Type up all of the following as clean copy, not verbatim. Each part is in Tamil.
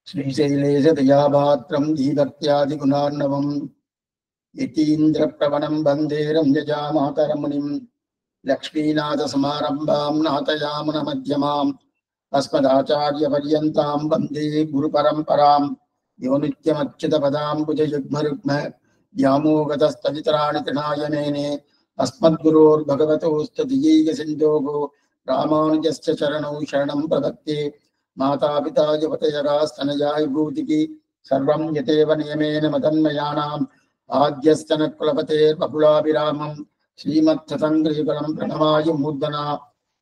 श्रीशैलेशदयापात्रं दीभक्त्यादिगुणार्णवम् यतीन्द्रप्रवणं वन्दे रम्यजामातरमुनिं लक्ष्मीनाथसमारम्भां नाथयामुनमध्यमाम् अस्मदाचार्यपर्यन्तां वन्दे गुरुपरम्परां यो नित्यमच्युतपदाम्बुजयुग्मरुग्म व्यामोगतस्तवितराणि तृणाय मेने अस्मद्गुरोर्भगवतोऽस्तदीयैकसिन्धोः रामानुजस्य चरणौ शरणं प्रपद्ये मातापिता युवतयरास्तनयाय भूतिः सर्वं यतेव नियमेन मदन्मयानाम् आद्यस्तनकुलपतेर्बहुलाभिरामं श्रीमत्सतङ्ग्रियुगलं प्रणमाय मूर्धना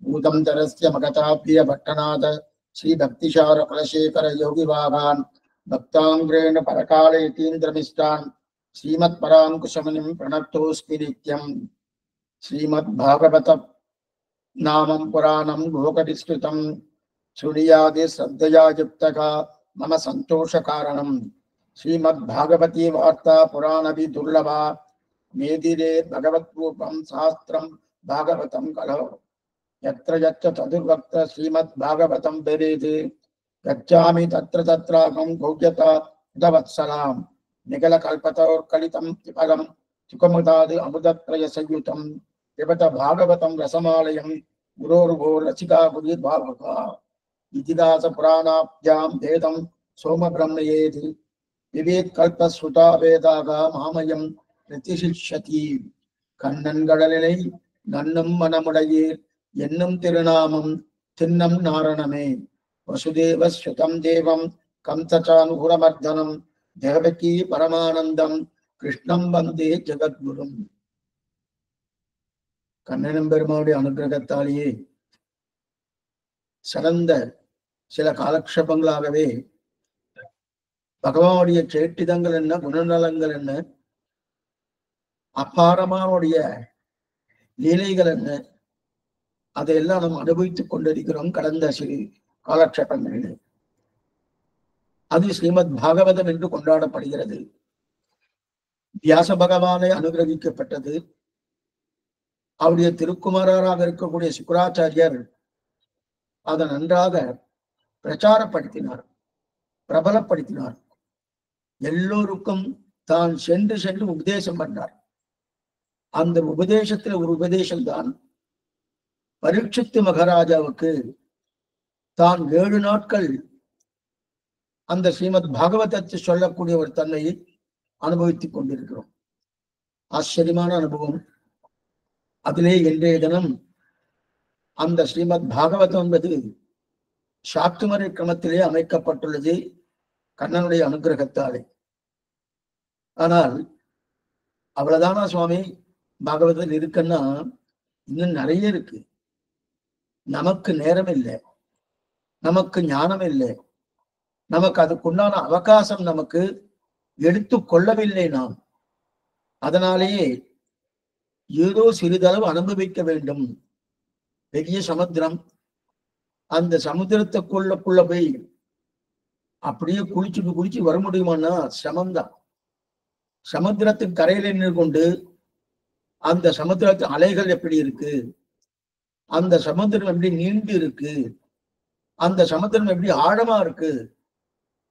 भूतं तरस्य मगताप्रियभट्टनाथ श्रीभक्तिशारकुलशेखर योगिवाहान् भक्ताङ्ग्रेण परकालयतीन्द्रमिष्टान् श्रीमत्पराङ्कुशमुनिं प्रणतोऽस्मि नित्यं श्रीमद्भागवत नामं पुराणं लोकविस्तृतं शृणुयादि श्रद्धया युक्तः मम सन्तोषकारणं श्रीमद्भागवती वार्ता पुराणविदुर्लभा मेदिरे भगवद्रूपं शास्त्रं भागवतं कलौ यत्र यत्र चतुर्वक्त श्रीमद्भागवतं वेदेते गच्छामि तत्र तत्राहं गौह्यता तदवत्सलां निगलकल्पतरोर्कलितं पिपलं सुखमुदादि अमृतत्रयसंयुतं पिबत भागवतं रसमालयं गुरोर्भो रसिका गुरुर्भावका इतिहासपुराणाभ्यां वेदं सोमब्रह्मयेति विवेत्कल्पश्रुता वेदागा मामयं प्रतिशिष्यति கண்ணன்கடலிலை நன்னும் மனமுடையீர் என்னும் திருநாமம் தின்னம் நாரணமே வசுதேவ சுதம் தேவம் கம்சச்சானுகுரமர்தனம் தேவகி பரமானந்தம் கிருஷ்ணம் வந்தே ஜெகத்குரும். கண்ணன் பெருமானுடைய அனுகிரகத்தாலேயே சிறந்த சில காலக்ஷேபங்களாகவே பகவானுடைய சேட்டிதங்கள் என்ன, குணநலங்கள் என்ன, அபாரமானுடைய லீலைகள் என்ன, அதையெல்லாம் நாம் அனுபவித்துக் கொண்டிருக்கிறோம் கடந்த சிறு காலக்ஷேபங்களில். அது ஸ்ரீமத் பாகவதம் என்று கொண்டாடப்படுகிறது. வியாச பகவானை அனுகிரகிக்கப்பட்டது. அவருடைய திருக்குமாரராக இருக்கக்கூடிய சுக்கராச்சாரியர் அதை நன்றாக பிரச்சாரப்படுத்தினார், பிரபலப்படுத்தினார். எல்லோருக்கும் தான் சென்று சென்று உபதேசம் பண்ணார். அந்த உபதேசத்தில் ஒரு உபதேசம்தான் பரீட்சித்து மகாராஜாவுக்கு தான் 7 நாட்கள் அந்த ஸ்ரீமத் பாகவதத்தை சொல்லக்கூடிய ஒரு தன்மையை அனுபவித்துக் கொண்டிருக்கிறோம். ஆச்சரியமான அனுபவம். அதிலே இன்றைய தினம் அந்த ஸ்ரீமத் பாகவதம் என்பது சாக்திமறை கிரமத்திலே அமைக்கப்பட்டுள்ளது கண்ணனுடைய அனுகிரகத்தாலே. ஆனால் அவ்வளவுதானா சுவாமி, பாகவதம் இருக்குன்னா இன்னும் நிறைய இருக்கு. நமக்கு நேரம் இல்லை, நமக்கு ஞானம் இல்லை, நமக்கு அதுக்குண்டான அவகாசம் நமக்கு எடுத்து கொள்ளவில்லை. நாம் அதனாலேயே ஏதோ சிறிதளவு அனுபவிக்க வேண்டும். பெரிய சமுத்திரம், அந்த சமுத்திரத்துக்குள்ள போய் அப்படியே குளிச்சு வர முடியுமான்னா சிரமம்தான். சமுத்திரத்தின் கரையில நின்று கொண்டு அந்த சமுத்திரத்தின் அலைகள் எப்படி இருக்கு, அந்த சமுத்திரம் எப்படி நீண்டு இருக்கு, அந்த சமுத்திரம் எப்படி ஆழமா இருக்கு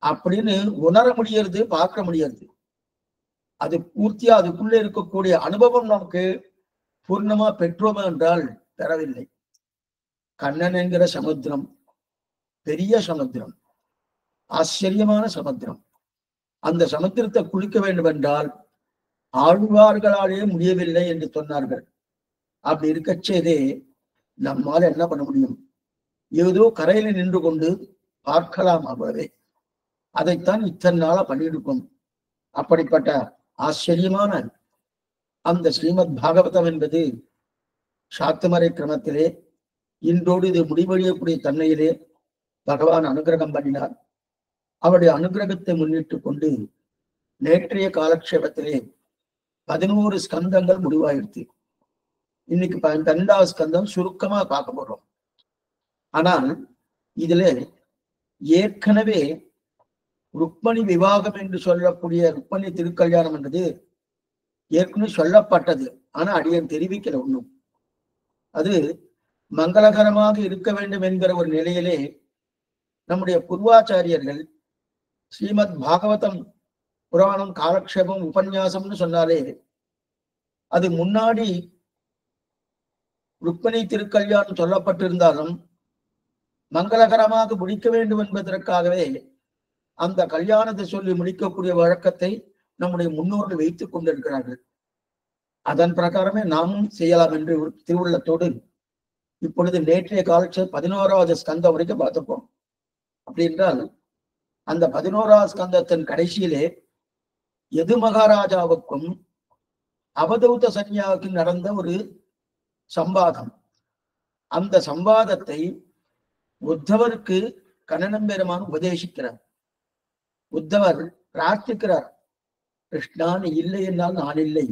அப்படின்னு உணர முடியறது, பார்க்க முடியாது. அது பூர்த்தியா அதுக்குள்ள இருக்கக்கூடிய அனுபவம் நமக்கு பூர்ணமா பெற்றோமா என்றால் பெறவில்லை. கண்ணன் என்கிற சமுத்திரம் பெரிய சமுத்திரம், ஆச்சரியமான சமுத்திரம். அந்த சமுத்திரத்தை குளிக்க வேண்டும் என்றால் ஆழ்வார்களாலே முடியவில்லை என்று சொன்னார்கள். அப்படி இருக்கச்சேதே நம்மால என்ன பண்ண முடியும்? ஏதோ கரையில நின்று கொண்டு பார்க்கலாம், அவ்வளவே. அதைத்தான் இத்தனை நாளா பண்ணியிருக்கும். அப்படிப்பட்ட ஆச்சரியமான அந்த ஸ்ரீமத் பாகவதம் என்பது சாக்திமறை கிரமத்திலே இன்றோடு இது முடிவடையக்கூடிய தன்மையிலே பகவான் அனுகிரகம் பண்ணினார். அவருடைய அனுகிரகத்தை முன்னிட்டு கொண்டு நேற்றைய காலக்ஷேபத்திலே 11 ஸ்கந்தங்கள் முடிவாயிடுச்சு. இன்னைக்கு 12வது ஸ்கந்தம் சுருக்கமா பார்க்க போறோம். ஆனால் இதுல ஏற்கனவே ருக்மணி விவாகம் என்று சொல்லக்கூடிய ருக்மணி திருக்கல்யாணம் என்பது ஏற்கனவே சொல்லப்பட்டது. ஆனா அடியன் தெரிவிக்கல ஒண்ணும். அது மங்களகரமாக இருக்க வேண்டும் என்கிற ஒரு நிலையிலே நம்முடைய பூர்வாச்சாரியர்கள் ஸ்ரீமத் பாகவதம் புராணம் காலக்ஷேபம் உபன்யாசம்னு சொன்னாலே அது முன்னாடி ருக்மிணி திருக்கல்யாணம் சொல்லப்பட்டிருந்தாலும் மங்களகரமாக முடிக்க வேண்டும் என்பதற்காகவே அந்த கல்யாணத்தை சொல்லி முடிக்கக்கூடிய வழக்கத்தை நம்முடைய முன்னோர்கள் வைத்துக் கொண்டிருக்கிறார்கள். அதன் பிரகாரமே நாமும் செய்யலாம் என்று திருவுள்ளத்தோடு இப்பொழுது நேற்றைய காலட்சேபம் 11வது ஸ்கந்தம் வரைக்கும் பார்த்துப்போம். அப்படி என்றால் அந்த 11வது ஸ்கந்தத்தின் கடைசியிலே எது மகாராஜாவுக்கும் அவதூத சன்யாவுக்கு நடந்த ஒரு சம்வாதம். அந்த சம்வாதத்தை உத்தவருக்கு கண்ணன் பெருமான் உபதேசிக்கிறார். உத்தவர் பிரார்த்திக்கிறார், கிருஷ்ணா நீ இல்லை என்றால் நான் இல்லை,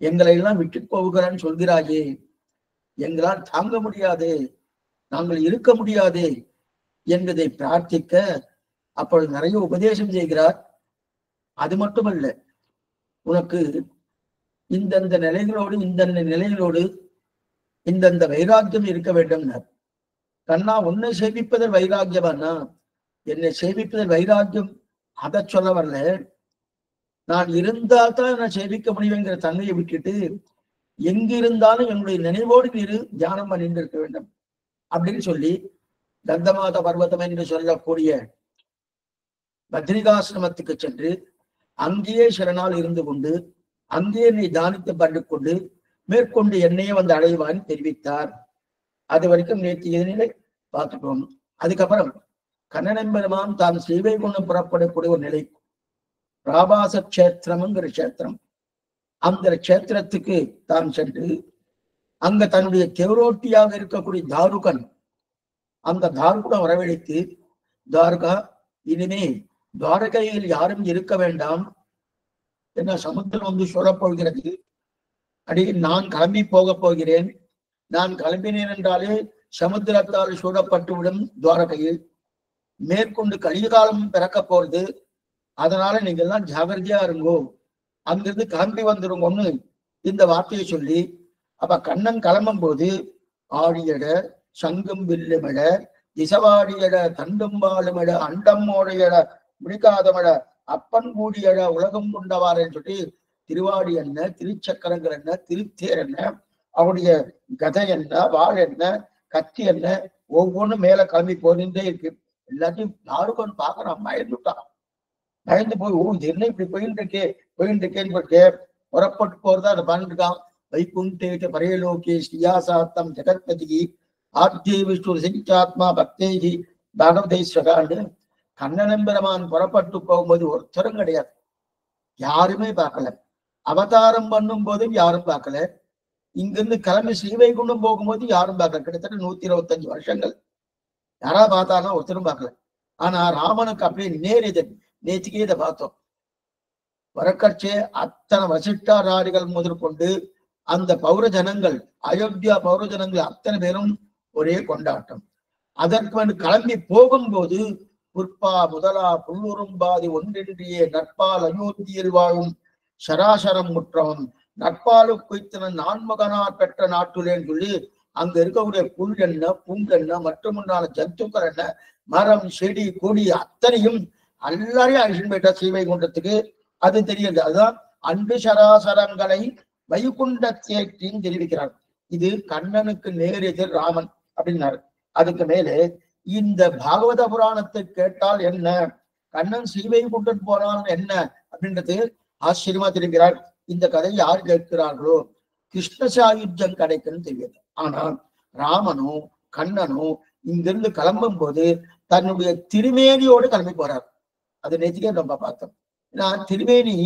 எங்களை எல்லாம் விட்டு போகிறான்னு சொல்கிறாயே, எங்களால் தாங்க முடியாது, நாங்கள் இருக்க முடியாது என்பதை பிரார்த்திக்க அப்பொழுது நிறைய உபதேசம் செய்கிறார். அது மட்டுமல்ல, உனக்கு இந்தந்த நிலைகளோடு இந்தந்த நிலைகளோடு இந்தந்த வைராக்கியம் இருக்க வேண்டும். கண்ணா உன்னை சேவிப்பதில் வைராக்கியமானா, என்னை சேவிப்பதில் வைராக்கியம் அதை சொல்ல வரல, நான் இருந்தால்தான் என்னை சேவிக்க முடியுங்கிற தன்மையை விட்டுட்டு எங்கிருந்தாலும் என்னுடைய நினைவோடு இரு, தியானம் பண்ணிட்டு இருக்க வேண்டும் அப்படின்னு சொல்லி கந்தமாத பர்வதம் என்று சொல்லக்கூடிய பத்ரிகாசிரமத்துக்கு சென்று அங்கேயே சில நாள் இருந்து கொண்டு அங்கே நீ தானித்து பண்ணி கொண்டு மேற்கொண்டு என்னையே வந்து அடைவான்னு தெரிவித்தார். அது வரைக்கும் நேற்று இதனிலை பார்த்துட்டோம். அதுக்கப்புறம் கண்ணன் பெருமான் தான் சேவை கொண்டு புறப்படக்கூடிய ஒரு நிலை, ராபாச கஷேத்திரம்ங்கிற கஷேத்திரம். அந்த கஷேத்திரத்துக்கு தான் சென்று அங்க தன்னுடைய தேவரோட்டியாக இருக்கக்கூடிய தாருகன், அந்த தாருகனை வரவழைத்து, தாருகா இனிமே துவாரகையில் யாரும் இருக்க வேண்டாம், என்ன சமுத்திரம் வந்து சொல்லப்போகிறது, அடி நான் கிளம்பி போக போகிறேன், நான் கிளம்பினேன் என்றாலே சமுத்திரத்தால் சூழப்பட்டுவிடும் துவாரகையில், மேற்கொண்டு கலிகாலம் பிறக்க போறது, அதனால நீங்க எல்லாம் ஜாகிரதையா இருங்கோ, அங்கிருந்து கிளம்பி வந்துருங்கன்னு இந்த வார்த்தையை சொல்லி, அப்ப கண்ணன் கிளம்பும் போது ஆடியட சங்கும் வில்லுமிட திசவாடியட தண்டும்பாலுமிட அண்டம்மோடையட முடிக்காதமட அப்பன் கூடியட உலகம் கொண்டவாரன்னு சொல்லி திருவாடி என்ன, திருச்சக்கரங்கள் என்ன, திருத்தேர் என்ன, அவருடைய கதை என்ன, வாள் என்ன, கத்தி என்ன, ஒவ்வொன்றும் மேல கிளம்பி போயிட்டே இருக்கு. எல்லாத்தையும் யாருக்கும் பாக்குறான், பயந்துட்டான். பயந்து போய் ஓ இது என்ன இப்படி போயிட்டு இருக்கேன்னு புறப்பட்டு போறதா அதை பண்ணிட்டு இருக்கான். வைகுண்டேட்ட பரையலோகே ஸ்ரீயாசாத்தம் ஜெகத்பதி ஆத்யே விஷ்ணு சிஞ்சாத்மா பக்தேகி பாகவதேஸ்வரான்னு கண்ணன் பெருமான் புறப்பட்டு போகும்போது ஒருத்தரும் கிடையாது, யாருமே பார்க்கல. அவதாரம் பண்ணும் போதும் யாரும் பார்க்கல, இங்கிருந்து கிளம்பி ஸ்ரீவைகுண்டம் போகும்போது யாரும் பார்க்கல. கிட்டத்தட்ட 125 வருஷங்கள் யாரா பார்த்தாலும் ஒருத்தரும் பார்க்கல. ஆனா ராமனுக்கு அப்படியே நேரெதிர். நேற்றுக்கே இதை பார்த்தோம். வரக்கட்சே அத்தனை வசிஷ்டாராரிகள் முதற்கொண்டு அந்த பௌர ஜனங்கள், அயோத்தியா பௌர ஜனங்கள் அத்தனை பேரும் ஒரே கொண்டாட்டம். அதற்கு கிளம்பி போகும்போது புற்பா முதலா புல்லுரும்பாதி ஒன்றின்றியே நட்பால் அயோத்தியில் வாழும் சராசரம் முற்றவன் நட்பாலு குய்த்தன நான்மகனார் பெற்ற நாட்டுலேன்னு சொல்லி அங்க இருக்கக்கூடிய புல் என்ன, பூங்கென்ன, மற்றும் உண்டான ஜந்துக்கள் என்ன, மரம் செடி கொடி அத்தனையும் எல்லாரையும் அழிச்சுட்டு போயிட்டா ஸ்ரீவைகுண்டத்துக்கு. அது தெரியுது. அதுதான் அன்பு சராசரங்களை வைகுண்டத்தேற்றின்னு தெரிவிக்கிறார். இது கண்ணனுக்கு நேரெதிர் ராமன் அப்படின்னாரு. அதுக்கு மேலே இந்த பாகவத புராணத்தை கேட்டால் என்ன, கண்ணன் ஸ்ரீவைகுண்டம் போறான் என்ன அப்படின்றது ஆச்சரியமா தெரிவிக்கிறார். இந்த கதை யார் கேட்கிறார்களோ கிருஷ்ண சாயுஜம் கிடைக்குன்னு தெரியுது. ஆனால் ராமனோ கண்ணனோ இங்கிருந்து கிளம்பும் போது தன்னுடைய திருமேனியோடு கிளம்பி போறார். அது நேற்றுக்கே நம்ம பார்த்தோம். ஏன்னா திருமேனி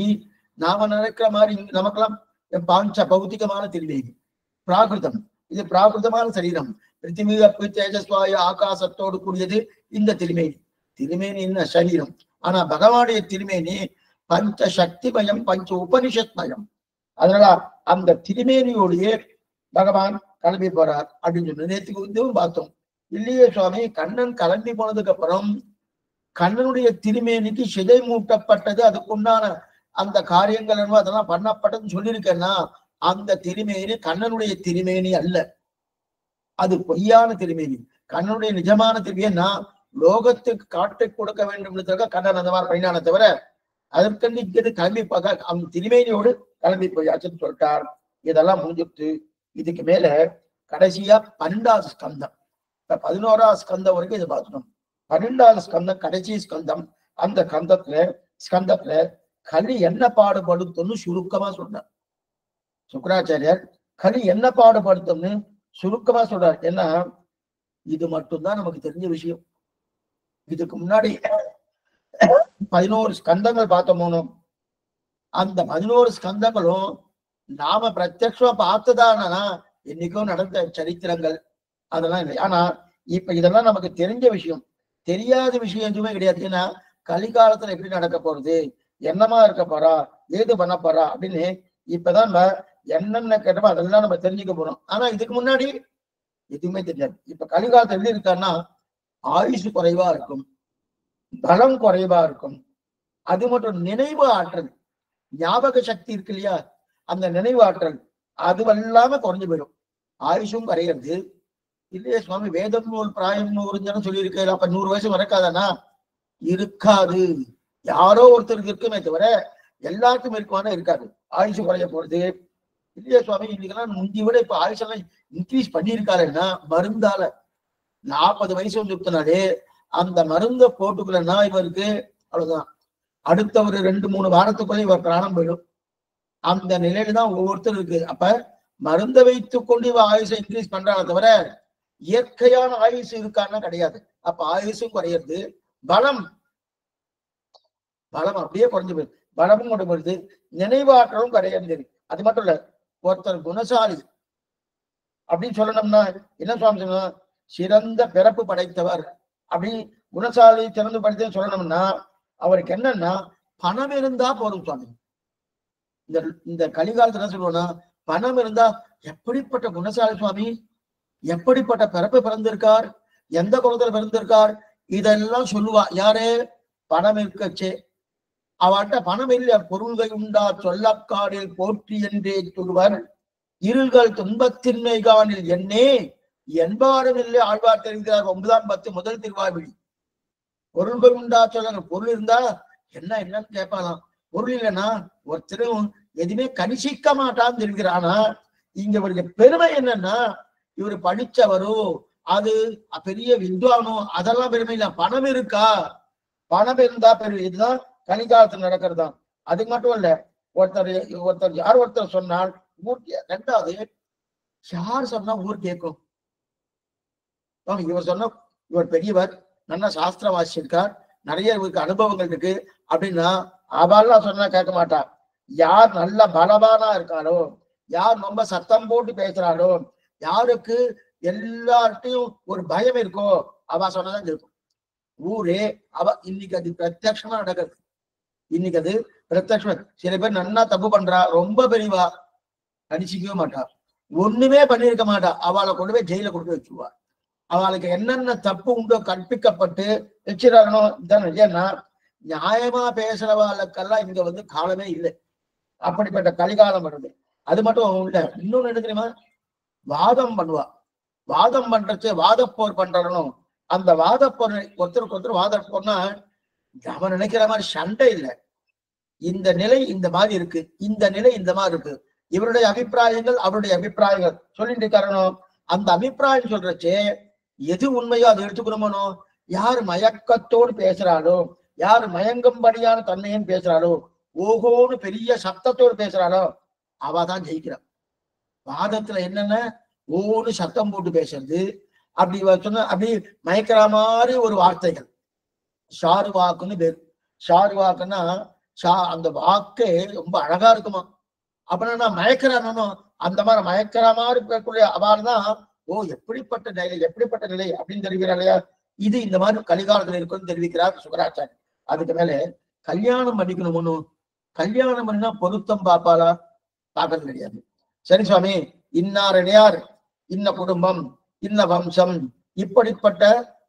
நாம நினைக்கிற மாதிரி நமக்கெல்லாம் பாஞ்ச பௌத்திகமான திருமேனி, பிராகிருதம். இது பிராகிருதமான சரீரம். பிருத்திவி அப்பு தேஜஸ்வாயு ஆகாசத்தோடு கூடியது இந்த திருமேனி. திருமேனி என்ன சரீரம். ஆனா பகவானுடைய திருமேனி பஞ்ச சக்தி மயம், பஞ்ச உபனிஷத் மயம். அதனால அந்த திருமேனியோடையே பகவான் கிளம்பி போறார் அப்படின்னு சொல்லி நேற்றுக்கு வந்து பார்த்தோம். இல்லையே சுவாமி, கண்ணன் கிளம்பி போனதுக்கு அப்புறம் கண்ணனுடைய திருமேனிக்கு சிதை மூட்டப்பட்டது, அதுக்குண்டான அந்த காரியங்கள் அதெல்லாம் பண்ணப்பட்டதுன்னு சொல்லியிருக்கேன்னா அந்த திருமேனி கண்ணனுடைய திருமேனி அல்ல, அது பொய்யான திருமேனி. கண்ணனுடைய நிஜமான திருமேனா லோகத்துக்கு காட்டை கொடுக்க வேண்டும் கண்ணன் அந்த மாதிரி பண்ணினான தவிர அதற்கு இங்கிறது கிளம்பி பார்க்க அவன் திருமேனியோடு கிளம்பி போயாச்சுன்னு சொல்லிட்டார். இதெல்லாம் முடிஞ்சுட்டு இதுக்கு மேல கடைசியா 12வது ஸ்கந்தம், இப்ப 11வது ஸ்கந்தம் வரைக்கும் இதை பார்த்துட்டோம். 12வது ஸ்கந்தம் கடைசி ஸ்கந்தம். அந்த ஸ்கந்தத்துல கலி என்ன பாடுபடுத்தும்னு சுருக்கமா சொன்னார் சுக்கராச்சாரியர். கலி என்ன பாடுபடுத்தும்னு சுருக்கமா சொல்றார். ஏன்னா இது மட்டும்தான் நமக்கு தெரிஞ்ச விஷயம். இதுக்கு முன்னாடி 11 ஸ்கந்தங்கள் பார்த்தோமோ, அந்த 11 ஸ்கந்தங்களும் நாம பிரத்யட்சமா பார்த்ததானா என்னைக்கும் நடந்த சரித்திரங்கள் அதெல்லாம் இல்லை. ஆனா இப்ப இதெல்லாம் நமக்கு தெரிஞ்ச விஷயம். தெரியாத விஷயம் எதுவுமே கிடையாது. ஏன்னா கலிகாலத்துல எப்படி நடக்க போறது, என்னமா இருக்க போறா, ஏது பண்ண போறா அப்படின்னு இப்பதான் நம்ம என்னென்ன கேட்டோமோ அதெல்லாம் நம்ம தெரிஞ்சுக்க போறோம். ஆனா இதுக்கு முன்னாடி எதுவுமே தெரியாது. இப்ப கலிகாலத்துல எப்படி இருக்கான்னா ஆயுசு குறைவா இருக்கும், பலம் குறைவா இருக்கும். அது மட்டும் நினைவு ஆற்றல், ஞாபக சக்தி இருக்கு இல்லையா, அந்த நினைவு ஆற்றல் அதுவெல்லாம குறைஞ்சு போயிடும். ஆயுஷும் குறையிறது இல்லையே சுவாமி. வேதம் நூல் பிராயம் நூறுன்னு சொல்லியிருக்க, அப்ப 100 வயசு மறக்காதானா? இருக்காது. யாரோ ஒருத்தருக்கு இருக்குமே தவிர எல்லாருக்கும் இருக்குமானா இருக்காது. ஆயுஷு குறைய போறது இல்லையா சுவாமி. இன்னைக்கெல்லாம் முந்தி விட இப்ப ஆயுஷெல்லாம் இன்க்ரீஸ் பண்ணியிருக்காருன்னா மருந்தால. 40 வயசு வந்துனாலே அந்த மருந்தை போட்டுக்கலன்னா இவருக்கு அவ்வளவுதான். அடுத்த ஒரு 2-3 வாரத்துக்குள்ள இவர் பிராணம் போயிடும். அந்த நிலையில தான் ஒவ்வொருத்தரும் இருக்கு. அப்ப மருந்தை வைத்துக் கொண்டு இவ ஆயுஷை இன்க்ரீஸ் பண்றாங்க தவிர இயற்கையான ஆயுசு இருக்கான்னா கிடையாது. அப்ப ஆயுசும் குறையிறது, பலம் அப்படியே குறைஞ்சு போயிடுது. பலமும் கொண்டு போயிடுது, நினைவாற்றலும் குறையாது. அது மட்டும் இல்ல, ஒருத்தர் குணசாலி அப்படின்னு சொல்லணும்னா என்ன சுவாமி சொல்லணும், சிறந்த பிறப்பு படைத்தவர் அப்படி குணசாலி சிறந்து படைத்தன்னு சொல்லணும்னா அவருக்கு என்னன்னா பணம் இருந்தா போதும் சுவாமி. இந்த கலிகாலத்துல என்ன சொல்லுவோம்னா, பணம் இருந்தா எப்படிப்பட்ட குணசாலி சுவாமி, எப்படிப்பட்ட பிறப்பு பிறந்திருக்கார், எந்த குலத்துல பிறந்திருக்கார், இதெல்லாம் சொல்லுவா. யாரு? பணம் இருக்கச்சே. அவட்ட பணம் இல்ல, பொருள்கள் உண்டா சொல்லக்காடில் போற்றி என்றே சொல்லுவார். இருள்கள் துன்பத்தின்மை காணில் என்னே என்பாரும் இல்லை ஆழ்வார் தெரிவிக்கிறார். 9ஆம் 10 முதல் திருவாய்மொழி. பொருள்கள் உண்டா சொல்ல, பொருள் இருந்தா என்னன்னு கேட்பாலாம். பொருள் இல்லைன்னா ஒருத்தரும் எதுவுமே கணிசிக்க மாட்டான்னு தெரிவிக்கிறானா. இங்க இவருடைய பெருமை என்னன்னா, இவரு படிச்சவரோ அது பெரிய வித்வானோ அதெல்லாம் பெருமை இல்ல. பணம் இருக்கா, பணம் இருந்தா பெருமை. இதுதான் கலிகாலத்துல நடக்கிறதா. அது மட்டும் இல்ல, ஒருத்தர் சொன்னால் ஊர். 2வது, யார் சொன்னா ஊர் கேட்கும். இவர் சொன்ன இவர் பெரியவர், நல்ல சாஸ்திர வாசிச்சிருக்கார், நிறைய இவருக்கு அனுபவங்கள் இருக்கு அப்படின்னா அவெல்லாம் சொன்னா கேட்க மாட்டா. யார் நல்ல பலவானா இருக்காரோ, யார் ரொம்ப சத்தம் போட்டு பேசுறாரோ, யாருக்கு எல்லார்ட்டையும் ஒரு பயம் இருக்கோ அவ சொன்னதான் இருக்கும். ஊரே அவ. இன்னைக்கு அது பிரத்யட்சமா நடக்குது. இன்னைக்கு அது பிரத்யட்சமா. சில பேர் நன்னா தப்பு பண்றா, ரொம்ப பெரியவா, கணிச்சிக்கவே மாட்டா, ஒண்ணுமே பண்ணிருக்க மாட்டா. அவளை கொண்டு போய் ஜெயில கொண்டு போய் வச்சுருவா. அவளுக்கு என்னென்ன தப்பு உண்டோ கற்பிக்கப்பட்டு வச்சிடணும். ஏன்னா நியாயமா பேசுறவாளுக்கெல்லாம் இங்க காலமே இல்லை. அப்படிப்பட்ட கலிகாலம் வருது. அது மட்டும் இல்ல, இன்னொன்னு என்ன தெரியுமா, வாதம் பண்ணுவா. வாதம் பண்றச்சு வாதப்போர் பண்றணும். அந்த வாதப்போர் ஒருத்தருக்கு ஒருத்தர் வாதப்போர்னா அவன் நினைக்கிற மாதிரி சண்டை இல்லை. இந்த நிலை இந்த மாதிரி இருக்கு, இந்த நிலை இந்த மாதிரி இருக்கு, இவருடைய அபிப்பிராயங்கள் அவருடைய அபிப்பிராயங்கள் சொல்லிட்டு காரணம். அந்த அபிப்பிராயம் சொல்றச்சே எது உண்மையோ அதை எடுத்துக்கணுமோ. யார் மயக்கத்தோடு பேசுறாளோ, யார் மயங்கம்படியான தன்மையும் பேசுறாளோ, ஓகோன்னு பெரிய சத்தத்தோடு பேசுறாளோ அவதான் ஜெயிக்கிறான். வாதத்துல என்னென்ன ஓன்னு சத்தம் போட்டு பேசுறது, அப்படி சொன்ன அப்படி மயக்கிற மாதிரி ஒரு வார்த்தைகள் ஷாரு வாக்குன்னு பேரு. ஷாரு வாக்குன்னா அந்த வாக்கே ரொம்ப அழகா இருக்குமா. அப்படின்னா மயக்கிறானோ அந்த மாதிரி மயக்கிற மாதிரி இருக்கக்கூடிய அவள் தான் ஓ எப்படிப்பட்ட நிலை, எப்படிப்பட்ட நிலை அப்படின்னு தெரிவிக்கிறார் இல்லையா. இது இந்த மாதிரி கலிகாலத்துல இருக்குன்னு தெரிவிக்கிறார் சுக்கராச்சாரி. அதுக்கு மேல கல்யாணம் பண்ணிக்கணும். கல்யாணம் பண்ணினா பொருத்தம் பார்ப்பாளா? பார்க்கறது கிடையாது. சரி சுவாமி, இன்னார் இணையார், இன்ன குடும்பம், இன்ன வம்சம், இப்படிப்பட்ட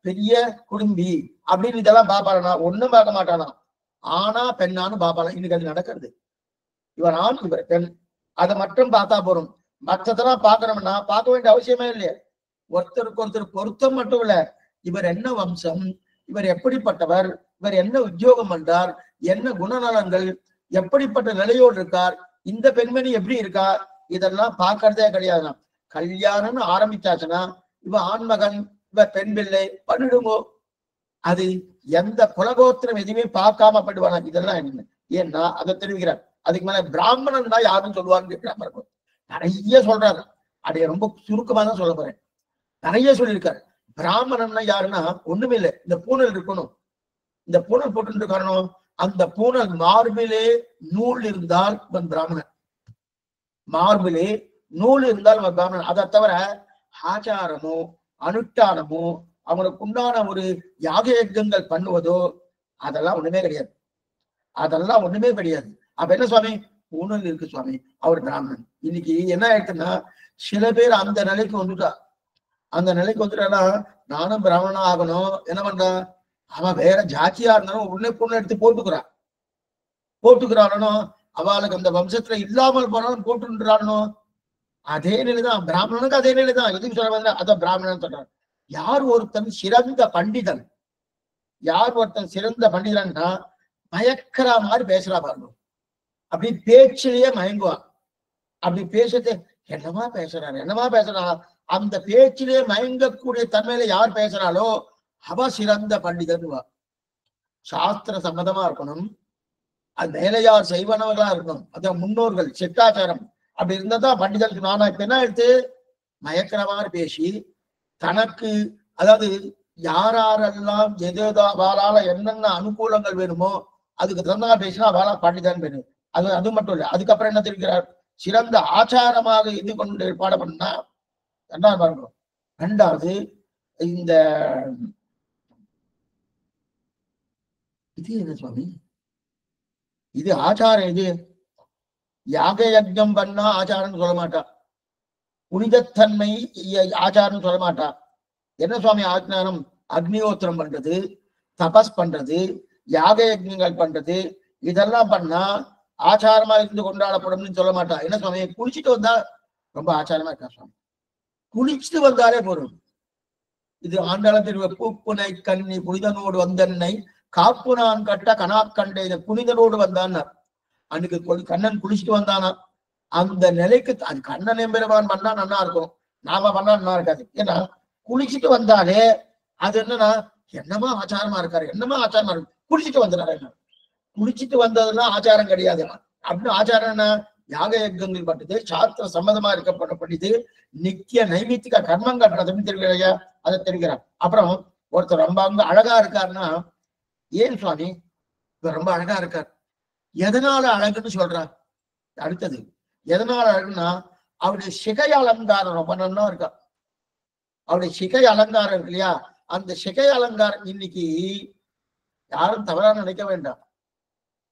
பெரிய குடும்பி அப்படின்னு இதெல்லாம் பாப்பாளனா? ஒண்ணும் பார்க்க மாட்டானா. ஆனா பெண்ணான்னு பாப்பாளா? இன்னைக்கு அது நடக்கிறது. இவன் ஆண், இவர் பெண், அதை மட்டும் பார்த்தா போறோம். மற்றதெல்லாம் பார்க்கணும்னா பார்க்க வேண்டிய அவசியமே இல்லையே. ஒருத்தருக்கு ஒருத்தர் பொருத்தம் மட்டும் இல்ல, இவர் என்ன வம்சம், இவர் எப்படிப்பட்டவர், இவர் என்ன உத்தியோகம் பண்றார், என்ன குணநலன்கள், எப்படிப்பட்ட நிலையோடு இருக்கார், இந்த பெண்மணி எப்படி இருக்கா, இதெல்லாம் பார்க்கறதே கிடையாது. கல்யாணம்னு ஆரம்பிச்சாச்சுன்னா இவ ஆண்மகன், இவ பெண் பிள்ளை பண்ணிடுங்கோ. அது எந்த குலகோத்திரம் எதுவுமே பார்க்காம பண்ணுவாங்க. இதெல்லாம் என்ன ஏன்னா அதை தெரிவிக்கிறார். அதுக்கு மேல பிராமணன் தான் யாருன்னு சொல்லுவாங்க. நிறைய சொல்றாரு. அடைய ரொம்ப சுருக்கமா தான் சொல்ல போறேன். நிறைய சொல்லியிருக்காரு. பிராமணன்னா யாருன்னா ஒண்ணுமே இல்லை, இந்த பூனல் இருக்கணும். இந்த பூனல் போட்டு இருக்கணும். அந்த பூனல் மார்பிலே நூல் இருந்தால் இவன் பிராமணன். மார்பிலே நூல் இருந்தால் அவன் பிராமணன். அதை தவிர ஆச்சாரமோ அனுஷ்டானமோ அவனுக்கு உண்டான ஒரு யாக யஜ்ஞங்கள் பண்ணுவதோ அதெல்லாம் ஒண்ணுமே கிடையாது. அதெல்லாம் ஒண்ணுமே கிடையாது. அப்ப என்ன சுவாமி, பூனல் இருக்கு சுவாமி, அவர் பிராமணன். இன்னைக்கு என்ன ஆயிடுச்சுன்னா சில பேர் அந்த நிலைக்கு வந்துட்டா. அந்த நிலைக்கு வந்துட்டானா நானும் பிராமணனா ஆகணும், என்ன பண்றான், அவன் வேற ஜாத்தியா இருந்தாலும் உடனே பொண்ணு எடுத்து போட்டுக்கிறானோ, அவளுக்கு அந்த வம்சத்துல இல்லாமல் போனாலும் போட்டுன்றானோ. அதே நிலைதான் பிராமணனுக்கு, அதே நிலைதான். எதுக்கு சொல்ல அதான் பிராமணன் சொல்றான். யார் ஒருத்தன் சிறந்த பண்டிதன், யார் ஒருத்தன் சிறந்த பண்டிதன்னா மயக்கிற மாதிரி பேசுறா பாருங்க. அப்படி பேச்சிலேயே மயங்குவான். அப்படி பேசுறது என்னமா பேசுறான். அந்த பேச்சிலே மயங்கக்கூடிய தன்மையில யார் பேசுறாளோ அவ சிறந்த பண்டிதன். சாஸ்திர சம்மதமா இருக்கணும். அது மேலையார் செய்வனவர்களா இருக்கணும். அதான் முன்னோர்கள் சிட்டாச்சாரம் அப்படி இருந்தாதான் பண்டிதனுக்கு. நானா இப்ப என்ன எடுத்து மயக்கிற மாதிரி பேசி தனக்கு, அதாவது யாரெல்லாம் அவளால என்னென்ன அனுகூலங்கள் வேணுமோ அதுக்கு தகுந்த பேசினா அவளா பண்டிதன் வேணும். அது மட்டும் இல்லை. அதுக்கப்புறம் என்ன தெரிவிக்கிறார், சிறந்த ஆச்சாரமாக இது கொண்டு ஏற்பாடு பண்ணா ரெண்டாவது பாருங்க. ரெண்டாவது இந்த இது என்ன சுவாமி, இது ஆச்சாரம். இது யாக யஜ்ஞம் பண்ணா ஆச்சாரம் சொல்ல மாட்டா, புனிதத்தன்மை ஆச்சாரம் சொல்ல மாட்டா. என்ன சுவாமி ஆச்சாரம், அக்னிஹோத்திரம் பண்றது, தபஸ் பண்றது, யாக யஜ்ஞங்கள் பண்றது, இதெல்லாம் பண்ணா ஆச்சாரமா இருந்து கொண்டாடப்படும் சொல்ல மாட்டா. என்ன சுவாமி, குளிச்சுட்டு வந்தா ரொம்ப ஆச்சாரமா இருக்கா சுவாமி, குளிச்சுட்டு வந்தாலே போதும். இது ஆண்டாள பூப்புனை கண்ணி புனிதனோடு வந்தன்னை காப்பு நான் கட்ட கனாக்கண்டை, இதை புனிதனோடு வந்தான். அன்னைக்கு கண்ணன் குளிச்சுட்டு வந்தானா, அந்த நிலைக்கு அது கண்ணன் எம்பெருமான் பண்ணா நல்லா இருக்கும், நாம பண்ணா நல்லா இருக்காது. ஏன்னா குளிச்சுட்டு வந்தாலே அது என்னன்னா என்னமா ஆச்சாரமா இருக்காரு, என்னமா ஆச்சாரமா இருக்கு, குளிச்சுட்டு வந்துடுறாரு. என்ன குளிச்சுட்டு வந்ததுலாம் ஆச்சாரம் கிடையாது. அப்படின்னு ஆச்சாரம் என்ன, யாக யஜ்ஞங்கள் பட்டது, சாஸ்திர சம்மதமா இருக்கப்படப்பட்டது, நித்திய நைமித்திக கர்மங்கள் பண்ணதுன்னு தெரிவிக்கிறையா, அதை தெரிவிக்கிறார். அப்புறம் ஒருத்தர் ரொம்ப அங்க அழகா இருக்காருன்னா, ஏன் சுவாமி இவர் ரொம்ப அழகா இருக்கார், எதனால அழகுன்னு சொல்றார். அடுத்தது எதனால அழகுன்னா அவருடைய சிகை அலங்காரம் ரொம்ப நல்லா இருக்கா. அவருடைய சிகை அலங்காரம் இருக்கு இல்லையா, அந்த சிகை அலங்காரம் இன்னைக்கு யாரும் தவறா நினைக்க வேண்டாம்.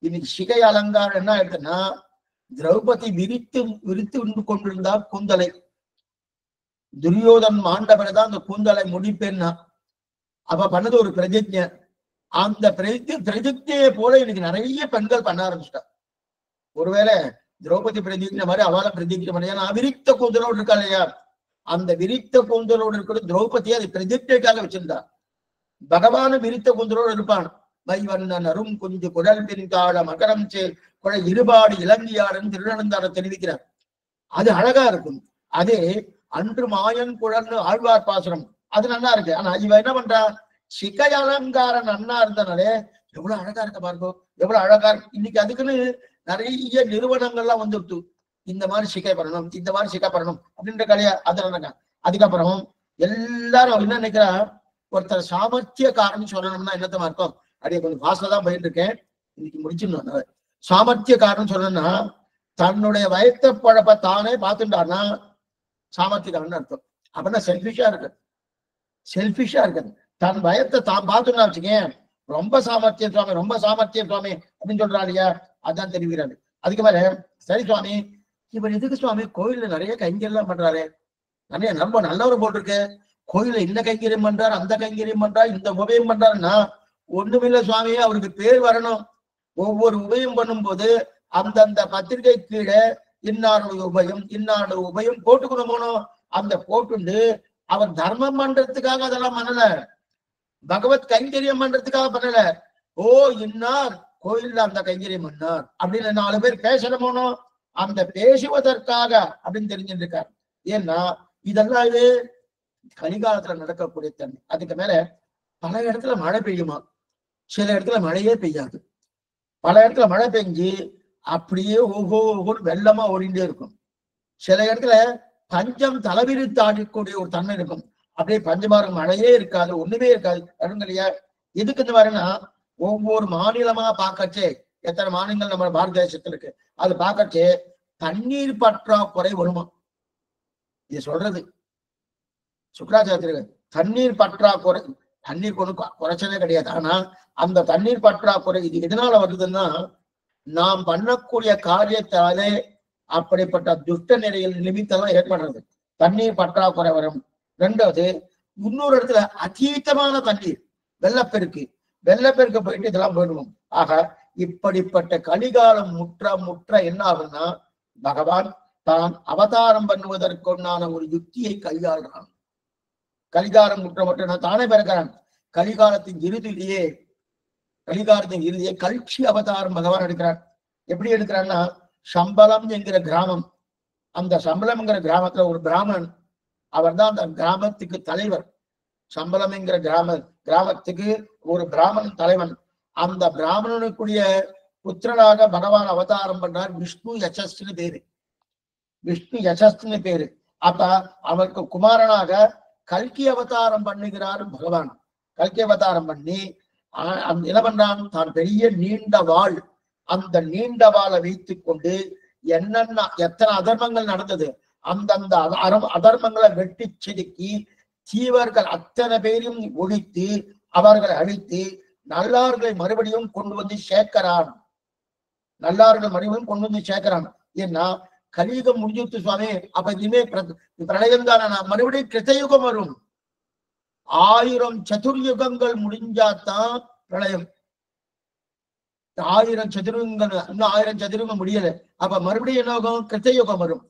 இன்னைக்கு சிகை அலங்காரம் என்ன ஆயிடுச்சுன்னா, திரௌபதி விரித்து கொண்டிருந்தா கூந்தலை, துரியோதன் மாண்டவரைதான் அந்த கூந்தலை முடிப்பேன்னா அவ பண்ணது ஒரு பிரதிஜை. அந்த பிரதிஜையை போல இன்னைக்கு நிறைய பெண்கள் பண்ண ஆரம்பிச்சிட்டா. ஒருவேளை திரௌபதி பிரதிஜை மாதிரி அவளை பிரதிஜை பண்ண விரித்த கூந்தலோடு இருக்கா இல்லையா, அந்த விரித்த கூந்தலோடு இருக்கிற திரௌபதியை அது பிரதிஜைக்காக வச்சிருந்தா. பகவான விரித்த கூந்தலோடு இருப்பான். வைவண்ணன் அரும் குஞ்சு குடல் பின்காட மகரம் சேல் குழ இருபாடு இலங்கியாடன் திருநந்தாட தெரிவிக்கிறார். அது அழகா இருக்கும். அதே அன்று மாயன் குழல்னு ஆழ்வார் பாசுரம், அது நல்லா இருக்கு. ஆனா இவ என்ன பண்றா, சிகை அலங்காரம் நன்னா இருந்தனாலே எவ்வளவு அழகா இருக்க பாருங்க, எவ்வளவு அழகா இருக்கு. இன்னைக்கு அதுக்குன்னு நிறைய நிறுவனங்கள்லாம் வந்துட்டு இந்த மாதிரி சிகை பண்ணணும், இந்த மாதிரி சிகை பண்ணணும் அப்படின்ற கலையா அது. அதுக்கப்புறம் எல்லாரும் என்ன நினைக்கிறா, ஒருத்தர் சாமர்த்தியக்காரன்னு சொல்லணும்னா என்னத்தமா இருக்கும், அப்படியே கொஞ்சம் ஃபாஸ்டா தான் போயிட்டு இருக்கேன், இன்னைக்கு முடிச்சிடணும். சாமர்த்தியக்காரன்னு சொல்லணும்னா தன்னுடைய வயத்த பழப்ப தானே பார்த்துட்டான்னா சாமர்த்தியக்காரன்னு அர்த்தம். அப்படின்னா செல்ஃபிஷா இருக்காது. தன் வயத்தை தான் பார்த்துன்னா வச்சுக்கேன், ரொம்ப சாமர்த்தியம் சுவாமி, ரொம்ப சாமர்த்தியம் சுவாமி அப்படின்னு சொல்றா இல்லையா, அதான் தெரிவிக்கிறாரு. அதுக்கு மேல சரி சுவாமி இவர் எதுக்கு சுவாமி கோயில்ல நிறைய கைங்கரியம் பண்றாரு, நிறைய ரொம்ப நல்லவரை போட்டிருக்கு, கோயில இந்த கைங்கரியம் பண்றாரு, அந்த கைங்கரியம் பண்றாரு, இந்த உபயம் பண்றாருன்னா ஒண்ணுமில்ல சுவாமி, அவருக்கு பேர் வரணும். ஒவ்வொரு உபயம் பண்ணும் போது அந்தந்த பத்திரிகை கீழே இன்னாருடைய உபயம் போட்டுக்கணும். அந்த போட்டுண்டு அவர் தர்மம் பண்றதுக்காக அதெல்லாம் பண்ணல, பகவத் கைங்கரியம் பண்றதுக்காக பண்ணல. ஓ இன்னார் கோயில்ல அந்த கைங்கரியம் பண்ணார் அப்படின்னு 4 பேர் பேசணுமோனோ அந்த பேசுவதற்காக அப்படின்னு தெரிஞ்சுட்டு இருக்காரு. ஏன்னா இதெல்லாம் இது கலிகாலத்துல நடக்கக்கூடிய தன்மை. அதுக்கு மேல பல இடத்துல மழை பெய்யுமா, சில இடத்துல மழையே பெய்யாது. பல இடத்துல மழை பெஞ்சு அப்படியே ஒவ்வொரு வெள்ளமா ஓடிண்டே இருக்கும். சில இடத்துல பஞ்சம் தலைவிரித்து ஆடக்கூடிய ஒரு தன்மை இருக்கும். அப்படியே பஞ்சமாரம் மழையே இருக்காது, ஒண்ணுமே இருக்காது. இல்லையா? எதுக்கு இந்த மாதிரினா ஒவ்வொரு மாநிலமா பார்க்கச்சே, எத்தனை மாநிலங்கள் நம்ம பாரத தேசத்துல இருக்கு, அது பார்க்கச்சே தண்ணீர் பற்றாக்குறை வருமா. இது சொல்றது சுக்ராச்சாரியர். தண்ணீர் பற்றாக்குறை, தண்ணீர் குறைச்சலே கிடையாது. ஆனா அந்த தண்ணீர் பற்றாக்குறை இது எதனால வருதுன்னா, நாம் பண்ணக்கூடிய காரியத்தாலே அப்படிப்பட்ட துஷ்ட நிலையில் நிமித்தம் ஏற்படுறது. தண்ணீர் பற்றாக்குறை வரும். 2வது, இன்னொரு இடத்துல அதீதமான தண்ணீர், வெள்ளப்பெருக்கு போயிட்டு இதெல்லாம் போயிடுவோம். ஆக இப்படிப்பட்ட கலிகாலம் முற்ற என்ன ஆகுன்னா, பகவான் தான் அவதாரம் பண்ணுவதற்குண்டான ஒரு யுக்தியை கையாளுறான். கலிகாலம் முற்ற மட்டும் தானே பிறக்கிறான். கலிகாலத்தின் இறுதியிலேயே கல்கி அவதாரம் பகவான் எடுக்கிறான். எப்படி எடுக்கிறான்னா, சம்பளம் என்கிற கிராமம், அந்த சம்பளம் என்கிற கிராமத்துல ஒரு பிராமணன், அவர் தான் அந்த கிராமத்துக்கு தலைவர். சம்பளம் என்கிற கிராமத்துக்கு ஒரு பிராமணன் தலைவன். அந்த பிராமணனுக்குரிய புத்திரனாக பகவான் அவதாரம் பண்றார். விஷ்ணு யசஸ்ன்னு பேரு. அப்ப அவருக்கு குமாரனாக கல்கி அவதாரம் பண்ணுகிறார் பகவான். கல்கி அவதாரம் பண்ணி என்ன பண்றான், தான் பெரிய நீண்ட வாள், அந்த நீண்ட வாளை வைத்துக் கொண்டு எத்தனை அதர்மங்கள் நடந்தது அந்தந்த அதர்மங்களை வெட்டி செதுக்கி தீவர்கள் அத்தனை பேரையும் ஒழித்து அவர்களை அழித்து நல்லார்களை மறுபடியும் கொண்டு வந்து சேர்க்கிறான். ஏன்னா கலியுகம் முடிஞ்சுட்டு சுவாமி, அப்ப இனிமே பிரளயம் தானே, மறுபடியும் கிருத்தயுகம் வரும். 1000 சதுர்யுகங்கள் முடிஞ்சாதான் பிரளயம். 1000 சதுர்யுகங்கள், இன்னும் 1000 சதுர்யுகம் முடியல. அப்ப மறுபடியும் என்ன ஆகும், கிருத்தயுகம் வரும்.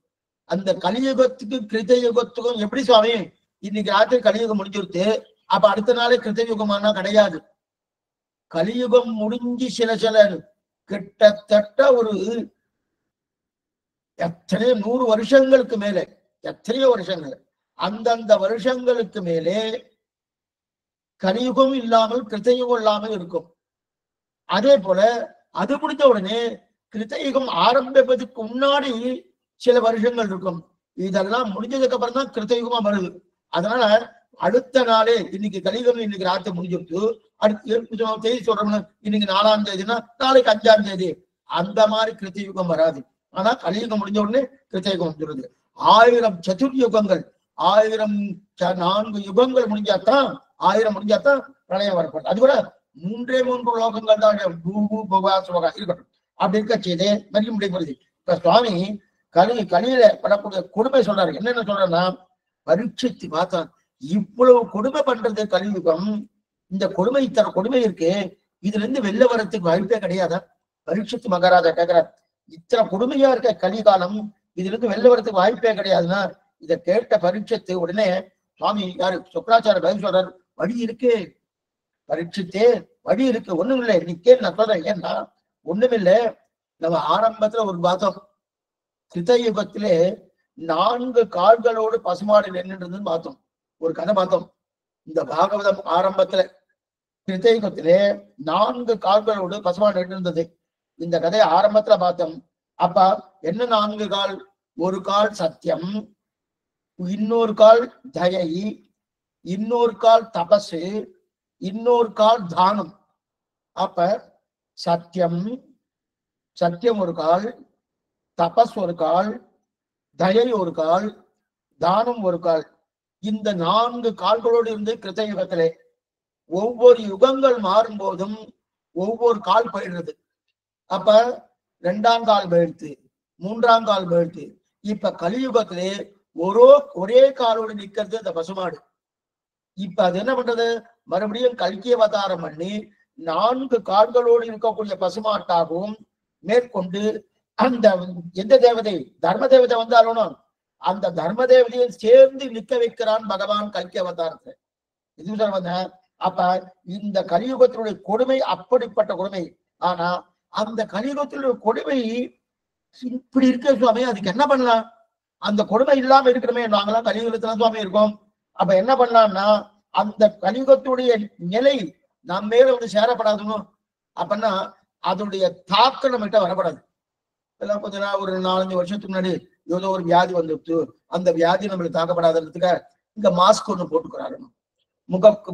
அந்த கலியுகத்துக்கு கிருத்தயுகத்துக்கும் எப்படி சுவாமி, இன்னைக்கு ராத்திரி கலியுகம் முடிஞ்சுடுத்து, அப்ப அடுத்த நாளே கிருத்தயுகமானா கிடையாது. கலியுகம் முடிஞ்சு சில கிட்டத்தட்ட ஒரு எத்தனையோ 100 வருஷங்களுக்கு மேலே, எத்தனையோ வருஷங்கள், அந்தந்த வருஷங்களுக்கு மேலே கலியுகம் இல்லாமல் கிருத்தயுகம் இல்லாமல் இருக்கும். அதே போல அது முடிஞ்ச உடனே கிருத்தயுகம் ஆரம்பிப்பதற்கு முன்னாடி சில வருஷங்கள் இருக்கும். இதெல்லாம் முடிஞ்சதுக்கு அப்புறம் தான் கிருத்தயுகமா வருது. அதனால அடுத்த நாளே, இன்னைக்கு கலியுகம் இன்னைக்கு ராத்திரி முடிஞ்சிருக்கு, அடுத்த தேதி சொல்றோம்னா இன்னைக்கு 4ஆம் தேதினா நாளைக்கு 5ஆம் தேதி, அந்த மாதிரி கிருத்தயுகம் வராது. ஆனா கலியுகம் முடிஞ்ச உடனே கிருத்தயுகம் வந்துடுது. 1000 சதுர்யுகங்கள், 4 யுகங்கள் முடிஞ்சாத்தான், 1000 முடிஞ்சாத்தான் பிரளயம் வரப்படும். அது கூட 3 லோகங்கள் தான் இருக்கட்டும். அப்படி இருக்க செய்தே மறிய முடிய. இப்ப சுவாமி கலியில படக்கூடிய கொடுமை சொல்றாரு. என்னென்ன சொல்றேன்னா, பரீட்சித்து பார்த்தான், இவ்வளவு கொடுமை பண்றது கலியுகம், இந்த கொடுமை இத்தனை கொடுமை இருக்கு, இதுல இருந்து வெளில வர்றதுக்கு வாய்ப்பே கிடையாதா? பரீட்சித்து மகாராஜா கேட்கிறார், இத்தனை கொடுமையா இருக்க கலிகாலம், இதுல இருந்து வெளில வர்றதுக்கு வாய்ப்பே கிடையாதுன்னா, இதை கேட்ட பரீட்சித்து உடனே சுவாமி யாரு சுக்ராச்சாரிய பதில் சொல்றாரு, வழி இருக்கு பரீட்சித்தே, வழி இருக்கு, ஒண்ணும் இல்லை, நீ கேள் நான் சொல்றேன். ஏன்னா ஒண்ணுமில்லை, நம்ம ஆரம்பத்துல ஒரு பார்த்தோம், கிருத்தயுகத்திலே 4 கால்களோடு பசுமாடு நின்றுன்னு பார்த்தோம், ஒரு கதை பார்த்தோம். இந்த பாகவதம் ஆரம்பத்துல கிருத்தயுகத்திலே 4 கால்களோடு பசுமாடு நின்றிருந்தது. இந்த கதையை ஆரம்பத்துல பார்த்தோம். அப்ப என்ன 4 கால்? ஒரு கால் சத்தியம், இன்னொரு கால் தயை, இன்னொரு கால் தபசு, இன்னொரு கால் தானம். அப்ப சத்தியம் ஒரு கால், தபஸ் ஒரு கால், தயை ஒரு கால், தானம் ஒரு கால். இந்த 4 கால்களோடு இருந்து கிருத்தயுகத்திலே ஒவ்வொரு யுகங்கள் மாறும் போதும் ஒவ்வொரு கால் போயிடுறது. அப்ப 2ஆம் கால் போயிடுத்து, 3ஆம் கால் போயிடுத்து. இப்ப கலியுகத்திலே ஒரே காலோடு நிக்கிறது அந்த பசுமாடு. இப்ப அது என்ன பண்றது, மறுபடியும் கல்கி அவதாரம் பண்ணி 4 கால்களோடு இருக்கக்கூடிய பசுமாட்டாகவும் மேற்கொண்டு அந்த எந்த தேவதை, தர்ம தேவதை வந்தாலும் அந்த தர்ம தேவதையை சேர்ந்து நிற்க வைக்கிறான் பகவான் கல்கி அவதாரத்தை. இது வந்த அப்ப இந்த கலியுகத்தினுடைய கொடுமை அப்படிப்பட்ட கொடுமை. ஆனா அந்த கலியுகத்தினுடைய கொடுமை இப்படி இருக்க சுவாமி, அதுக்கு என்ன பண்ணலாம்? அந்த கொடுமை இல்லாம இருக்கணுமே, நாங்களாம் கலியுகத்துல சுவாமி இருக்கோம். அப்ப என்ன பண்ணலாம்னா, அந்த கலியுகத்துடைய நிலை நம்ம மேல வந்து சேரப்படாதுன்னு. அப்படின்னா அதனுடைய தாக்கம் நம்மகிட்ட வரப்படாது. இதெல்லாம் கொஞ்ச நாள் ஒரு 4-5 வருஷத்துக்கு முன்னாடி ஏதோ ஒரு வியாதி வந்துடுச்சு, அந்த வியாதி நம்மளுக்கு தாக்கப்படாததுக்கு இங்க மாஸ்க் ஒண்ணு போட்டுக்கிறாரு,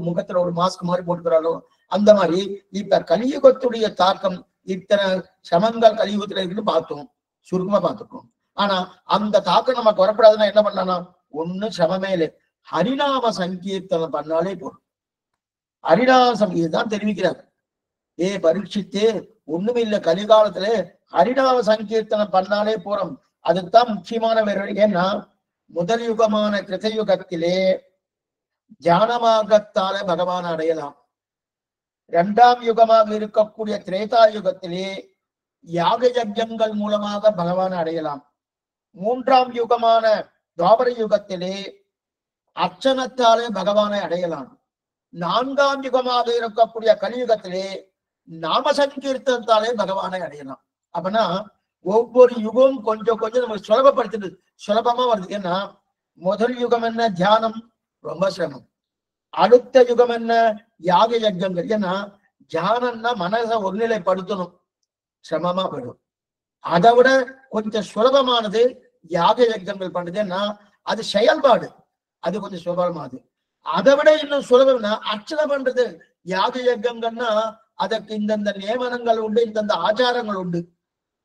முகத்துல ஒரு மாஸ்க் மாதிரி போட்டுக்கிறாரோ. அந்த மாதிரி இப்ப கலியுகத்துடைய தாக்கம் இத்தனை சமங்கள் கலியுகத்துல இருக்குன்னு பார்த்தோம், சுருக்கமா பார்த்துக்கோம். ஆனா அந்த தாக்கம் நமக்கு வரப்படாதுன்னா என்ன பண்ணானா, ஒண்ணு சமமே இல்லை, ஹரிநாம சங்கீர்த்தனம் பண்ணாலே போதும். ஹரிநாம சங்கீதம் தெரிவிக்கிறார். பரீட்சித்து ஒண்ணுமே இல்லை, கலிகாலத்துல ஹரிநாம சங்கீர்த்தனம் பண்ணாலே போறோம். அதுதான் முக்கியமான வேறு. ஏன்னா முதல் யுகமான கிருதயுகத்திலே தியானமாகத்தால பகவான் அடையலாம். 2ஆம் யுகமாக இருக்கக்கூடிய திரேதா யுகத்திலே யாக யஜ்ஞங்கள் மூலமாக பகவான் அடையலாம். 3ஆம் யுகமான துவாபர யுகத்திலே அர்ச்சனத்தாலே பகவானை அடையலாம். 4ஆம் யுகமாக இருக்கக்கூடிய கலியுகத்திலே நாம சங்கீர்த்தனத்தாலே பகவானை அடையலாம். அப்படின்னா ஒவ்வொரு யுகம் கொஞ்சம் கொஞ்சம் நமக்கு சுலபப்படுத்துது, சுலபமா வருது. ஏன்னா முதல் யுகம் என்ன, தியானம், ரொம்ப சிரமம். அடுத்த யுகம் என்ன, யாக யஜ்ஞங்கள். ஏன்னா தியானம்னா மனசை ஒருநிலைப்படுத்தணும், சிரமமா போயிடும். அதை விட கொஞ்சம் சுலபமானது யாக யஜ்ஞங்கள் பண்றதுன்னா அது செயல்பாடு, அது கொஞ்சம் சுலபமானது. அதை விட இன்னும் சுலபம்னா அர்ச்சனை பண்றது. யாக யஜ்ஞங்கள்னா அதற்கு இந்தந்த நியமனங்கள் உண்டு, இந்தந்த ஆச்சாரங்கள் உண்டு.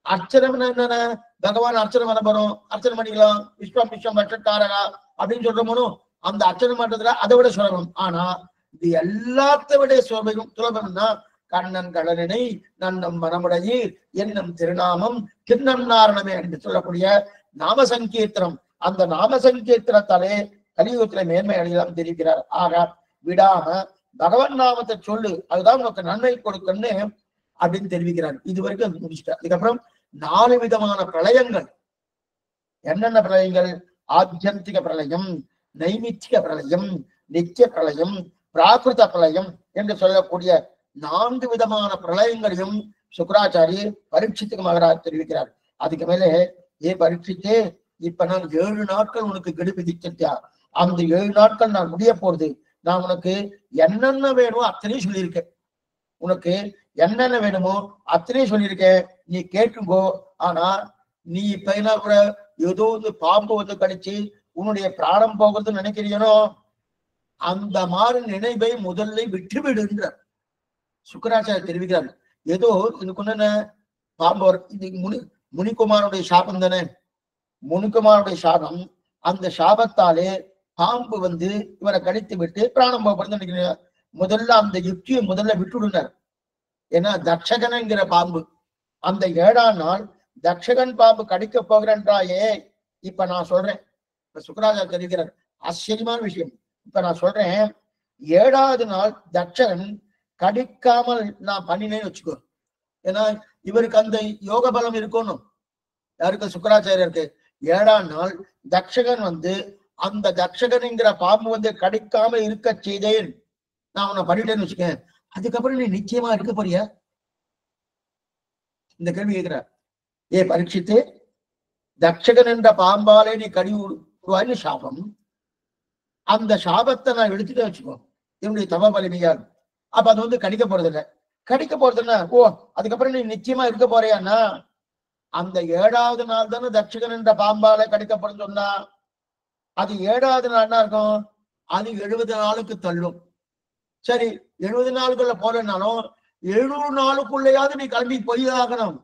அர்ச்சனை என்னன்னா, பகவான் அர்ச்சனை பண்ண போறோம், அர்ச்சனை பண்ணிக்கலாம், விஸ்வம் விஸ்வம் வட்டக்காரகா அப்படின்னு சொல்றோமோ, அந்த அர்ச்சனை பண்றதுல அதை விட சுலபம். ஆனா இது எல்லாத்த விட சுலபம்னா கண்ணன் கடலினை நன்னம் மனமுடையீர் என்னும் திருநாமம் கிண்ணம் நாரணமே என்று சொல்லக்கூடிய நாம சங்கீர்த்தனம். அந்த நாம சங்கீர்த்தனத்தாலே கலியுகத்தில மேன்மை அடையலாம் தெரிவிக்கிறார். ஆக விடாம பகவன் நாமத்தை சொல்லு, அதுதான் உனக்கு நன்மை கொடுக்குன்னு அப்படின்னு தெரிவிக்கிறார். இது வரைக்கும் முடிச்சுட்டார். அதுக்கப்புறம் 4 விதமான பிரளயங்கள். என்னென்ன பிரளயங்கள்? ஆத்தியந்திக பிரளயம், நைமித்திக பிரளயம், நித்திய பிரளயம், பிராகிருத பிரளயம் என்று சொல்லக்கூடிய 4 விதமான பிரளயங்களையும் சுக்கராச்சாரி பரீட்சித்துக்கு மகராஜ் தெரிவிக்கிறார். அதுக்கு மேலே, பரீட்சித்தே, இப்ப நான் 7 நாட்கள் உனக்கு கெடு விதிச்சிருக்கியா, அந்த 7 நாட்கள் நான் முடிய போறது. நான் உனக்கு என்னென்ன வேணுமோ அத்தனையும் சொல்லியிருக்கேன், உனக்கு என்னென்ன வேணுமோ அத்தனையும் சொல்லியிருக்கேன், நீ கேட்டுங்கோ. ஆனா நீ இப்ப என்ன கூட ஏதோ வந்து பாம்பு வந்து கடிச்சு உன்னுடைய பிராணம் போகிறதுன்னு நினைக்கிறீனோ, அந்த மாதிரி நினைவை முதல்ல விட்டுவிடுன்ற சுக்கராச்சாரியர் தெரிவிக்கிறார். ஏதோ இதுக்கு என்ன பாம்பு, இது முனிக்குமாருடைய சாபம் தானே, முனிக்குமாருடைய சாபம். அந்த சாபத்தாலே பாம்பு வந்து இவரை கடித்து விட்டு பிராணம் போகிறது நினைக்கிறீங்க. முதல்ல அந்த யுக்தியை முதல்ல விட்டுடுனார். ஏன்னா தக்ஷகன்ங்கிற பாம்பு, அந்த 7ஆம் நாள் தக்ஷகன் பாம்பு கடிக்க போகிறன்றாயே. இப்ப நான் சொல்றேன், இப்ப சுக்கராச்சாரியர் தெரிவிக்கிறார், ஆச்சரியமான விஷயம். இப்ப நான் சொல்றேன், 7வது நாள் தக்ஷகன் கடிக்காமல் நான் பண்ணினேன்னு வச்சுக்கோ. ஏன்னா இவருக்கு அந்த யோக பலம் இருக்கணும். யாருக்கு? சுக்கராச்சாரியருக்கு. 7ஆம் நாள் தக்ஷகன் வந்து அந்த தக்ஷகன்ங்கிற பாம்பு வந்து கடிக்காம இருக்க செய்தேன், நான் உன்னை பண்ணிட்டேன்னு வச்சுக்கேன். அதுக்கப்புறம் நீ நிச்சயமா இருக்க போறியா? இந்த கேள்வி கேட்கிறார். பரீட்சித்து, தக்ஷகன் என்ற பாம்பாலே நீ கடி உருவாயின்னு சாபம். அந்த சாபத்தை நான் எடுத்துட்டு வச்சுக்கோ, என்னுடைய தவ வலிமையால். அப்ப அது வந்து கடிக்க போறது இல்லை. கடிக்க போறதுன்னா அதுக்கப்புறம் நீ நிச்சயமா இருக்க போறியான்னா, அந்த 7வது நாள் தானே தக்ஷகன் என்ற பாம்பால கடிக்கப்படும் சொன்னா, அது 7வது நாள்னா இருக்கும், அது 70 நாளுக்கு தள்ளும். சரி, 70 நாளுக்குள்ள போறேன்னாலும் 700 நாளுக்குள்ளேயாவது நீ கிளம்பி போய்தாகணும்,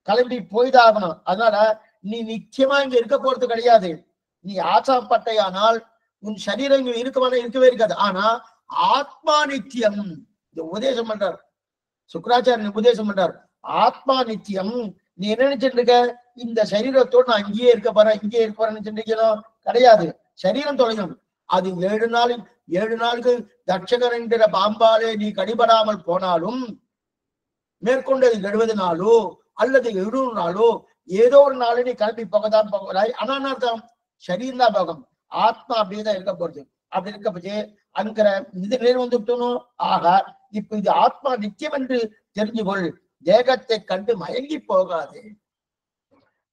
கிளம்பி போய்தாகணும். அதனால நீ நிச்சயமா இங்க இருக்க போறது கிடையாது. நீ ஆசாப்பட்டையானால் உன் சரீரம் இங்க இருக்கவே இருக்காது. ஆனா ஆத்மா நித்தியம். இந்த உபதேசம் பண்றார் சுக்கராச்சாரியன், உபதேசம் பண்றார். ஆத்மா நித்தியம். நீ என்ன நினைச்சிட்டு இருக்க? இந்த சரீரத்தோடு நான் இங்கேயே இருக்க போறேன்னு நினைச்சிருக்கணும். கிடையாது, சரீரம் தொலையும். அது 7 நாளுக்கு தட்சகன் என்கிற பாம்பாலே நீ கடிபடாமல் போனாலும், மேற்கொண்டது 70 நாளோ அல்லது 700 நாளோ ஏதோ ஒரு நாளை நீ கிளம்பி போகதான் போகிறாய். ஆனா அர்த்தம், சரீரம் தான் போகும், ஆத்மா அப்படியேதான் இருக்க போறது. அப்படி இருக்கப்பச்சு அங்கிற இது நேர் வந்துட்டணும். ஆக இப்ப இது ஆத்மா நித்தியம் என்று தெரிஞ்சுகொள். தேகத்தை கண்டு மயங்கி போகாது,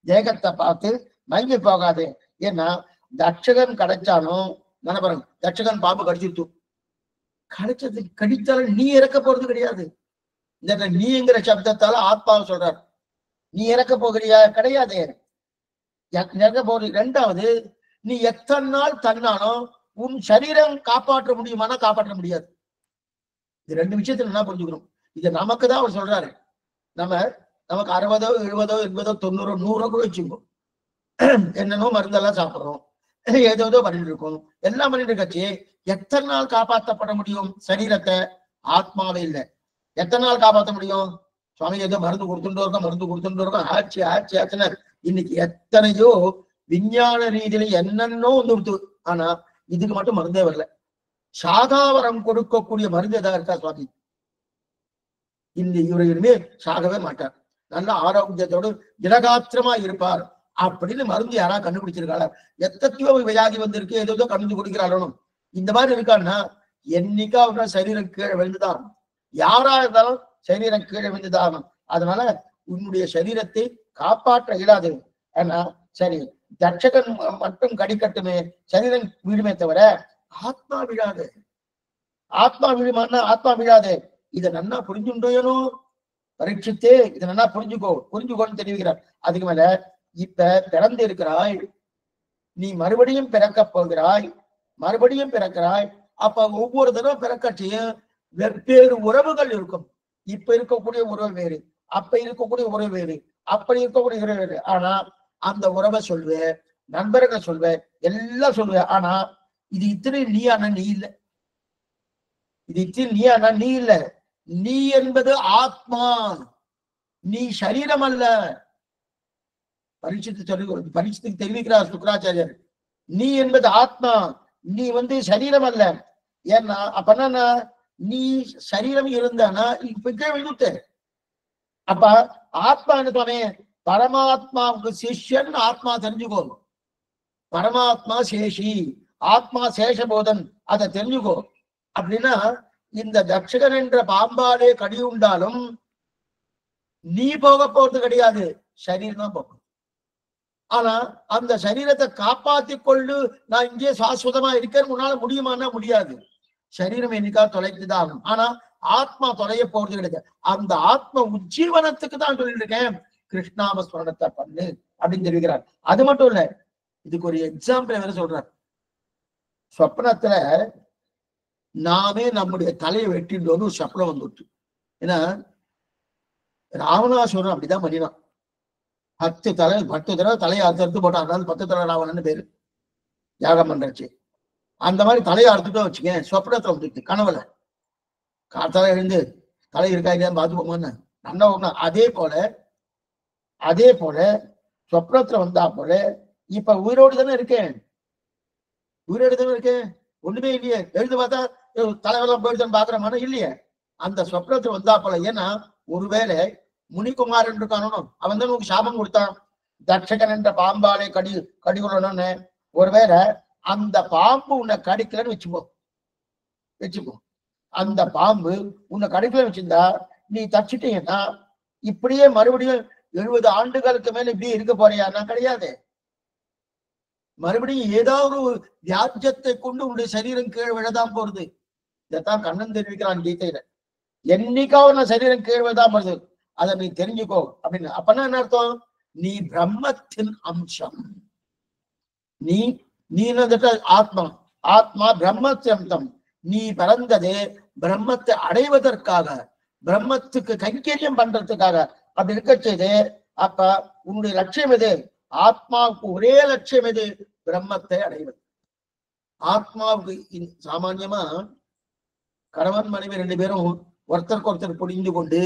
தேகத்தை பார்த்து மயங்கி போகாது. ஏன்னா தட்சகன் கிடைச்சாலும் நினைப்பாருங்க, தட்சகன் பாம்பு கடிச்சிட்டு கடிச்சது கடித்தாலும் நீ இறக்க போறது கிடையாது. இந்த நீங்கிற சப்தத்தால ஆத்மாவை சொல்றார். நீ இறக்க போகிறியா? கிடையாது, இறக்க போறது. ரெண்டாவது, நீ எத்தனை நாள் தன்னாலும் உன் சரீரம் காப்பாற்ற முடியுமானா காப்பாற்ற முடியாது. இது ரெண்டு விஷயத்துல என்ன புரிஞ்சுக்கணும். இது நமக்கு தான் அவர் சொல்றாரு. நமக்கு 60, 70, 80, 90, 100 கூட வச்சுக்கோம். என்னென்னோ மருந்தெல்லாம் சாப்பிடுறோம், ஏதோ பண்ணிட்டு இருக்கோம், எல்லாம் பண்ணிட்டு இருக்காச்சு. எத்தனை நாள் காப்பாற்றப்பட முடியும் சரீரத்தை? ஆத்மாவே இல்லை. எத்தனை நாள் காப்பாற்ற முடியும்? சுவாமி ஏதோ மருந்து கொடுத்துட்டு இருக்கோம், ஆச்சுன்னா இன்னைக்கு எத்தனையோ விஞ்ஞான ரீதியில என்னென்னோ வந்து, ஆனா இதுக்கு மட்டும் மருந்தே வரல. சாகாவரம் கொடுக்கக்கூடிய மருந்து ஏதாவது இருக்கா சுவாமி? இவருமே சாகவே மாட்டார், நல்ல ஆரோக்கியத்தோடு திடகாத்திரமா இருப்பார் அப்படின்னு மருந்து யாரா கண்டுபிடிச்சிருக்காளா? எத்தனையோ வியாதி வந்திருக்கு, ஏதோ கண்டு குடிக்கிறாலும் இந்த மாதிரி இருக்கான்னா என்னைக்கா அவரோட சரீரம் கீழே விழுந்துதான். யாரா இருந்தாலும் சரீரம் கீழே விழுந்துதான். அதனால உன்னுடைய சரீரத்தை காப்பாற்ற இயலாது. ஆனா சரி, தட்சகன் மட்டும் கடிக்கட்டுமே, சரீரம் விழுமே தவிர ஆத்மா விழாது. ஆத்மா விழுமான்னா ஆத்மா விழாது. இதை நன்னா புரிஞ்சுட்டோயனும் பரீட்சித்தே, இதை நன்னா புரிஞ்சுக்கோன்னு தெரிவிக்கிறார். அதுக்கு மேல இப்ப பிறந்து இருக்கிறாய், நீ மறுபடியும் பிறக்க போகிறாய், மறுபடியும் பிறக்கிறாய். அப்ப ஒவ்வொரு தடவை பிறக்கட்சியும் வெவ்வேறு உறவுகள் இருக்கும். இப்ப இருக்கக்கூடிய உறவு வேறு, அப்ப இருக்கக்கூடிய உறவு வேறு, அப்படி இருக்கக்கூடிய உறவு வேறு. ஆனா அந்த உறவை சொல்வேன், நண்பர்களை சொல்வேன், எல்லாம் சொல்லுவேன். ஆனா இது இத்தனை நீ ஆனா நீ இல்லை, இது இத்தனை நீ ஆனா நீ இல்லை. நீ என்பது ஆத்மா, நீ சரீரம் அல்ல. பரீட்சத்துக்கு தெரிவிக்கிறார் சுக்கராச்சாரியர். நீ என்பது ஆத்மா, நீ சரீரம் அல்ல. ஏன்னா அப்பனா நீ சரீரம் இருந்தானா இப்ப விழுத்த. அப்ப ஆத்மா என்ன? பரமாத்மாவுக்கு சிஷ்யன் ஆத்மா தெரிஞ்சுக்கோ. பரமாத்மா சேஷி, ஆத்மா சேஷபோதன், அதை தெரிஞ்சுக்கோ. அப்படின்னா இந்த தட்சகன் என்ற பாம்பாலே கடி உண்டாலும் நீ போக போறது கிடையாது, சரீரம் தான் போகும். ஆனா அந்த சரீரத்தை காப்பாத்தி கொண்டு நான் இங்கே சாஸ்வதமா இருக்கேன்னு உன்னால முடியுமானா முடியாது. சரீரம் என்னைக்கா தொலைத்துதான் ஆகும். ஆனா ஆத்மா தொலைய போறது கிடையாது. அந்த ஆத்ம உஜ்ஜீவனத்துக்கு தான் சொல்லிட்டு இருக்கேன், கிருஷ்ணாம ஸ்மரணத்தை பண்ணு அப்படின்னு தெரிவிக்கிறார். அது மட்டும் இல்ல, இதுக்கு ஒரு எக்ஸாம்பிள் வேற சொல்றார். சொப்னத்துல நாமே நம்முடைய தலையை வெட்டிட்டு ஒரு சப்னம் வந்துட்டு. ஏன்னா ராவணாசுரன் அப்படிதான் பண்ணினான். 10 தடவை தலையை அறுத்து போட்டான். அதனால 10 தலை ராவணன்னு பேரு, யாகம் பண்றச்சு. அந்த மாதிரி தலையை அறுத்துட்டோம் வச்சுக்கேன், சொப்னத்தை வந்துட்டு கனவுல காத்தால எழுந்து தலை இருக்கா இல்லையா பார்த்து போங்கன்னு நல்லா. அதே போல சொப்னத்துல வந்தா போல இப்ப உயிரோடு தானே இருக்கேன், ஒண்ணுமே இல்லையே. எழுந்து பார்த்தா தலைவெல்லாம் போயிடுதான்னு பாக்குறமான இல்லையே. அந்த சொப்னத்துல வந்தா போல. ஏன்னா ஒருவேளை முனிகுமாரன் இருக்கானோ, அவன் தான் உனக்கு சாபம் கொடுத்தான், தட்சகன் என்ற பாம்பாலே கடிக்கணும்னு. ஒருவேளை அந்த பாம்பு உன்னை கடிக்கலன்னு வச்சுப்போ, அந்த பாம்பு உன்னை கடிக்கலன்னு வச்சிருந்தா நீ தச்சிட்டீங்கன்னா இப்படியே மறுபடியும் 70 ஆண்டுகளுக்கு மேல இப்படியே இருக்க போறியான்னா கிடையாது. மறுபடியும் ஏதாவது ஒரு வியாஜத்தை கொண்டு உன்னுடைய சரீரம் கீழ் விழதான் போறது. இதைத்தான் கண்ணன் தெரிவிக்கிறான் கீதையில. என்னைக்காவது நான் சரீரம் கீழ் விழதான் போறது, அதை நீ தெரிஞ்சுக்கோ அப்படின்னு. அப்பன்னா என்ன அர்த்தம்? நீ பிரம்மத்தின் அம்சம். நீ ஆத்மா, ஆத்மா பிரம்மத்தின். நீ பிறந்ததே பிரம்மத்தை அடைவதற்காக, பிரம்மத்துக்கு கைங்கரியம் பண்றதுக்காக. அப்படி இருக்க செய்து அப்ப உன்னுடைய லட்சியம் எது? ஆத்மாவுக்கு ஒரே லட்சியம் எது? பிரம்மத்தை அடைவது. ஆத்மாவுக்கு சாமான்யமா கணவன் மனைவி 2 பேரும் ஒருத்தருக்கு ஒருத்தர் புரிந்து கொண்டு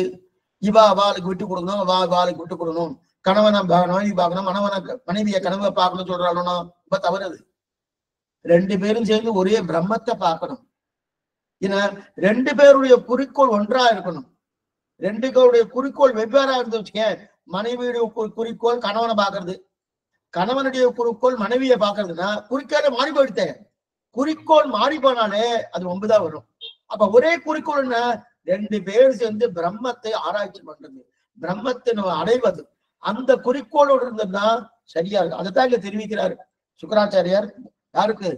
அவளுக்கு விட்டு கொடுக்கணும், அவளுக்கு விட்டு கொடுக்கணும், கணவனை மனைவி பார்க்கணும், மனைவியை கனவை பார்க்கணும் சொல்றாளுன்னா ரொம்ப தவறு. 2 பேரும் சேர்ந்து ஒரே பிரம்மத்தை பார்க்கணும். ஏன்னா 2 பேருடைய குறிக்கோள் ஒன்றா இருக்கணும். 2 பேருடைய குறிக்கோள் வெவ்வேறா இருந்து வச்சுக்க. மனைவியுடைய குறிக்கோள் கணவனை பார்க்கறது, கணவனுடைய குறிக்கோள் மனைவியை பார்க்கறதுன்னா குறிக்கோளை மாறி போயிடுத்தேன். குறிக்கோள் மாறி போனாலே அது 9 தான் வரும். அப்ப ஒரே குறிக்கோள் என்ன? 2 பேர் சேர்ந்து பிரம்மத்தை ஆராய்ச்சி பண்றது, பிரம்மத்தை அடைவது. அந்த குறிக்கோளோடு இருந்ததுன்னா சரியா இருக்கு. அதைத்தான் இங்க தெரிவிக்கிறாரு சுக்கராச்சாரியார். யாருக்கு?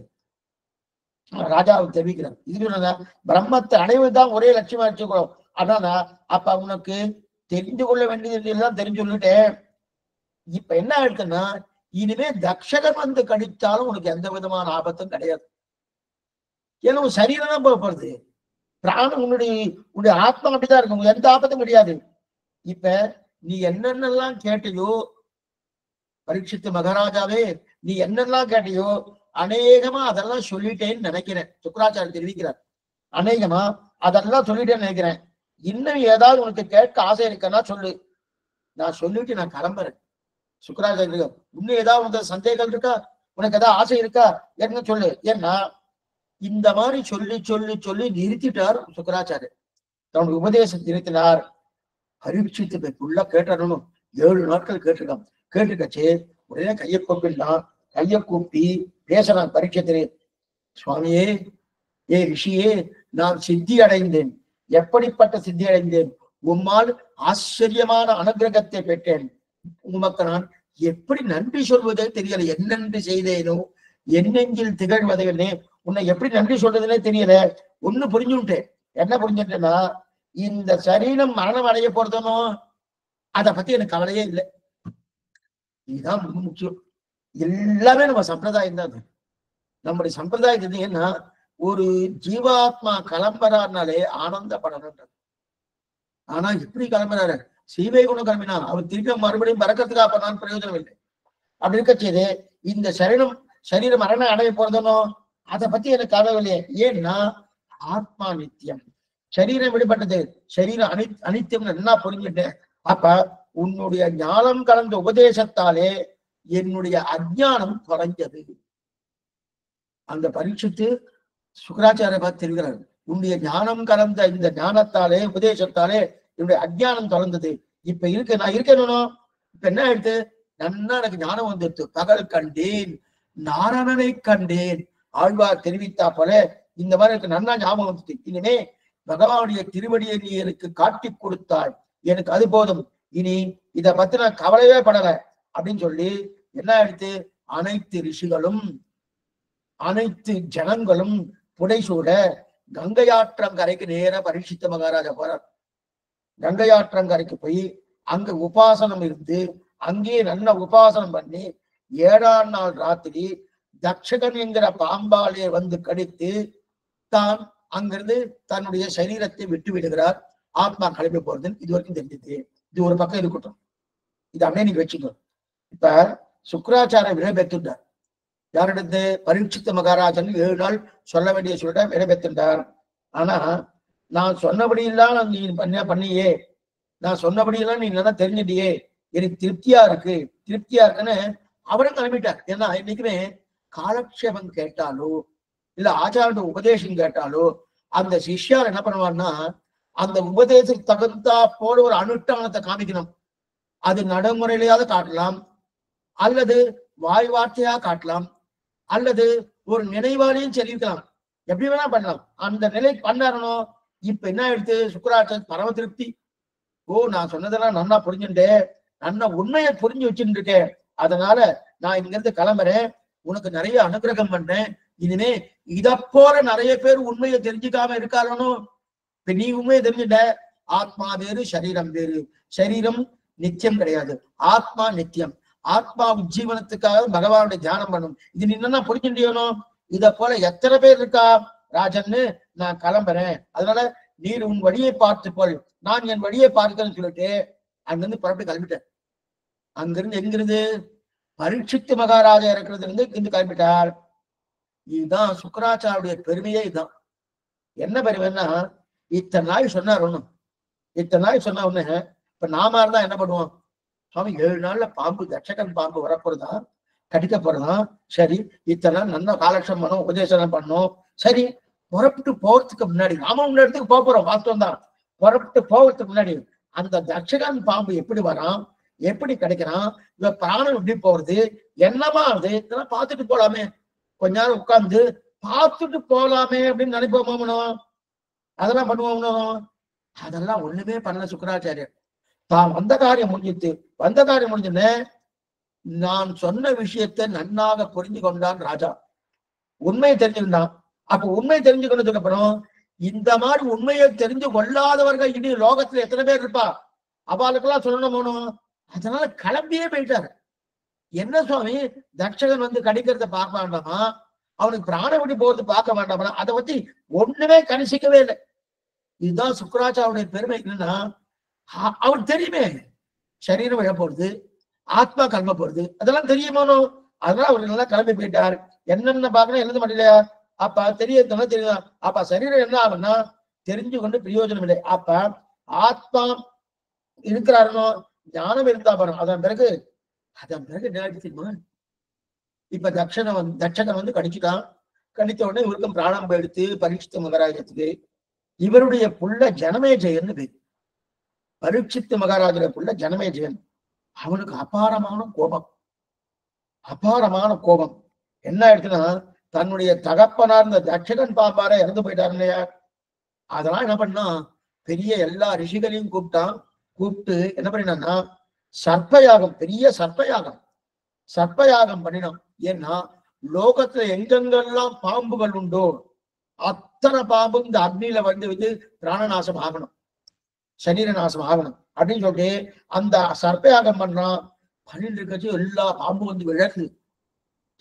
ராஜாவுக்கு தெரிவிக்கிறார். இது பிரம்மத்தை அடைவதுதான் ஒரே லட்சியமா வச்சுக்கணும். அதான் அப்ப உனக்கு தெரிந்து கொள்ள வேண்டியது எல்லாம் தெரிஞ்சு சொல்லிட்டேன். இப்ப என்ன ஆயிடுச்சுன்னா, இனிமே தக்ஷகன் வந்து கடித்தாலும் உனக்கு எந்த விதமான ஆபத்தும் கிடையாது. ஏன்னா உன் சரீரம் தான் போகப்படுது, பிராணம் உன்னுடைய ஆத்மா அப்படிதான் இருக்கும், எந்த ஆபத்தும் கிடையாது. இப்ப நீ என்னென்னலாம் கேட்டையோ பரீட்சித்து மகாராஜாவே, நீ என்னெல்லாம் கேட்டையோ அநேகமா அதெல்லாம் சொல்லிட்டேன்னு நினைக்கிறேன். சுக்கராச்சாரியர் தெரிவிக்கிறார். அநேகமா அதெல்லாம் சொல்லிட்டேன்னு நினைக்கிறேன். இன்னும் ஏதாவது உனக்கு கேட்க ஆசை இருக்குன்னா சொல்லு, நான் சொல்லிட்டு நான் கிளம்புறேன். சுக்கராச்சாரியர், இன்னும் ஏதாவது உனக்கு சந்தேகம் இருக்கா, உனக்கு ஏதாவது ஆசை இருக்கா என்ன சொல்லு. ஏன்னா இந்த மாதிரி சொல்லி சொல்லி சொல்லி நிறுத்திட்டார் சுக்கராச்சாரியர். தன்னுடைய உபதேசம் நிறுத்தினார். பரீட்சித்து உள்ள கேட்டணும். 7 நாட்கள் கேட்டிருக்கான். கேட்டுக்கச்சு உடனே கையை கூப்பிடலாம். கையை கூப்பி பேசலாம் பரீட்சத்திலே. சுவாமியே, ஏ ரிஷியே, நான் சித்தி அடைந்தேன். எப்படிப்பட்ட சித்தி அடைந்தேன்? உம்மால் ஆச்சரியமான அனுகிரகத்தை பெற்றேன். உமக்கு நான் எப்படி நன்றி சொல்வதே தெரியல. என்னென்று செய்தேனோ, என்னெங்கில் திகழ்வதையே, உன்னை எப்படி நன்றி சொல்றதுன்னே தெரியல. ஒண்ணு புரிஞ்சுட்டேன். என்ன புரிஞ்சுட்டேன்னா, இந்த சரீரம் மரணம் அடைய போறதுனோ அதை பத்தி எனக்கு கவலையே இல்லை. இதுதான் முக்கியம். எல்லாமே நம்ம சம்பிரதாயம் தான். நம்முடைய சம்பிரதாயத்து ஏன்னா, ஒரு ஜீவாத்மா கிளம்புறாருனாலே ஆனந்தப்படணும். ஆனா எப்படி கிளம்புறாரு? சீவை குணம் கிளம்பினா அவர் திருப்பி மறுபடியும் பறக்கிறதுக்காக பண்ணான்னு பிரயோஜனம் இல்லை. அப்படி இருக்க செய்து இந்த சரீரம் மரணம் அடைய போறதுனோ அதை பத்தி எனக்கு கவலை இல்லையே. ஏன்னா ஆத்மா நித்தியம், சரீரம் விடுபட்டது, சரீரம் அனித்தியம் என்ன புரிஞ்சுட்டேன். அப்ப உன்னுடைய ஞானம் கலந்த உபதேசத்தாலே என்னுடைய அஜ்ஞானம் தொலைஞ்சது. அந்த பரீட்சித்து சுக்கராச்சாரிய பார்த்து தெரிகிறார். உன்னுடைய ஞானம் கலந்த இந்த ஞானத்தாலே உபதேசத்தாலே என்னுடைய அஜ்ஞானம் தொலைந்தது. இப்ப இருக்கு, நான் இருக்கணும். இப்ப என்ன ஆயிடுத்து? நன்னா எனக்கு ஞானம் வந்துடுத்து. பகல் கண்டேன், நாராயணனை கண்டேன். ஆழ்வார் தெரிவித்தா போல இந்த மாதிரி எனக்கு நன்னா ஞாபகம் வந்துட்டு. இனிமே பகவானுடைய திருவடியை நீ எனக்கு காட்டி கொடுத்தாய், எனக்கு அது போதும். இனி இதை பத்தி நான் கவலையே படல அப்படின்னு சொல்லி என்ன ஆயிடுத்து? அனைத்து ரிஷிகளும் அனைத்து ஜனங்களும் புடைசூட கங்கையாற்றங்கரைக்கு நேர பரீட்சித்த மகாராஜா போறார். கங்கையாற்றங்கரைக்கு போய் அங்க உபாசனம் இருந்து அங்கேயே நல்ல உபாசனம் பண்ணி 7ஆம் நாள் ராத்திரி தக்ஷகன் என்கிற பாம்பாலே வந்து கடித்து தான் அங்கிருந்து தன்னுடைய சரீரத்தை விட்டு விடுகிறார். ஆத்மா கிளம்பி போறதுன்னு இது வரைக்கும் தெரிஞ்சது. இது ஒரு பக்கம் இருக்கட்டும், இது அப்படியே நீங்க வச்சுக்கோ. இப்ப சுக்கராச்சாரிய விடைபெற்றுட்டார். யாரிடத்து? பரீட்சித்த மகாராஜன் 7 நாள் சொல்ல வேண்டிய சொல்லிட்ட விடைபெற்றுட்டார். ஆனா நான் சொன்னபடியெல்லாம் நீ பண்ணியே, நான் சொன்னபடியெல்லாம் நீ நல்லா தெரிஞ்சிட்டியே, எனக்கு திருப்தியா இருக்குன்னு அவரும் கிளம்பிட்டார். ஏன்னா இன்னைக்குமே காலக்ஷேபம் கேட்டாலோ இல்ல ஆச்சார உபதேசம் கேட்டாலோ அந்த சிஷ்யார் என்ன பண்ணுவார்னா, அந்த உபதேசத்துக்கு தகுந்தா போல ஒரு அனுஷ்டானத்தை காமிக்கணும். அது நடைமுறையிலேயாவது காட்டலாம், அல்லது வாய் வார்த்தையா காட்டலாம், அல்லது ஒரு நினைவாலையும் தெரிவிக்கலாம். எப்படி வேணா பண்ணலாம். அந்த நிலை பண்ணணும். இப்ப என்ன ஆயிடுத்து? சுக்கராச்சாரியர் பரம திருப்தி. ஓ, நான் சொன்னதெல்லாம் நன்னா புரிஞ்சுட்டேன், நன்னா உண்மையை புரிஞ்சு வச்சுட்டு இருக்கேன். அதனால நான் இங்க இருந்து கிளம்புறேன், உனக்கு நிறைய அனுகிரகம் பண்ணேன். இனிமே இத போல நிறைய பேர் உண்மையை தெரிஞ்சுக்காம இருக்காரோ. இப்ப நீ உண்மையை தெரிஞ்சுட்ட. ஆத்மா வேறு, சரீரம் வேறு. சரீரம் நித்தியம் கிடையாது, ஆத்மா நித்தியம். ஆத்மா உஜ்ஜீவனத்துக்காக பகவானுடைய தியானம் பண்ணும். இது நீ என்னன்னா புரிஞ்சுட்டியணும். இத போல எத்தனை பேர் இருக்கா ராஜன்னு. நான் கிளம்புறேன், அதனால நீர் உன் வழியை பார்த்து போல், நான் என் வழியை பார்க்கிறேன்னு சொல்லிட்டு அங்கிருந்து புறப்பட்டு கிளம்பிட்டேன். அங்கிருந்து எங்கிருந்து? பரீட்சித்து மகாராஜா இருக்கிறது இருந்து இருந்து கிளம்பிட்டார். இதுதான் சுக்கராச்சாரிய பெருமையே. இதுதான் என்ன பெருமைன்னா, இத்தனை நாள் சொன்னார் ஒண்ணும், இத்தனை நாள் சொன்ன ஒண்ணு. இப்ப நாம இருந்தா என்ன பண்ணுவோம்? சுவாமி 7 நாள்ல பாம்பு, தட்சகன் பாம்பு வரப்போறதான், கடிக்க போறதான். சரி, இத்தனை நாள் நல்லா காலட்சம் பண்ணும், உபதேசம் பண்ணும். சரி, புறப்பட்டு போறதுக்கு முன்னாடி நாம உள்ள இடத்துக்கு போறோம், வாஸ்தவம் தான். புறப்பட்டு போகிறதுக்கு முன்னாடி அந்த தட்சகன் பாம்பு எப்படி வரான், எப்படி கிடைக்கிறான், இவ பிராணம் எப்படி போறது, என்னமா அது, இதெல்லாம் பார்த்துட்டு போலாமே. கொஞ்ச நேரம் உட்கார்ந்து பார்த்துட்டு போகலாமே அப்படின்னு நினைப்போமோ, அதெல்லாம் பண்ணுவோம்னோ, அதெல்லாம் ஒண்ணுமே பண்ணல சுக்கராச்சாரியர். தான் வந்த காரியம் முடிஞ்சிட்டு, வந்த காரியம் முடிஞ்சுன்னு நான் சொன்ன விஷயத்தை நன்னாக புரிந்து கொண்டான் ராஜா. உண்மையை தெரிஞ்சுக்கிட்டான். அப்ப உண்மை தெரிஞ்சுக்கொண்டதுக்கு அப்புறம் இந்த மாதிரி உண்மையை தெரிஞ்சு கொள்ளாதவர்கள் இனி லோகத்துல எத்தனை பேர் இருப்பா, அவளுக்கெல்லாம் சொல்லணும். அதனால கிளம்பியே போயிட்டாரு. என்ன சுவாமி, தட்சகன் வந்து கடிக்கிறத பார்க்க வேண்டாமா, அவனுக்கு பிராண விட்டு போறது பார்க்க வேண்டாமா, அதை பத்தி ஒண்ணுமே கணிசிக்கவே இல்லை. இதுதான் சுக்கராச்சாரியுடைய பெருமை. என்னன்னா அவனுக்கு தெரியுமே சரீரம் விழ போறது, ஆத்மா கிளம்ப போறது, அதெல்லாம் தெரியுமானோ. அதனால அவர் நல்லா கிளம்பி போயிட்டார். என்னென்ன பார்க்கணும் எழுத மாட்டேலையா, அப்ப தெரியறதுனா தெரியுதா, அப்ப சரீரம் என்ன ஆகும்னா தெரிஞ்சு கொண்டு பிரயோஜனம் இல்லை. அப்ப ஆத்மா இருக்கிறாருனோ ஞானம் இருந்தா பாருங்க. அதன் பிறகு என்ன தெரியுமா, இப்ப தட்சகன் வந்து கடிச்சுட்டான். கடித்த உடனே இவருக்கும் பிராணம் எடுத்து பரீட்சித்த மகாராஜத்துக்கு இவருடைய புள்ள ஜனமேஜயன் பேர். பரீட்சித்த மகாராஜனுடைய புள்ள ஜனமேஜயன். அவனுக்கு அபாரமான கோபம். என்ன ஆயிடுச்சுன்னா, தன்னுடைய தகப்பனார் இந்த தட்சகன் பாம்பார இறந்து போயிட்டாரு இல்லையா, அதெல்லாம் என்ன பண்ணா, பெரிய எல்லா ரிஷிகளையும் கூப்பிட்டு என்ன பண்ணினான்னா சர்ப்பயாகம், பெரிய சர்ப்பயாகம் பண்ணினான். ஏன்னா லோகத்துல எங்கெங்கெல்லாம் பாம்புகள் உண்டோ அத்தனை பாம்பும் இந்த அக்னியில வந்து பிராணநாசம் ஆகணும், சரீர நாசம் ஆகணும் அப்படின்னு சொல்லிட்டு அந்த சர்ப்பயாகம் பண்ணா. பண்ணிட்டு இருக்கச்சு எல்லா பாம்பும் வந்து விழருது,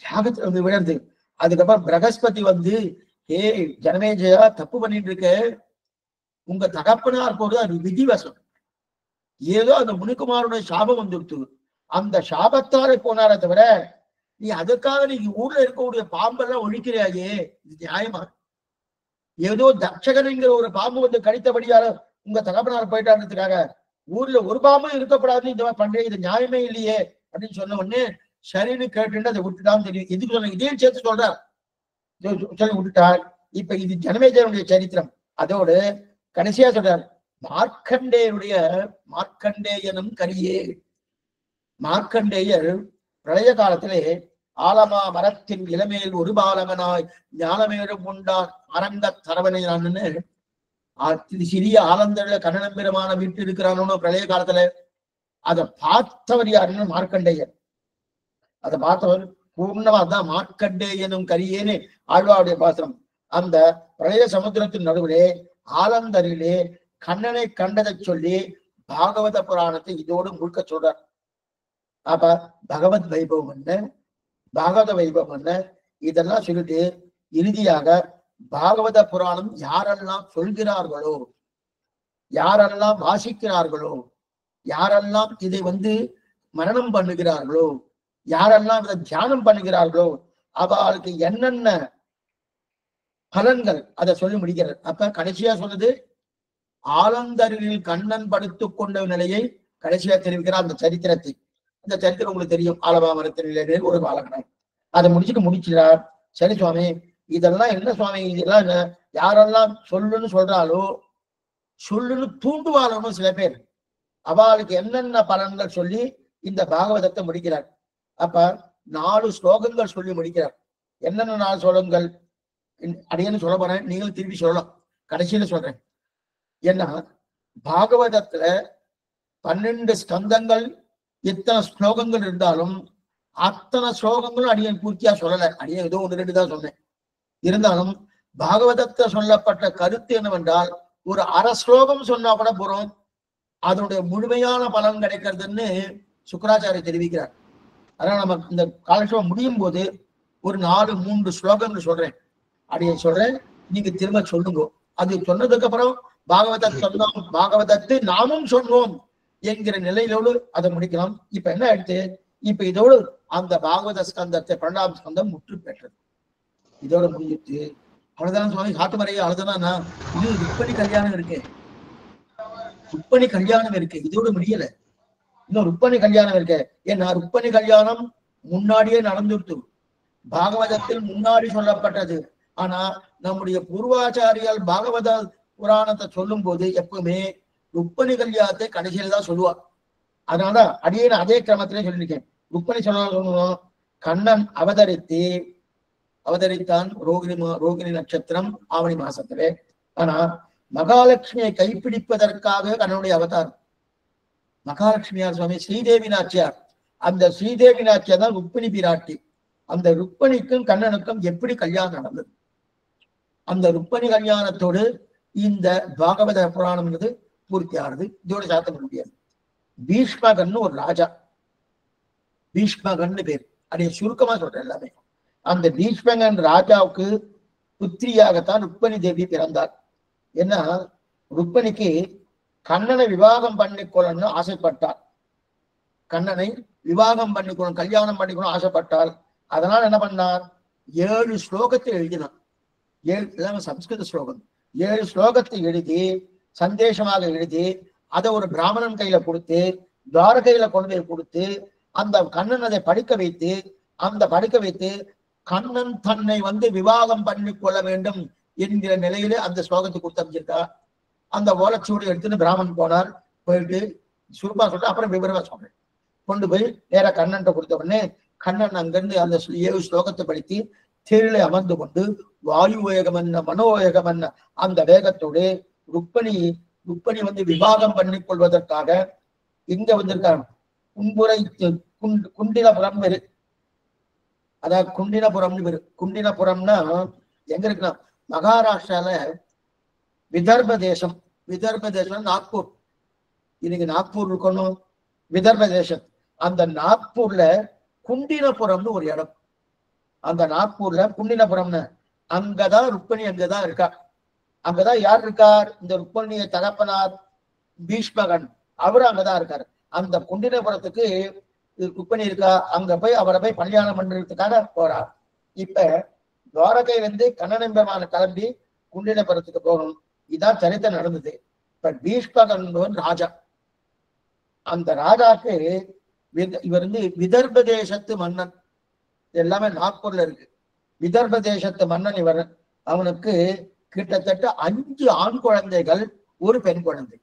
யாகத்துல வந்து விழருது. அதுக்கப்புறம் பிரகஸ்பதி வந்து, ஏ ஜனமேஜயா, தப்பு பண்ணிட்டு இருக்க, உங்க தகப்பனார் போது அது விதிவசம், ஏதோ அந்த முனிக்குமாரோட சாபம் வந்துடுத்து, அந்த சாபத்தாலே போனாரே தவிர நீ அதுக்காக நீ ஊர்ல இருக்கக்கூடிய பாம்பெல்லாம் ஒழிக்கிறாயே, இது நியாயமா? ஏதோ தட்சகனுங்கிற ஒரு பாம்பு வந்து கடித்தபடியால உங்க தகப்பனார் போயிட்டான்றதுக்காக ஊர்ல ஒரு பாம்பும் இருக்கக்கூடாதுன்னு இந்த மாதிரி பண்றேன், இது நியாயமே இல்லையே அப்படின்னு சொன்ன உடனே சரின்னு கேட்டு அதை விட்டுட்டான்னு தெரியும். எதுக்கு சொன்ன, இதையும் சேர்த்து சொல்றார், சொல்லி விட்டுட்டார். இப்ப இது ஜனமேஜயனுடைய சரித்திரம். அதோடு கடைசியா சொல்றார், மார்க்கண்டேயனும் கரியே. மார்க்கண்டேயர் பிரளய காலத்திலே ஆலமா மரத்தின் இளமேல் ஒரு பாலகனாய் ஞானமேடும் உண்டான் அரங்க தரவனையான்னு சிறிய ஆலந்தர கண்ணனம்பெருமான வீட்டு இருக்கிறானோ பிரளய காலத்துல. அதை பார்த்தவர் யாருன்னு மார்க்கண்டேயர். அதை பார்த்தவர் பூர்ணமா தான் மார்க்கண்டேயனும் கரியேன்னு ஆழ்வாருடைய பாத்திரம். அந்த பிரளய சமுத்திரத்தின் நடுவிலே ஆலந்தரிலே கண்ணனை கண்டதை சொல்லி பாகவத புராணத்தை இதோடு முழுக்க சொல்றார். அப்ப பாகவத வைபவம் என்ன இதெல்லாம் சொல்லிட்டு இறுதியாக பாகவத புராணம் யாரெல்லாம் சொல்கிறார்களோ, யாரெல்லாம் வாசிக்கிறார்களோ, யாரெல்லாம் இதை வந்து மரணம் பண்ணுகிறார்களோ, யாரெல்லாம் இதை தியானம் பண்ணுகிறார்களோ அவளுக்கு என்னென்ன பலன்கள் அதை சொல்லி முடிக்கிறார். அப்ப கடைசியா சொல்றது ஆலந்தரில் கண்ணன் படுத்துக் கொண்ட நிலையை கடைசியா தெரிவிக்கிறார். அந்த சரித்திரத்தை, இந்த சரித்திரம் உங்களுக்கு தெரியும், ஆலபாமரத்திலே ஒரு பாலகனாய் அதை முடிச்சுக்கிறார். சரி சுவாமி, இதெல்லாம் என்ன சுவாமி, இதெல்லாம் என்ன, யாரெல்லாம் சொல்லுன்னு சொல்றாலோ சொல்லுன்னு தூண்டுவாளோ சில பேர், அவளுக்கு என்னென்ன பலன்கள் சொல்லி இந்த பாகவதத்தை முடிக்கிறார். அப்ப 4 ஸ்லோகங்கள் சொல்லி முடிக்கிறார். என்னென்ன 4 ஸ்லோகங்கள் அடையன்னு சொல்ல போறேன், நீங்களும் திருப்பி சொல்லலாம், கடைசியில சொல்றேன். ஏன்னா பாகவதத்துல 12 ஸ்கந்தங்கள் எத்தனை ஸ்லோகங்கள் இருந்தாலும் அத்தனை ஸ்லோகங்களும் அடியன் பூர்த்தியா சொல்லலை. அடியன் ஏதோ 1, 2 தான் சொன்னேன். இருந்தாலும் பாகவதத்தை சொல்லப்பட்ட கருத்து என்னவென்றால், ஒரு அரை ஸ்லோகம் சொன்னா கூட போறோம், அதனுடைய முழுமையான பலன் கிடைக்கிறதுன்னு சுக்கராச்சாரியர் தெரிவிக்கிறார். அதனால நம்ம இந்த காலட்சேபம் முடியும் போது ஒரு 4-3 ஸ்லோகங்கள் சொல்றேன், அடியன் சொல்றேன், நீங்க திரும்ப சொல்லுங்க. அது சொன்னதுக்கு அப்புறம் பாகவதத்தை நாமும் சொல்வோம் என்கிற நிலையிலோடு அதை முடிக்கலாம். இப்ப என்ன ஆயிடுச்சு, இப்ப இதோடு அந்த பாகவத ஸ்கந்தத்தை 12ஆம் ஸ்கந்தம் முற்று பெற்றது. இதோட முடிஞ்சிட்டு அவ்வளவுதான் சுவாமி. காட்டுமறையை அவ்வளவுதானா, இது ருக்மணி கல்யாணம் இருக்கு, இதோட முடியல, இன்னும் ருக்மணி கல்யாணம் இருக்கு. ஏன்னா ருக்மணி கல்யாணம் முன்னாடியே நடந்துருத்து, பாகவதத்தில் முன்னாடி சொல்லப்பட்டது. ஆனா நம்முடைய பூர்வாச்சாரியால் பாகவத புராணத்தை சொல்லும் போது எப்பவுமே ருக்மணி கல்யாணத்தை கடைசியில தான் சொல்லுவார். அதனாலதான் அடியேன் அதே கிரமத்திலே சொல்லியிருக்கேன். ருக்மணி சொல்லணும், கண்ணன் அவதரித்து அவதரித்தான் ரோகிணி நட்சத்திரம் ஆவணி மாசத்திலே. ஆனா மகாலட்சுமியை கைப்பிடிப்பதற்காக கண்ணனுடைய அவதாரம். மகாலட்சுமியார் சுவாமி ஸ்ரீதேவி நாச்சியார், அந்த ஸ்ரீதேவி நாச்சியார் தான் ருக்மிணி பிராட்டி. அந்த ருக்மிணிக்கும் கண்ணனுக்கும் எப்படி கல்யாணம் நடந்தது? அந்த ருக்மிணி கல்யாணத்தோடு இந்த பாகவத புராணம்ன்றது பூர்த்தி ஆனது. இதோட சாத்த முடியாது. பீஷ்மகன் ஒரு ராஜா, பீஷ்மகன் பேர், அதை சுருக்கமா சொல்றேன் எல்லாமே. அந்த பீஷ்மகன் ராஜாவுக்கு புத்திரியாகத்தான் ருக்மிணி தேவி பிறந்தார். ஏன்னா ருக்மிணிக்கு கண்ணனை விவாகம் பண்ணிக்கொள்ளணும்னு ஆசைப்பட்டார். கண்ணனை விவாகம் பண்ணிக்கொள்ளணும், கல்யாணம் பண்ணிக்கணும் ஆசைப்பட்டார். அதனால என்ன பண்ணார், 7 ஸ்லோகத்தை எழுதினார். 7 சம்ஸ்கிருத ஸ்லோகம். 7 ஸ்லோகத்தை எழுதி சந்தேஷமாக எழுதி அதை ஒரு பிராமணன் கையில கொடுத்து துவாரகையில கொண்டு போய் கொடுத்து அந்த கண்ணன் அதை படிக்க வைத்து கண்ணன் தன்னை விவாகம் பண்ணி கொள்ள வேண்டும் என்கிற நிலையிலே அந்த ஸ்லோகத்தை கொடுத்து அமைச்சிருக்கார். அந்த ஓலச்சூடு எடுத்துன்னு பிராமணன் போனார். போயிட்டு சுருப்பா சொல்ற, அப்புறம் விவரமா சொல்றேன். கொண்டு போய் நேர கண்ணன் கொடுத்த உடனே கண்ணன் அங்கிருந்து அந்த 7 ஸ்லோகத்தை படித்து தேரிலே அமர்ந்து கொண்டு வாயு வேகம் என்ன மனோவேகம் என்ன அந்த வேகத்தோடு ருக்மிணி விவாகம் பண்ணி கொள்வதற்காக இங்க வந்திருக்காங்க. குண்டினபுரம் பேரு, அதாவது குண்டினபுரம்னு பேரு. குண்டினபுரம்னா எங்க இருக்குன்னா மகாராஷ்டிரால விதர்ப தேசம். விதர்ப தேசம் நாக்பூர். இன்னைக்கு நாக்பூர் இருக்கணும் விதர்ப தேசம். அந்த நாக்பூர்ல குண்டினபுரம்னு ஒரு இடம். அந்த நாக்பூர்ல குண்டினபுரம்னு அங்கதான் ருக்மிணி அங்கதான் இருக்கா. அங்கதான் யார் இருக்கார், இந்த ருக்மிணிய தகப்பனார் பீஷ்மகன், அவரும் அங்கதான் இருக்காரு. அந்த குண்டினபுரத்துக்கு ருக்மிணி இருக்கா. அங்க போய் அவரை போய் கல்யாணம் பண்றதுக்காக போறார். இப்ப துவாரகையிலிருந்து கண்ணனம்பெருமான கிளம்பி குண்டினபுரத்துக்கு போகணும். இதான் சரித்திரம் நடந்தது. இப்ப பீஷ்மகன் ராஜா. அந்த ராஜாக்கு இவர் விதர்ப தேசத்து மன்னன். எல்லாமே நாக்பூர்ல இருக்கு. விதர்ப தேசத்து மன்னன் இவர். அவனுக்கு கிட்டத்தட்ட 5 ஆண் குழந்தைகள், ஒரு பெண் குழந்தை.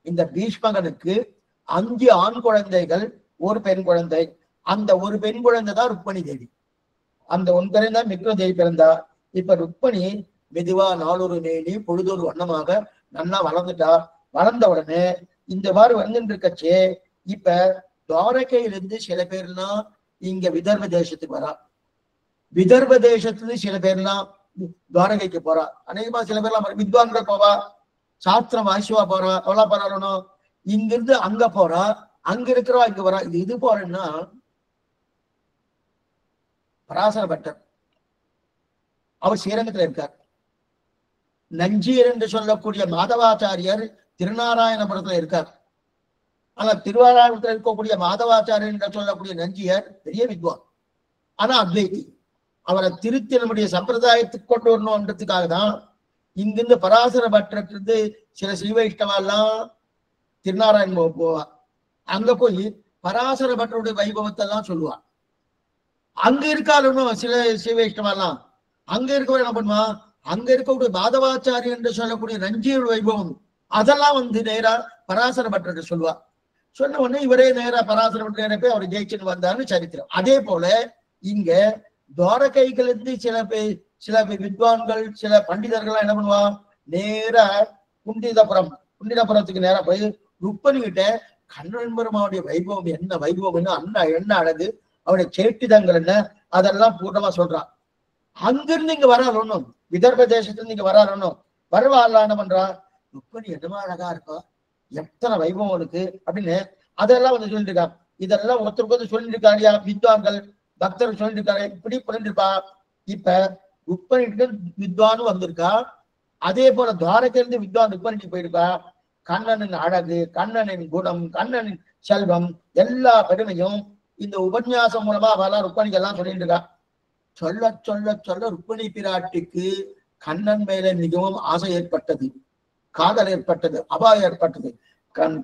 இந்த பீஷ்மகனுக்கு 5 ஆண் குழந்தைகள், ஒரு பெண் குழந்தை. அந்த ஒரு பெண் குழந்தை தான் ருக்மிணி தேவி. அந்த ஒன்பரை தான் மிக்ர தேவி பிறந்தா. இப்ப ருக்மிணி மெதுவா நாளொரு மேனி பொழுதொரு வண்ணமாக நல்லா வளர்ந்துட்டா. வளர்ந்த உடனே இந்த மாதிரி வந்துட்டு இருக்கச்சே இப்ப துவாரகையிலிருந்து சில பேர்லாம் இங்க விதர்ப தேசத்துக்கு வரா. விதர்ப தேசத்துல சில பேர்லாம் துவாரகைக்கு போறா. அநேகமா சில பேர்லாம் வித்வான்கள் போவா, சாஸ்திரம் வாசிவா போறா, எவ்வளவு போறாளோ. இங்கிருந்து அங்க போறா, அங்க இருக்கிறவா இங்க வரா. இது போறேன்னா பராசர பட்டர் அவர் ஸ்ரீரங்கத்துல இருக்கார். நஞ்சியர் என்று சொல்லக்கூடிய மாதவாச்சாரியர் திருநாராயணபுரத்துல இருக்கார். ஆனா திருவாராயணத்துல இருக்கக்கூடிய மாதவாச்சாரியர் என்று சொல்லக்கூடிய நஞ்சியர் பெரிய வித்வான், ஆனா அத்வைதி. அவரை திருத்தி நம்முடைய சம்பிரதாயத்துக்கு கொண்டு வரணும்ன்றதுக்காக தான் இங்கிருந்து பராசர பட்டத்திலிருந்து சில ஸ்ரீவைஷ்ணவெல்லாம் திருநாராயண போவா. அங்க போய் பராசர பட்டருடைய வைபவத்தை தான் சொல்லுவா. அங்க இருக்காலும் சில ஸ்ரீவைஷ்ணவெல்லாம் அங்க இருக்கவங்க என்ன பண்ணுவா, அங்க இருக்கக்கூடிய மாதவாச்சாரியர் என்று சொல்லக்கூடிய நஞ்சியர் வைபவம் அதெல்லாம் நேரா பராசர பட்டர் சொல்லுவா. சொன்ன உடனே இவரே நேரா பராசர பட்டரை போய் அவர் ஜெயிச்சுன்னு வந்தாருன்னு சரித்திரம். அதே போல இங்க துவாரகைகளிலிருந்து சில வித்வான்கள், சில பண்டிதர்கள் என்ன பண்ணுவா, நேரா குண்டினபுரத்துக்கு நேரா போய் ருக்மிணி கிட்ட கண்ணன் பெருமானுடைய வைபவம் என்ன, வைபவம் என்ன அழகு, அவருடைய சேட்டிதங்கள் என்ன, அதெல்லாம் பூர்ணமா சொல்றான். அங்கிருந்து இங்க வராலும், விதர்ப தேசத்துல இங்க வராலும் வரவாள் என்ன பண்றா, ருக்மிணி என்னமா அழகா இருக்கா, எத்தனை வைபவம் இருக்கு அப்படின்னு அதெல்லாம் சொல்லிட்டு இருக்காங்க. இதெல்லாம் ஒருத்தருக்கு சொல்லிட்டு இருக்காங்க வித்வான்கள், பக்தர்கள் சொல்லிட்டு இருக்காங்க. இப்படி பண்ணிட்டு இருப்பா. இப்ப ருக்மிணிக்கு வித்வானும் வந்திருக்கா. அதே போல துவாரகையிலிருந்து வித்வான் ருக்மிணிக்கு போயிருக்கா. கண்ணனின் அழகு, கண்ணனின் குணம், கண்ணனின் செல்வம், எல்லா பெருமையும் இந்த உபன்யாசம் மூலமா அவெல்லாம் ருக்மிணிக்கு எல்லாம் சொல்லிட்டு இருக்கா. சொல்ல சொல்ல சொல்ல ருக்மிணி பிராட்டிக்கு கண்ணன் மேல மிகவும் ஆசை ஏற்பட்டது, காதல் ஏற்பட்டது, அபாயம் ஏற்பட்டது.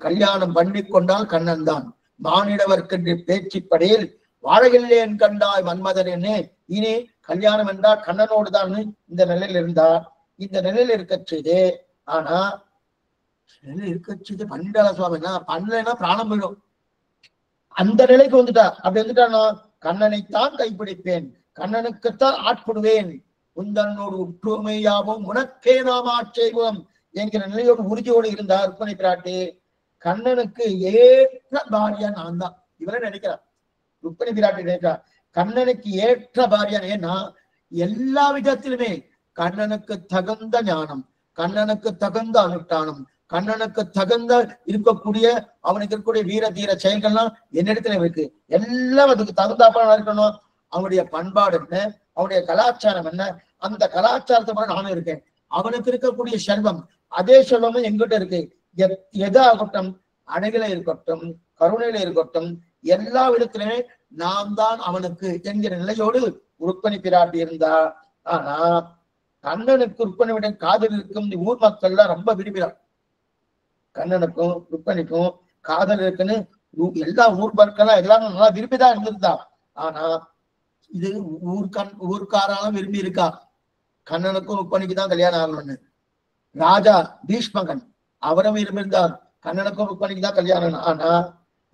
கல்யாணம் பண்ணி கொண்டால் கண்ணன் தான். மானிடவர்க்கென்று பேச்சுப்படையில் வாழகில்லேன் கண்டாய் மன்மதனே, இனி கல்யாணம் என்றால் கண்ணனோடு தான் இந்த நிலையில இருந்தார். இந்த நிலையில இருக்க செய்து, ஆனா நிலையில இருக்க செய்து பண்ணிட்டாளா சுவாமினா, பண்ணலைன்னா பிராணம் போயிடும். அந்த நிலைக்கு வந்துட்டா. அப்படி வந்துட்டானா, கண்ணனைத்தான் கைப்பிடிப்பேன், கண்ணனுக்குத்தான் ஆட்படுவேன், உந்தன்னோடு உற்றுமையாவும் உனக்கே நாம் ஆட்சேபம் என்கிற நிலையோடு உறுதியோடு இருந்தார் ருக்மணி பிராட்டி. கண்ணனுக்கு ஏற்ற பாரியா நான் தான் இவரை நினைக்கிறார். ருக்மணி பிராட்டி நினைக்கிறார் கண்ணனுக்கு ஏற்ற பாரியான். ஏன்னா எல்லா விதத்திலுமே கண்ணனுக்கு தகுந்த ஞானம், கண்ணனுக்கு தகுந்த அனுஷ்டானம், கண்ணனுக்கு தகுந்த இருக்கக்கூடிய அவனுக்கு இருக்கக்கூடிய வீர தீர செயல்கள்லாம் என்னிடத்துல இருக்கு. எல்லாம் அதுக்கு தகுந்தாப்பா இருக்கணும். அவனுடைய பண்பாடு என்ன, அவனுடைய கலாச்சாரம் என்ன, அந்த கலாச்சாரத்தை கூட நானும் இருக்கேன். அவனுக்கு இருக்கக்கூடிய செல்வம், அதே செல்வமும் எங்கிட்ட இருக்கு. எது ஆகட்டும், அழகில இருக்கட்டும், கருணையில இருக்கட்டும், எல்லா விதத்திலுமே நாம் தான் அவனுக்கு என்கிற நிலையோடு ருக்மணி பிராட்டி இருந்தா. ஆனா கண்ணனுக்கு ருக்மணியுடைய காதல் இருக்கும் ஊர் மக்கள் எல்லாம் ரொம்ப விரும்பினார். கண்ணனுக்கும் ருக்மணிக்கும் காதல் இருக்குன்னு எல்லா ஊர் மக்கள் எல்லாம் நல்லா விரும்பிதான் இருந்திருந்தா. ஆனா இது ஊர்க்காராலும் விரும்பி இருக்கா கண்ணனுக்கும் ருக்மணிக்கு தான் கல்யாணம் ஆகணும்னு. ராஜா பீஷ்மகன் அவரும் விரும்பியிருந்தார் கண்ணனுக்கும் ருக்மணிக்கு தான் கல்யாணம். ஆனா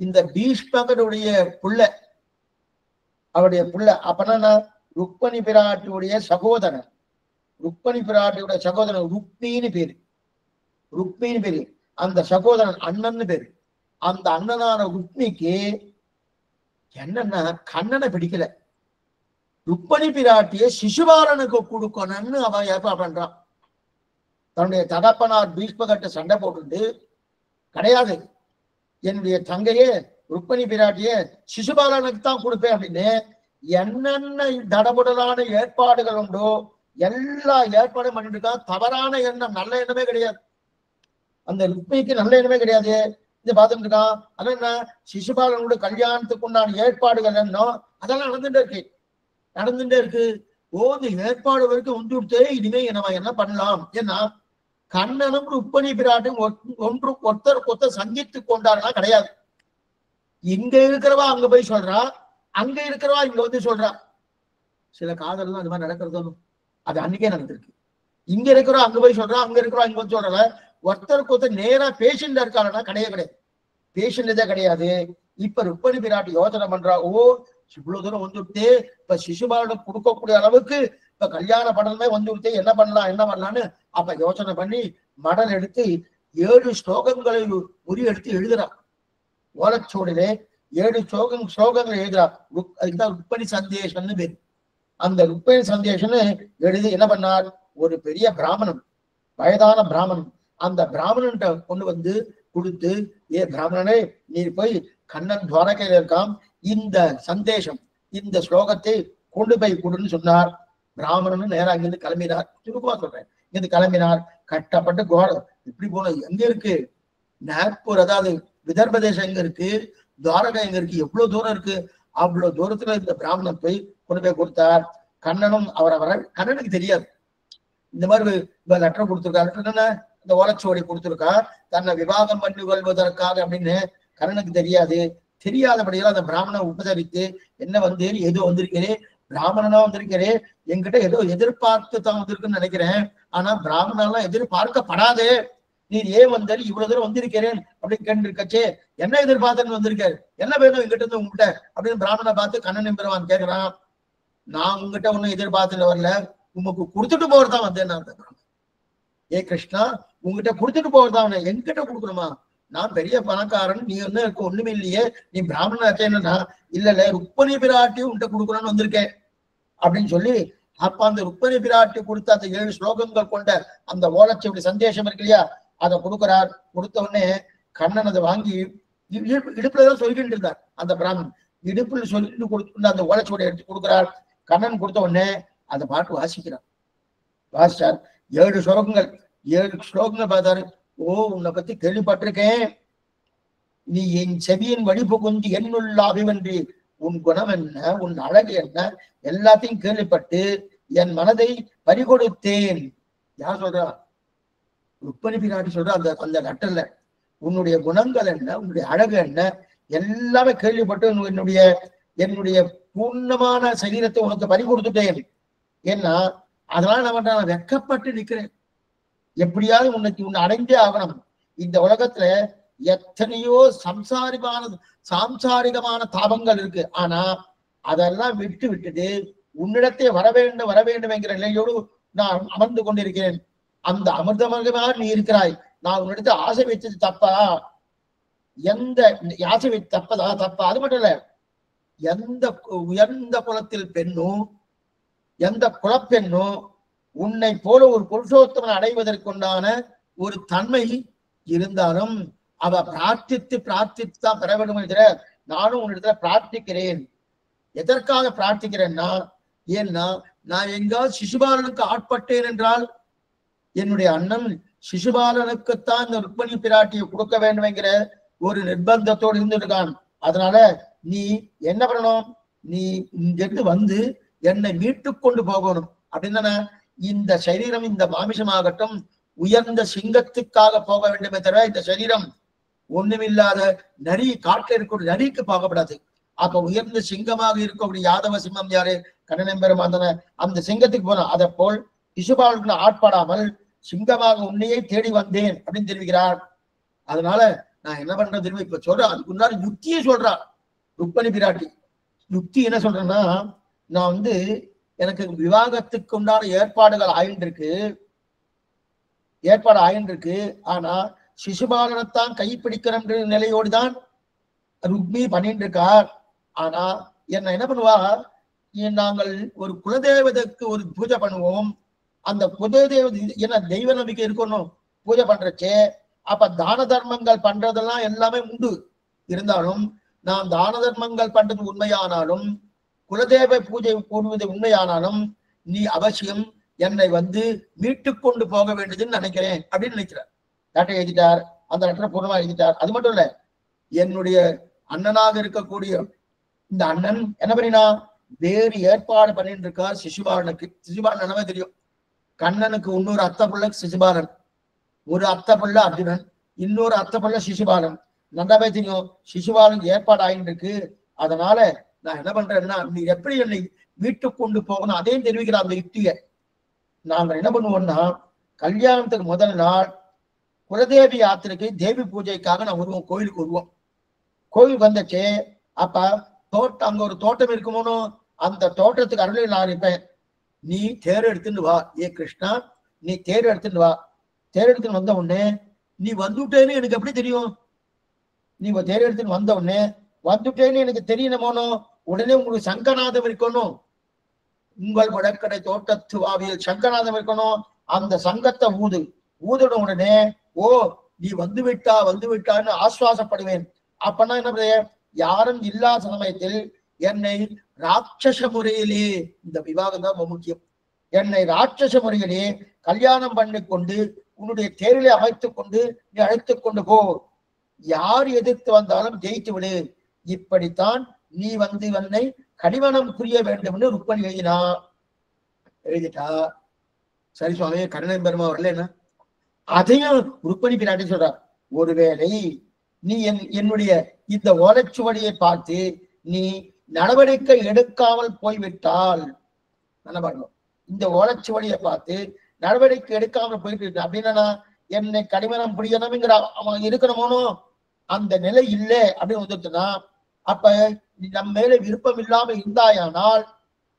இந்த பீஷ்மகனுடைய புள்ள, அவருடைய புள்ள அப்பனா ருக்மணி பிராட்டியுடைய சகோதரன், ருக்மணி பிராட்டியுடைய சகோதரன் ருக்மின்னு பேரு, ருக்மின்னு பேரு. அந்த சகோதரன் அண்ணன்னு பேரு. அந்த அண்ணனான ருக்மிக்கு என்னன்னா கண்ணனை பிடிக்கல, ருக்மணி பிராட்டியை சிசுபாலனுக்கு கொடுக்கணும்னு அவன் ஏற்பாடு பண்றான். தன்னுடைய தகப்பனார் பீஷ்மகட்ட சண்டை போட்டு கிடையாது, என்னுடைய தங்கையே ருக்மணி பிராட்டிய சிசுபாலனுக்கு தான் கொடுப்பேன் அப்படின்னு என்னென்ன தடபுடலான ஏற்பாடுகள் உண்டோ எல்லா ஏற்பாடும் பண்ணிட்டு இருக்கான். தவறான எண்ணம், நல்ல எண்ணமே கிடையாது. அந்த ருக்மிக்கு நல்ல எண்ணமே கிடையாது. இதை பார்த்துட்டு இருக்கான். அது என்ன, சிசுபாலனோட கல்யாணத்துக்கு உண்டான ஏற்பாடுகள் என்னோ அதெல்லாம் நடந்துட்டே இருக்கு. இந்த ஏற்பாடு வரைக்கும் வந்து விட்டு இனிமே நம்ம என்ன பண்ணலாம். ஏன்னா கண்ணனும் ருக்மணி பிராட்டும் ஒருத்தர் சந்தித்து கொண்டாருன்னா கிடையாது. இங்க இருக்கிறவா அங்க போய் சொல்றா, அங்க இருக்கிறவா இங்க வந்து சொல்றா. சில காதல்லாம் அது மாதிரி நடக்கிறது, அது அன்னைக்கே நடந்திருக்கு. இங்க இருக்கிறோம் அங்க போய் சொல்றா, அங்க இருக்கிறோம் இங்க வந்து சொல்றல. ஒருத்தருக்கு நேரா பேஷண்ட் இருக்காருன்னா கிடையாது, பேஷண்ட் தான் கிடையாது. இப்ப ருக்மணி பிராட்டி யோசனை பண்றா, இவ்வளவு தூரம் வந்துட்டு இப்ப சிசுபாலனுக்கு கொடுக்கக்கூடிய அளவுக்கு இப்ப கல்யாண படமே வந்துவிட்டு என்ன பண்ணலாம்னு அப்ப யோசனை பண்ணி மடல் எடுத்து 7 ஸ்லோகங்களை உரி எடுத்து எழுதுறான். ஓலச்சோடிலே 7 ஸ்லோகங்களை எழுதுறா. அதுக்குதான் ருக்மணி சந்தேஷம்னு பேரு. அந்த ருக்மணி சந்தேஷம்னு எழுதி என்ன பண்ணார், ஒரு பெரிய பிராமணன், வயதான பிராமணன், அந்த பிராமணன்ட்ட கொண்டு வந்து கொடுத்து, பிராமணனே நீர் போய் கண்ணன் துவாரகையில இருக்கான், இந்த சந்தேஷம் இந்த ஸ்லோகத்தை கொண்டு போய் கொடுன்னு சொன்னார். பிராமணன் நேரம் அங்கிருந்து கிளம்பினார். சுருக்கமா சொல்றேன், இங்கிருந்து கிளம்பினார். கட்டப்பட்டு கோடம் இப்படி போன எங்க இருக்கு, நாக்பூர் அதாவது விதர்ப தேசம் எங்க இருக்கு, துவாரகா எங்க இருக்கு, எவ்வளவு தூரம் இருக்கு. அவ்வளவு தூரத்துல இந்த பிராமணன் போய் கொண்டு போய் கொடுத்தார். கண்ணனும் அவரை கண்ணனுக்கு தெரியாது இந்த மாதிரி லெட்டர் கொடுத்துருக்காரு. என்ன இந்த ஓலச்சுவடி கொடுத்துருக்கா, தன்னை விவாகம் பண்ணி கொள்வதற்காக அப்படின்னு கண்ணனுக்கு தெரியாது. தெரியாதபடியால் அந்த பிராமணனை உபசரித்து என்ன வந்து ஏதோ வந்திருக்கிறேன், பிராமணனா வந்திருக்கிறேன், என்கிட்ட ஏதோ எதிர்பார்த்து தான் வந்திருக்குன்னு நினைக்கிறேன். ஆனா பிராமணெல்லாம் எதிர்பார்க்கப்படாதே, நீர் ஏன் வந்தாரு, இவ்வளவு தூரம் வந்திருக்கிறேன் அப்படின்னு கேட்டுருக்கச்சே, என்ன எதிர்பார்த்துன்னு வந்திருக்காரு, என்ன வேணும் எங்கிட்ட இருந்து உங்ககிட்ட அப்படின்னு பிராமணனை பார்த்து கண்ணன் பெருமான் கேட்கிறான். நான் உங்ககிட்ட ஒன்னும் எதிர்பார்த்துட்டு வரல, உமக்கு கொடுத்துட்டு போறதான் வந்தேன். ஏ கிருஷ்ணா, உங்ககிட்ட கொடுத்துட்டு போறதான், என்கிட்ட கொடுக்கணுமா, நான் பெரிய பணக்காரன், நீ வந்து ஒண்ணுமே இல்லையே, நீ பிராமணனா, இல்ல ருக்மணி பிராட்டியும் உன்கிட்ட கொடுக்கணும்னு வந்திருக்கேன் அப்படின்னு சொல்லி, அப்ப அந்த ருக்மணி பிராட்டி கொடுத்த அந்த 7 ஸ்லோகங்கள் கொண்ட அந்த ஓலச்சுவடி சந்தேஷம் இருக்கு இல்லையா, அதை கொடுக்கிறார். கொடுத்த உடனே கண்ணன் அதை வாங்கி இடுப்புலதான் சொல்லிட்டு இருந்தார். அந்த பிராமணன் இடுப்புல சொல்லிட்டு கொடுத்து அந்த ஓலச்சுவடி எடுத்து கொடுக்கிறார். கண்ணன் கொடுத்த உடனே அந்த பாட்டு வாசிக்கிறார். வாசிச்சார். 7 ஸ்லோகங்கள் பார்த்தாரு. உன்னை பத்தி கேள்விப்பட்டிருக்கேன், நீ என் செவியின் வழி புகுந்து என்னுள்ள அபிமன்றி, உன் குணம் என்ன, உன் அழகு என்ன, எல்லாத்தையும் கேள்விப்பட்டு என் மனதை பறிகொடுத்தேன். யார் சொல்றா, ருக்மணி பிராட்டி சொல்ற. அந்த லெட்டர்ல உன்னுடைய குணங்கள் என்ன, உன்னுடைய அழகு என்ன, எல்லாமே கேள்விப்பட்டு என்னுடைய பூர்ணமான சரீரத்தை உனக்கு பறி கொடுத்துட்டேன். ஏன்னா அதனால நான் வெக்கப்பட்டு நிற்கிறேன். எப்படியாவது உன்னை அடைந்தே ஆகணும். இந்த உலகத்துல எத்தனையோ சாம்சாரிகமான தாபங்கள் இருக்கு. ஆனா அதெல்லாம் விட்டுட்டு உன்னிடத்தே வர வேண்டும் என்கிற நிலையோடு நான் அமர்ந்து கொண்டிருக்கிறேன். அந்த அமிர்தமாக நீ இருக்கிறாய். நான் உன்னிடத்தை ஆசை வைத்தது தப்பா? எந்த ஆசை வைத்து தப்பா? அது மட்டும் இல்ல, எந்த உயர்ந்த குலத்தில் பெண்ணோ, எந்த குலப்பெண்ணோ உன்னை போல ஒரு புருஷோத்தமன் அடைவதற்குண்டான ஒரு தன்மை இருந்தாலும் அவ பிரார்த்தித்தான் பெற வேண்டும் என்கிற நானும் உன்னிடத்துல பிரார்த்திக்கிறேன். எதற்காக பிரார்த்திக்கிறேன்னா, ஏன்னா நான் எங்காவது சிசுபாலனுக்கு ஆட்பட்டேன் என்றால் என்னுடைய அண்ணன் சிசுபாலனுக்குத்தான் இந்த ருக்மணி பிராட்டியை கொடுக்க வேண்டும் என்கிற ஒரு நிர்பந்தத்தோடு இருந்துருக்கான். அதனால நீ என்ன பண்ணணும், நீ இங்கிருந்து வந்து என்னை மீட்டு கொண்டு போகணும். அப்படின்னா இந்த சரீரம், இந்த மாமிசமாகட்டும், உயர்ந்த சிங்கத்துக்காக போக வேண்டுமே தவிர இந்த சரீரம் ஒண்ணுமில்லாத நரி, காட்டில் இருக்கக்கூடிய நரிக்கு போகப்படாது. அப்ப உயர்ந்த சிங்கமாக இருக்கக்கூடிய யாதவ சிம்மம் யாரு? கண்ணன் பெருமான். அந்த சிங்கத்துக்கு போனோம். அதை போல் சிசுபாலனுக்கு ஆட்படாமல் சிங்கமாக உன்னையே தேடி வந்தேன் அப்படின்னு தெரிவிக்கிறார். அதனால நான் என்ன பண்றது தெரியுமா? இப்ப சொல்றேன், அதுக்கு முன்னாடி யுக்தியை சொல்றான் ருக்மணி பிராட்டி. யுக்தி என்ன சொல்றேன்னா, நான் வந்து எனக்கு விவாகத்துக்கு உண்டான ஏற்பாடு ஆயின்றிருக்கு. ஆனா சிசுபாலனைத்தான் கைப்பிடிக்கிற நிலையோடுதான் ருக்மி பண்ணிட்டு இருக்கார். ஆனா என்ன பண்ணுவா, நாங்கள் ஒரு குலதெய்வத்துக்கு ஒரு பூஜை பண்ணுவோம். அந்த குலதெய்வ என்ன தெய்வ நம்பிக்கை இருக்கணும் பூஜை பண்றச்சே. அப்ப தான தர்மங்கள் பண்றதெல்லாம் எல்லாமே உண்டு. இருந்தாலும் நான் தான தர்மங்கள் பண்றது உண்மையானாலும், குலதெய்வ பூஜை கூடுவது உண்மையானாலும், நீ அவசியம் என்னை வந்து மீட்டு கொண்டு போக வேண்டியதுன்னு நினைக்கிறேன் அப்படின்னு நினைக்கிறார். லெட்டர் எழுதிட்டார். அந்த லெட்டரை பூர்ணமா எழுதிட்டார். அது மட்டும் இல்ல, என்னுடைய அண்ணனாக இருக்கக்கூடிய இந்த அண்ணன் என்ன பண்ணினா, வேறு ஏற்பாடு பண்ணிட்டு இருக்கார் சிசுபாலனுக்கு. சிசுபாலன் என்னவே தெரியும். கண்ணனுக்கு இன்னொரு அத்தை பிள்ளை சிசுபாலன், ஒரு அத்தை பிள்ளை அர்ஜுனன், இன்னொரு அத்தை பிள்ளை சிசுபாலன். நல்லாவே தெரியும் சிசுபாலனுக்கு ஏற்பாடு ஆகிட்டு இருக்கு. அதனால நான் என்ன பண்றேன்னா, நீ எப்படி என்னை வீட்டு கொண்டு போகணும் அதையும் தெரிவிக்கிற அந்த யுக்தியை. நாங்க என்ன பண்ணுவோம்னா, கல்யாணத்துக்கு முதல் நாள் குலதேவி யாத்திரைக்கு தேவி பூஜைக்காக நான் வருவோம், கோயிலுக்கு வருவோம். கோயிலுக்கு வந்தச்சு அப்ப அங்க ஒரு தோட்டம் இருக்குமோனோ, அந்த தோட்டத்துக்கு அருளில் நான் இருப்பேன். நீ தேர் எடுத்துட்டு வா, ஏ கிருஷ்ணா, நீ தேர் எடுத்துட்டு வா. தேர் எடுத்துன்னு வந்த உடனே நீ வந்துட்டேன்னு எனக்கு எப்படி தெரியும்? நீ தேர் எடுத்துன்னு வந்த உடனே வந்துட்டேன்னு எனக்கு தெரியணுமோனோ, உடனே உங்களுக்கு சங்கநாதம் இருக்கணும். உங்கள் வடக்கடை தோட்டத்து வாவியில் சங்கநாதம் இருக்கணும். அந்த சங்கத்தை ஊதுன உடனே, ஓ நீ வந்து விட்டான்னு ஆசுவாசப்படுவேன். அப்பன்னா என்ன, யாரும் இல்லாத சமயத்தில் என்னை ராட்சச முறையிலே, இந்த விவாகம் தான் முக்கியம், என்னை ராட்சச முறையிலே கல்யாணம் பண்ணி கொண்டு உன்னுடைய தேரிலே அமைத்துக் கொண்டு நீ அழைத்துக் கொண்டு போ. யார் எதிர்த்து வந்தாலும் ஜெயித்து விடு. இப்படித்தான் நீ வந்து என்னை கடிமணம் புரிய வேண்டும் என்று ருக்மணி எழுதிட்டா. சரி சுவாமி, கண்ணன் பெருமா வரல என்ன, அதையும் ருக்மணி பிராட்டி சொல்றார். ஒருவேளை நீ என்னுடைய இந்த ஓலைச்சுவடியை பார்த்து நீ நடவடிக்கை எடுக்காமல் போய்விட்டால், நல்லா பாருங்க, இந்த ஓலைச்சுவடியை பார்த்து நடவடிக்கை எடுக்காமல் போயிட்டு அப்படின்னா என்னை கடிமணம் புரியணும்ங்கிற அவன் இருக்கணுமோனோ, அந்த நிலை இல்லை அப்படின்னு வந்துட்டுனா, அப்ப நம்ம மேல விருப்பம் இல்லாம இருந்தாயானால்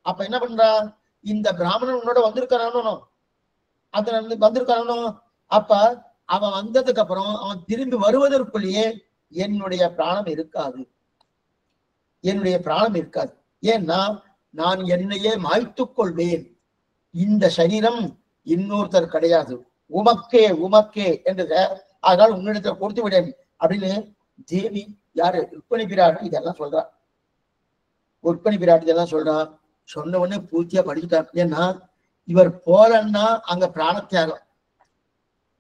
அப்ப என்ன பண்றான், இந்த பிராமணன் உன்னோட வந்திருக்கானோ, அப்ப அவன் வந்ததுக்கு அப்புறம் அவன் திரும்பி வருவதற்குள்ளேயே என்னுடைய பிராணம் இருக்காது. ஏன்னா நான் என்னையே மாய்த்துக் கொள்வேன். இந்த சரீரம் இன்னொருத்தர் கிடையாது, உமக்கே என்று, அதனால் உன்னிடத்துல கொடுத்து விடேன் அப்படின்னு தேவி யாரு, ருக்மணி பிராட்டி இதெல்லாம் சொல்றா. சொன்ன உடனே பூர்த்தியா படிச்சுட்டார். ஏன்னா இவர் போலன்னா அங்க பிராணத்தியாகம்.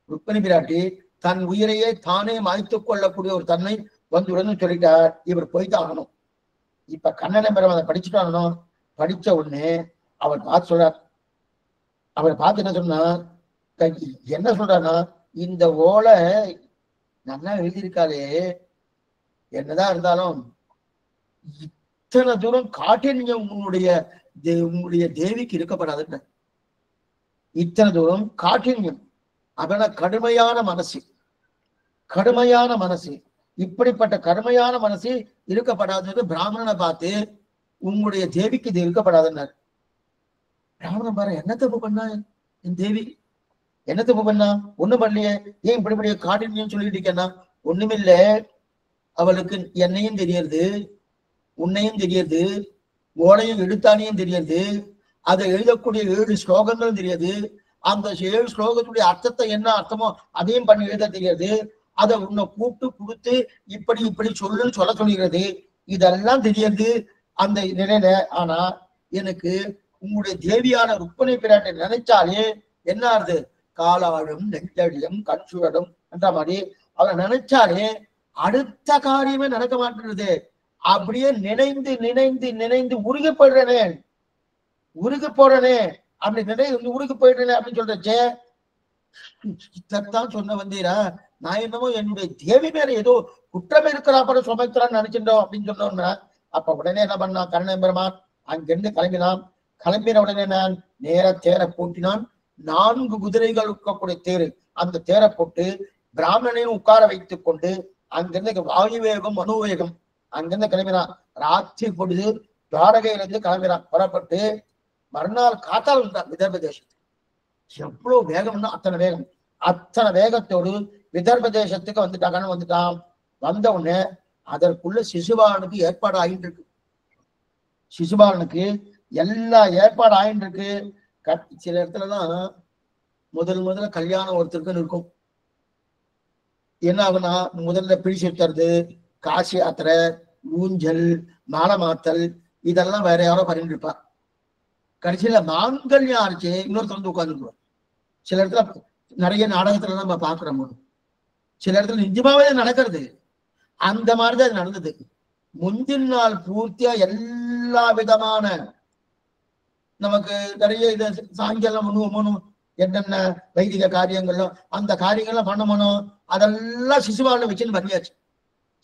ருக்மணி பிராட்டி தன் உயிரையே தானே மாய்த்துக் கொள்ளக்கூடிய ஒரு தன்மை வந்துடுன்னு சொல்லிட்டார். இவர் போய்தான் ஆகணும். இப்ப கண்ணனை பெருமான் அதை படிச்சுட்டானோ, படிச்ச உடனே அவர் பார்த்து சொல்றார். அவரை பார்த்து என்ன சொல்றாருன்னா, இந்த ஓலை நல்லா எழுதியிருக்காளே, என்னதான் இருந்தாலும் இத்தனை தூரம் காட்டின்யம் உன்னுடைய தேவிக்கு இருக்கப்படாதுன்னு. இத்தனை தூரம் காட்டின்யம், அப்படின்னா கடுமையான மனசு, இப்படிப்பட்ட கடுமையான மனசு இருக்கப்படாதுன்னு பிராமணனை பார்த்து உங்களுடைய தேவிக்கு இது இருக்கப்படாதுன்னார். ராவணன் பாரு என்ன தப்பு பண்ணா என் தேவி, என்ன தப்பு பண்ணா? ஒண்ணும் பண்ணலையே, ஏன் இப்படி காட்டினு சொல்லிட்டு இருக்கேன்னா, ஒண்ணுமில்ல, அவளுக்கு என்னையும் தெரியுது, உன்னையும் தெரியுது, ஓலையும் எழுத்தானையும் தெரியுது, அதை எழுதக்கூடிய 7 ஸ்லோகங்களும் தெரியுது, அந்த 7 ஸ்லோகத்துடைய அர்த்தத்தை என்ன அர்த்தமோ அதையும் பண்ணி எழுத தெரியாது, அதை உன்னை கூப்பிட்டு கொடுத்து இப்படி இப்படி சொல்லுன்னு சொல்ல சொல்லுகிறது, இதெல்லாம் தெரியுது அந்த நிலையில. ஆனா எனக்கு உங்களுடைய தேவியான ருக்மணி பிராட்டை நினைச்சாலே என்ன ஆறுது, காலாழும் நெஞ்சடியும் கண்சுழடும் என்ற மாதிரி அவரை நினைச்சாலே அடுத்த காரியமே நடக்க மாட்டேங்குது. அப்படியே நினைந்து நினைந்து நினைந்து உருகி போயிடுறேனே, உருகி போறனே, அப்படி நினைந்து உருகி போயிடுறேனே அப்படின்னு சொல்றச்சே, இதான் சொன்ன வந்தீரா, நான் என்னமோ என்னுடைய தேவி மேல ஏதோ குற்றம் இருக்கிறா போல சுமைக்கிறான்னு நினைச்சிட்டோம் அப்படின்னு சொன்னோம்னா, அப்ப உடனே என்ன பண்ணா கண்ணன் பெருமான் அங்கிருந்து கிளம்பினான். கிளம்பின உடனே நான் நேர தேரை பூட்டினான். 4 குதிரைகள் இருக்கக்கூடிய தேரு, அந்த தேரை போட்டு பிராமணனையும் உட்கார வைத்துக் கொண்டு அங்கிருந்து வாயு வேகம் மனோவேகம் அங்கிருந்து கிளம்பினான். ராத்திரி பொழுது துவாரகையிலிருந்து கிளம்பினான். புறப்பட்டு மறுநாள் காத்தால் வந்தான் விதர்ப தேசத்துக்கு. எவ்வளவு வேகம்னா அத்தனை வேகம், அத்தனை வேகத்தோடு விதர்ப தேசத்துக்கு வந்துட்டாங்கன்னு வந்துட்டான். வந்த உடனே அதற்குள்ள சிசுபாலனுக்கு ஏற்பாடு ஆகிட்டு இருக்கு. சிசுபாலனுக்கு எல்லா ஏற்பாடு ஆகிட்டு இருக்கு. சில இடத்துலதான் முதல்ல கல்யாணம் ஒருத்தருக்கு இருக்கும். என்ன ஆகுனா முதல்ல பிழி சுத்துறது, காசி யாத்திரை, ஊஞ்சல், மாலை மாத்தல், இதெல்லாம் வேற யாரோ பண்ணிட்டு இருப்பா. கடைசியில மாங்கல்யம் ஆச்சு இன்னொருத்தர் வந்து உட்காந்துருவார். சில இடத்துல நிறைய நாடகத்துல நம்ம பாக்குறோம், சில இடத்துல நிஜமாவே நடக்கிறது. அந்த மாதிரிதான் அது நடந்தது. முந்தின நாள் பூர்த்தியா எல்லா விதமான நமக்கு நிறைய இதை சாயங்காலம் பண்ணுவோம், என்னென்ன வைதிக காரியங்களும் அந்த காரியங்கள்லாம் பண்ணணும், அதெல்லாம் சிசுபாலனை வச்சுன்னு பண்ணியாச்சு.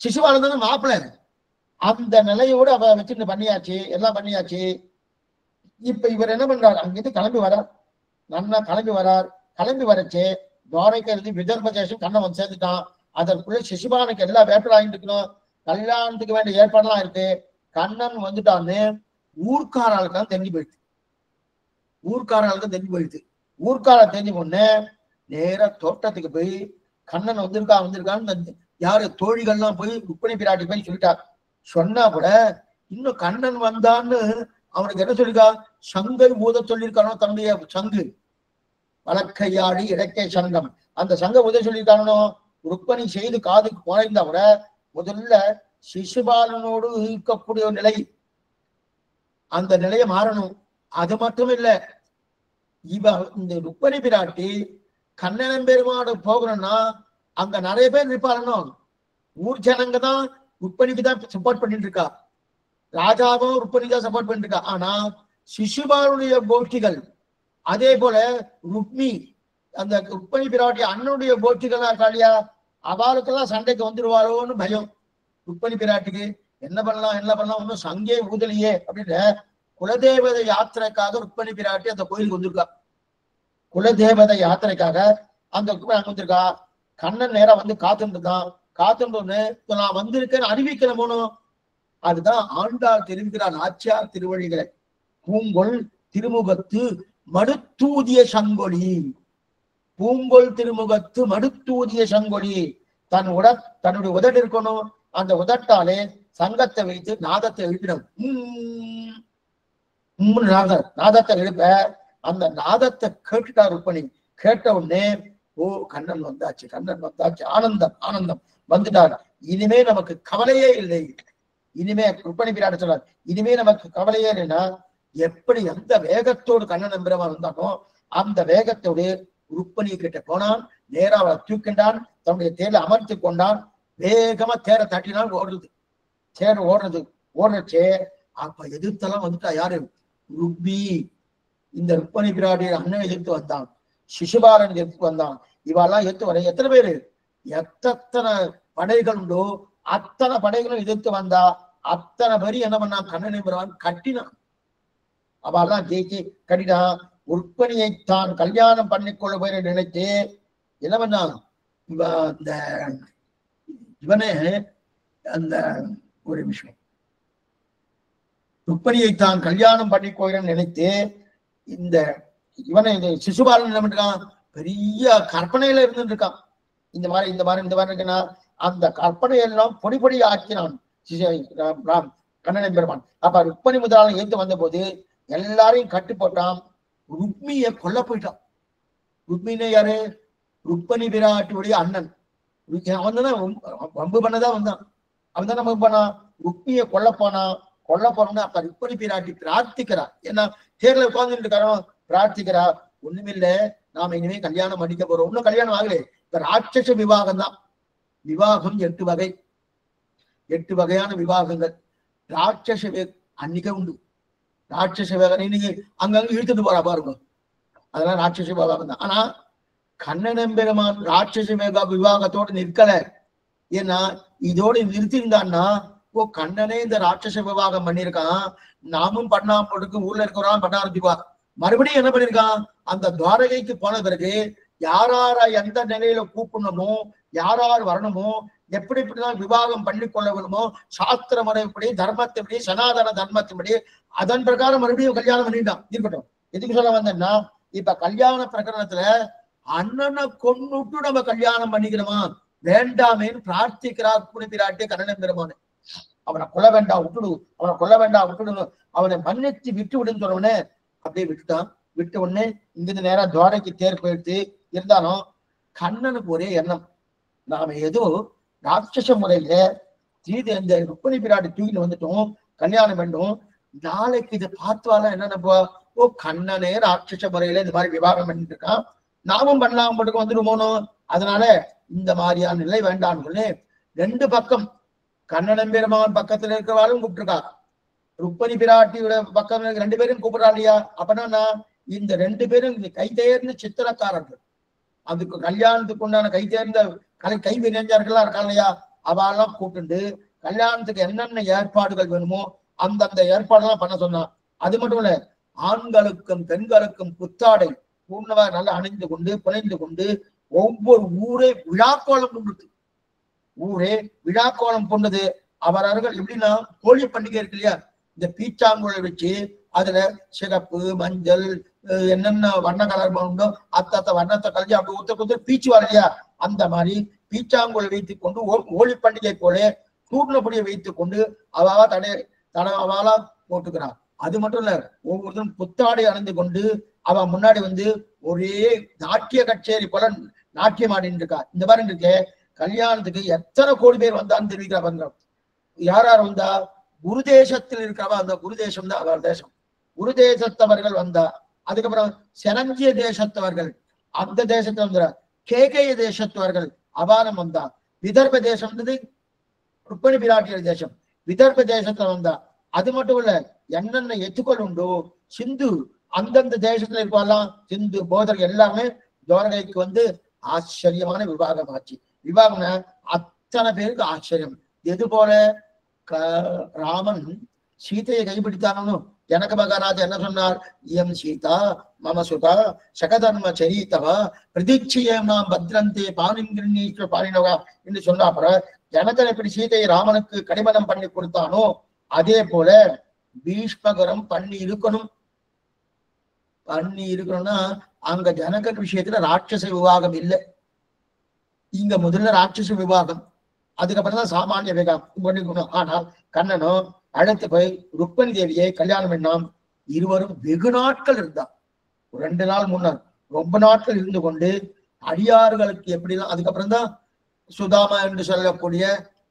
சிசுபாலன் தானே மாப்பிள்ளை, அந்த நிலையோடு அவ வச்சுன்னு பண்ணியாச்சு, எல்லாம் பண்ணியாச்சு. இப்ப இவர் என்ன பண்றாரு, அங்கிருந்து கிளம்பி வரார், நன்னா கிளம்பி வரார். கிளம்பி வரச்சே துவாரைக்கு இருந்து விதர்ப தேசம் கண்ணன் வந்து சேர்ந்துட்டான். அதற்குள்ள சிசுபாலனுக்கு எல்லா வேட்டல் ஆகிட்டு இருக்கணும், கல்யாணத்துக்கு வேண்டிய ஏற்பாடுலாம் இருக்கு. கண்ணன் வந்துட்டான்னு ஊர்க்காராளுக்கு தான் தெரிஞ்சு போயிடுது. ஊர்க்காராளுக்கு தெரிஞ்சு போயிடுது. ஊர்க்கார தெரிஞ்சு பொண்ணு நேர தோட்டத்துக்கு போய் கண்ணன் வந்திருக்கான்னு யாரு தோழிகள்லாம் போய் ருக்மணி பிராட்டி போய் சொல்லிட்டார். சொன்னா கூட இன்னும் கண்ணன் வந்தான்னு அவனுக்கு என்ன சொல்லிருக்கா, சங்கை ஊத சொல்லியிருக்கானோ, தன்னுடைய சங்கு வழக்கையாடி இடக்கை சங்கம், அந்த சங்க ஊத சொல்லியிருக்கானோ. ருக்மணி செய்து காதுக்கு குறைந்த கூட முதல்ல சிசுபாலனோடு இருக்கக்கூடிய நிலை, அந்த நிலையை மாறணும். அது மட்டும் இல்ல, இந்த ருக்மணி பிராட்டி கண்ணன் பெருமாடு போகணும்னா அங்க நிறைய பேர் இருப்பாருன்னு ஊர் ஜனங்க தான் ருக்மணிக்கு தான் சப்போர்ட் பண்ணிட்டு இருக்கா, ராஜாவும் ருக்மணிக்கு தான் சப்போர்ட் பண்ணிட்டு இருக்கா. ஆனா சிசுபாலனுடைய கோஷ்டிகள், அதே போல ருக்மி அந்த ருக்மணி பிராட்டி அண்ணனுடைய கோஷ்டிகளா இருக்காளியா, அவளுக்கெல்லாம் சண்டைக்கு வந்துருவாரோன்னு பயம் ருக்மணி பிராட்டிக்கு. என்ன பண்ணலாம் ஒன்னும் சங்கே ஊதலியே அப்படின்னு குலதேவத யாத்திரைக்காக ருக்மணி பிராட்டி அந்த கோயிலுக்கு வந்திருக்கா. குலதேவத யாத்திரைக்காக அந்த அங்க வந்திருக்கா. கண்ணன் நேரம் வந்து காத்துருந்தான். காத்துன்னு நான் வந்திருக்கேன்னு அறிவிக்கணுமோனோ, அதுதான் ஆண்டாள் தெரிவிக்கிறான் ஆச்சியார் திருவழிகளை. பூங்கொள் திருமுகத்து மடுத்தூதிய சங்கொலி, பூங்கொள் திருமுகத்து மடுத்தூதிய சங்கொலி, தன்னுடைய உதடு இருக்கணும், அந்த உதட்டாலே சங்கத்தை வைத்து நாதத்தை எழுப்பிடும். நாதத்தை எழுப்ப அந்த நாதத்தை கேட்டுட்டா ருக்மணி. கேட்ட உடனே ஓ கண்ணன் வந்தாச்சு, ஆனந்தம் வந்துட்டார். இனிமே நமக்கு கவலையே இல்லை. இனிமே ருக்மணி பிராட்டி சொல்றார், இனிமே நமக்கு கவலையே இல்லைன்னா எப்படி எந்த வேகத்தோடு கண்ணன் எம்பெருமான் வந்தானோ அந்த வேகத்தோடு ருக்மணி கிட்ட போனான். நேரா அவளை தூக்கின்றான், தன்னுடைய தேரை அமர்த்தி கொண்டான். வேகமா தேரை தட்டினால் ஓடுறது, தேர் ஓடுறச்சே அப்ப எதிர்த்தெல்லாம் வந்துட்டா யாரு, ருக்மி. இந்த ருக்மணி பிராட்டி அண்ணன் எதிர்த்து வந்தான், சிசுபாலன் எதிர்த்து வந்தான். இவெல்லாம் எதிர்த்து வர எத்தனை பேரு, எத்தனை படைகள் உண்டோ அத்தனை படைகளும் எதிர்த்து வந்தா. அத்தனை பேரு என்ன பண்ணான், கண்ணனை பெருமான் கட்டினான். அவெல்லாம் ஜெயிச்சு கட்டினான். ருக்மணியை தான் கல்யாணம் பண்ணிக்கொள்ள போய் நினைத்து என்ன பண்ணான், இவனே அந்த ஒரு விஷயம், ருக்மணியை தான் கல்யாணம் பண்ணிக்கொள்ள நினைத்து இந்த இவனை சிசுபாலன் என்ன பண்ணிருக்கான், பெரிய கற்பனையில இருந்துட்டு இருக்கான். இந்த மாதிரி இருக்குன்னா அந்த கற்பனை எல்லாம் பொடி பொடி ஆக்கினான் கண்ணன் பெருமான். அப்ப ருக்மணி முதலாளன் ஏத்து வந்த போது எல்லாரையும் கட்டு போட்டான். ருக்மிய கொல்ல போயிட்டான். ருக்மின்னு யாரு? ருக்மணி பிராட்டியுடைய அண்ணன். அவன் தானே வம்பு பண்ணதான் வந்தான். அவன் தான் நம்ம பண்ணான், ருக்மிய கொல்ல போனோம்னு. அப்ப ருக்மணி பிராட்டி பிரார்த்திக்கிறா. ஏன்னா தேர்ல உட்கார்ந்துட்டு இருக்காரோ, பிரார்த்திக்கிறா, ஒண்ணுமில்ல, நாம இனிமே கல்யாணம் பண்ணிக்க போறோம். இன்னும் கல்யாணம் ஆகலே. இப்ப ராட்சச விவாகம் தான். விவாகம் 8 வகை, 8 வகையான விவாகங்கள். ராட்சச அன்னைக்கே உண்டு. ராட்சச வேகம் இன்னைக்கு அங்கங்க இழுத்துட்டு போறா பாருங்க, அதெல்லாம் ராட்சச விவாகம் தான். ஆனா கண்ணன் பெருமான் ராட்சச விவாகத்தோடு நிற்கல. ஏன்னா இதோடு நிறுத்திருந்தான்னா, ஓ கண்ணனே இந்த ராட்சச விவாகம் பண்ணிருக்கான், நாமும் பண்ணாம போட்டு ஊர்ல இருக்கிறான் பண்ண ஆரம்பிக்குவா. மறுபடியும் என்ன பண்ணிருக்கான், அந்த துவாரகைக்கு போன பிறகு யாரார எந்த நிலையில கூப்பிடணுமோ, யாரார் வரணுமோ, எப்படி இப்படிதான் விவாகம் பண்ணி கொள்ள வேணுமோ, சாஸ்திர முறைப்படி, தர்மத்தைப்படி, சனாதன தர்மத்தின்படி அதன் பிரகாரம் மறுபடியும் கல்யாணம் பண்ணிட்டான். இருக்கட்டும், எதுக்கு சொல்ல வந்தேன்னா, இப்ப கல்யாண பிரகரணத்துல அண்ணனை கொண்டுட்டு நம்ம கல்யாணம் பண்ணிக்கிறோமா வேண்டாமேன்னு பிரார்த்திக்கிறார் பிராட்டி கண்ணன் பெருமானு. அவனை கொல்ல வேண்டாம் விட்டுடு, அவனை கொல்ல வேண்டாம் விட்டுடு, அவனை மன்னிச்சு விட்டு விடுன்னு சொன்னவனே அப்படியே விட்டுட்டான். விட்ட உடனே இங்கிருந்து நேரம் துவாரைக்கு தேர் போயிடுத்து. இருந்தாலும் கண்ணனுக்கு ஒரே எண்ணம், நாம ஏதோ ராட்சச முறையில இந்த ருக்மணி பிராட்டி தூக்கிட்டு வந்துட்டோம், கல்யாணம் பண்ணோம், நாளைக்கு இது பார்த்தாலும் என்ன நினைப்பா, ஓ கண்ணனே ராட்சச முறையில இந்த மாதிரி விவாகம் பண்ணிட்டு இருக்கான், நாமும் பண்ணலாம் மட்டும் வந்துடுமோனோ. அதனால இந்த மாதிரியான நிலை வேண்டாம்னு சொல்லி 2 பக்கம் கண்ணன் பெருமான் பக்கத்துல இருக்கிறவாலும் கூப்பிட்டுருக்கா, ருக்மணி பிராட்டியோட பக்கம் 2 பேரும் கூப்பிடுறா இல்லையா. அப்பனா இந்த 2 பேரும் கை தேர்ந்த சித்திரக்காரர்கள், அதுக்கு கல்யாணத்துக்கு உண்டான கை தேர்ந்த கை வினைஞர்கள்லாம் இருக்கா இல்லையா, அவெல்லாம் கூப்பிட்டு கல்யாணத்துக்கு என்னென்ன ஏற்பாடுகள் வேணுமோ அந்தந்த ஏற்பாடுலாம் பண்ண சொன்னான். அது மட்டும் இல்ல, ஆண்களுக்கும் பெண்களுக்கும் புத்தாடை பூர்ணமாக நல்லா அணிந்து கொண்டு புனைந்து கொண்டு ஒவ்வொரு ஊரே விழாக்கோலம் கொண்டுட்டு, ஊரே விழாக்கோலம் கொண்டது. அவரவர்கள் எப்படின்னா கோழி பண்டிகை இருக்கு இல்லையா, இந்த பீச்சாங்குழலை வச்சு அதுல சிகப்பு மஞ்சள் என்னென்ன வண்ண கலர் உண்டோ அத்தத்த வண்ணத்தை கலந்து அப்படி ஒருத்தருக்கு பீச்சு வர இல்லையா, அந்த மாதிரி பீச்சாங்குழலை வைத்துக் கொண்டு ஹோலி பண்டிகை போல சூர்ணப்படியை வைத்துக் கொண்டு அவாவா தடவாலா போட்டுக்கிறான். அது மட்டும் இல்ல, ஒவ்வொருத்தரும் புத்தாடை அணிந்து கொண்டு அவன் முன்னாடி வந்து ஒரே நாட்டிய கச்சேரி போல நாட்டியம் ஆடின்னு இருக்கா. இந்த மாதிரி இருக்க கல்யாணத்துக்கு எத்தனை கோடி பேர் வந்தான்னு தெரிவிக்கிறா பாருங்க. யார் யார் வந்தா, குரு தேசத்தில் இருக்கிறவா, அந்த குரு தேசம் தான் அவர் தேசம், குரு தேசத்தவர்கள் வந்தா. அதுக்கப்புறம் செனஞ்சிய தேசத்தவர்கள், அந்த தேசத்துல வந்தா. கேகைய தேசத்தவர்கள் அபாரம் வந்தா. விதர்ப தேசம் வந்தது ருக்மணி பிராட்டியர் தேசம், விதர்ப தேசத்துல வந்தா. அது மட்டும் இல்ல, என்னென்ன எத்துக்கள் உண்டோ சிந்து அந்தந்த தேசத்துல இருப்பாலாம், சிந்து போதர்கள் எல்லாமே துவாரகைக்கு வந்து ஆச்சரியமான விவாகம் ஆச்சு. விவாகம்னா அத்தனை பேருக்கு ஆச்சரியம். எது போல ராமன் சீதையை கைப்பிடித்தானோ, எனக்கு மகாராஜா என்ன சொன்னார், இயம் சீதா மம சுதா சகதர்ம சரித்தவா பிரதீட்சியம் நாம் பத்ரந்தே பாலிங்கிரீஸ்வர பாலினவா என்று சொன்னா. அப்புறம் எனக்கு எப்படி சீதையை ராமனுக்கு கடிமணம் பண்ணி கொடுத்தானோ அதே போல பீஷ்மகரம் பண்ணி இருக்கணும்னா, அங்க ஜனகர் விஷயத்துல ராட்சச விவாகம் இல்லை, இங்க முதல்ல ராட்சச விவாகம், அதுக்கப்புறம் தான் சாமானிய விவாகம் பண்ணிக்கணும். ஆனால் கண்ணனோ அழைத்து போய் ருக்மணி தேவியை கல்யாணம் பண்ணாம். இருவரும் வெகு நாட்கள் இருந்தா, 2 நாள் முன்னர் ரொம்ப நாட்கள் இருந்து கொண்டு அடியார்களுக்கு எப்படிலாம். அதுக்கப்புறம் தான் சுதாமா என்று சொல்லக்கூடிய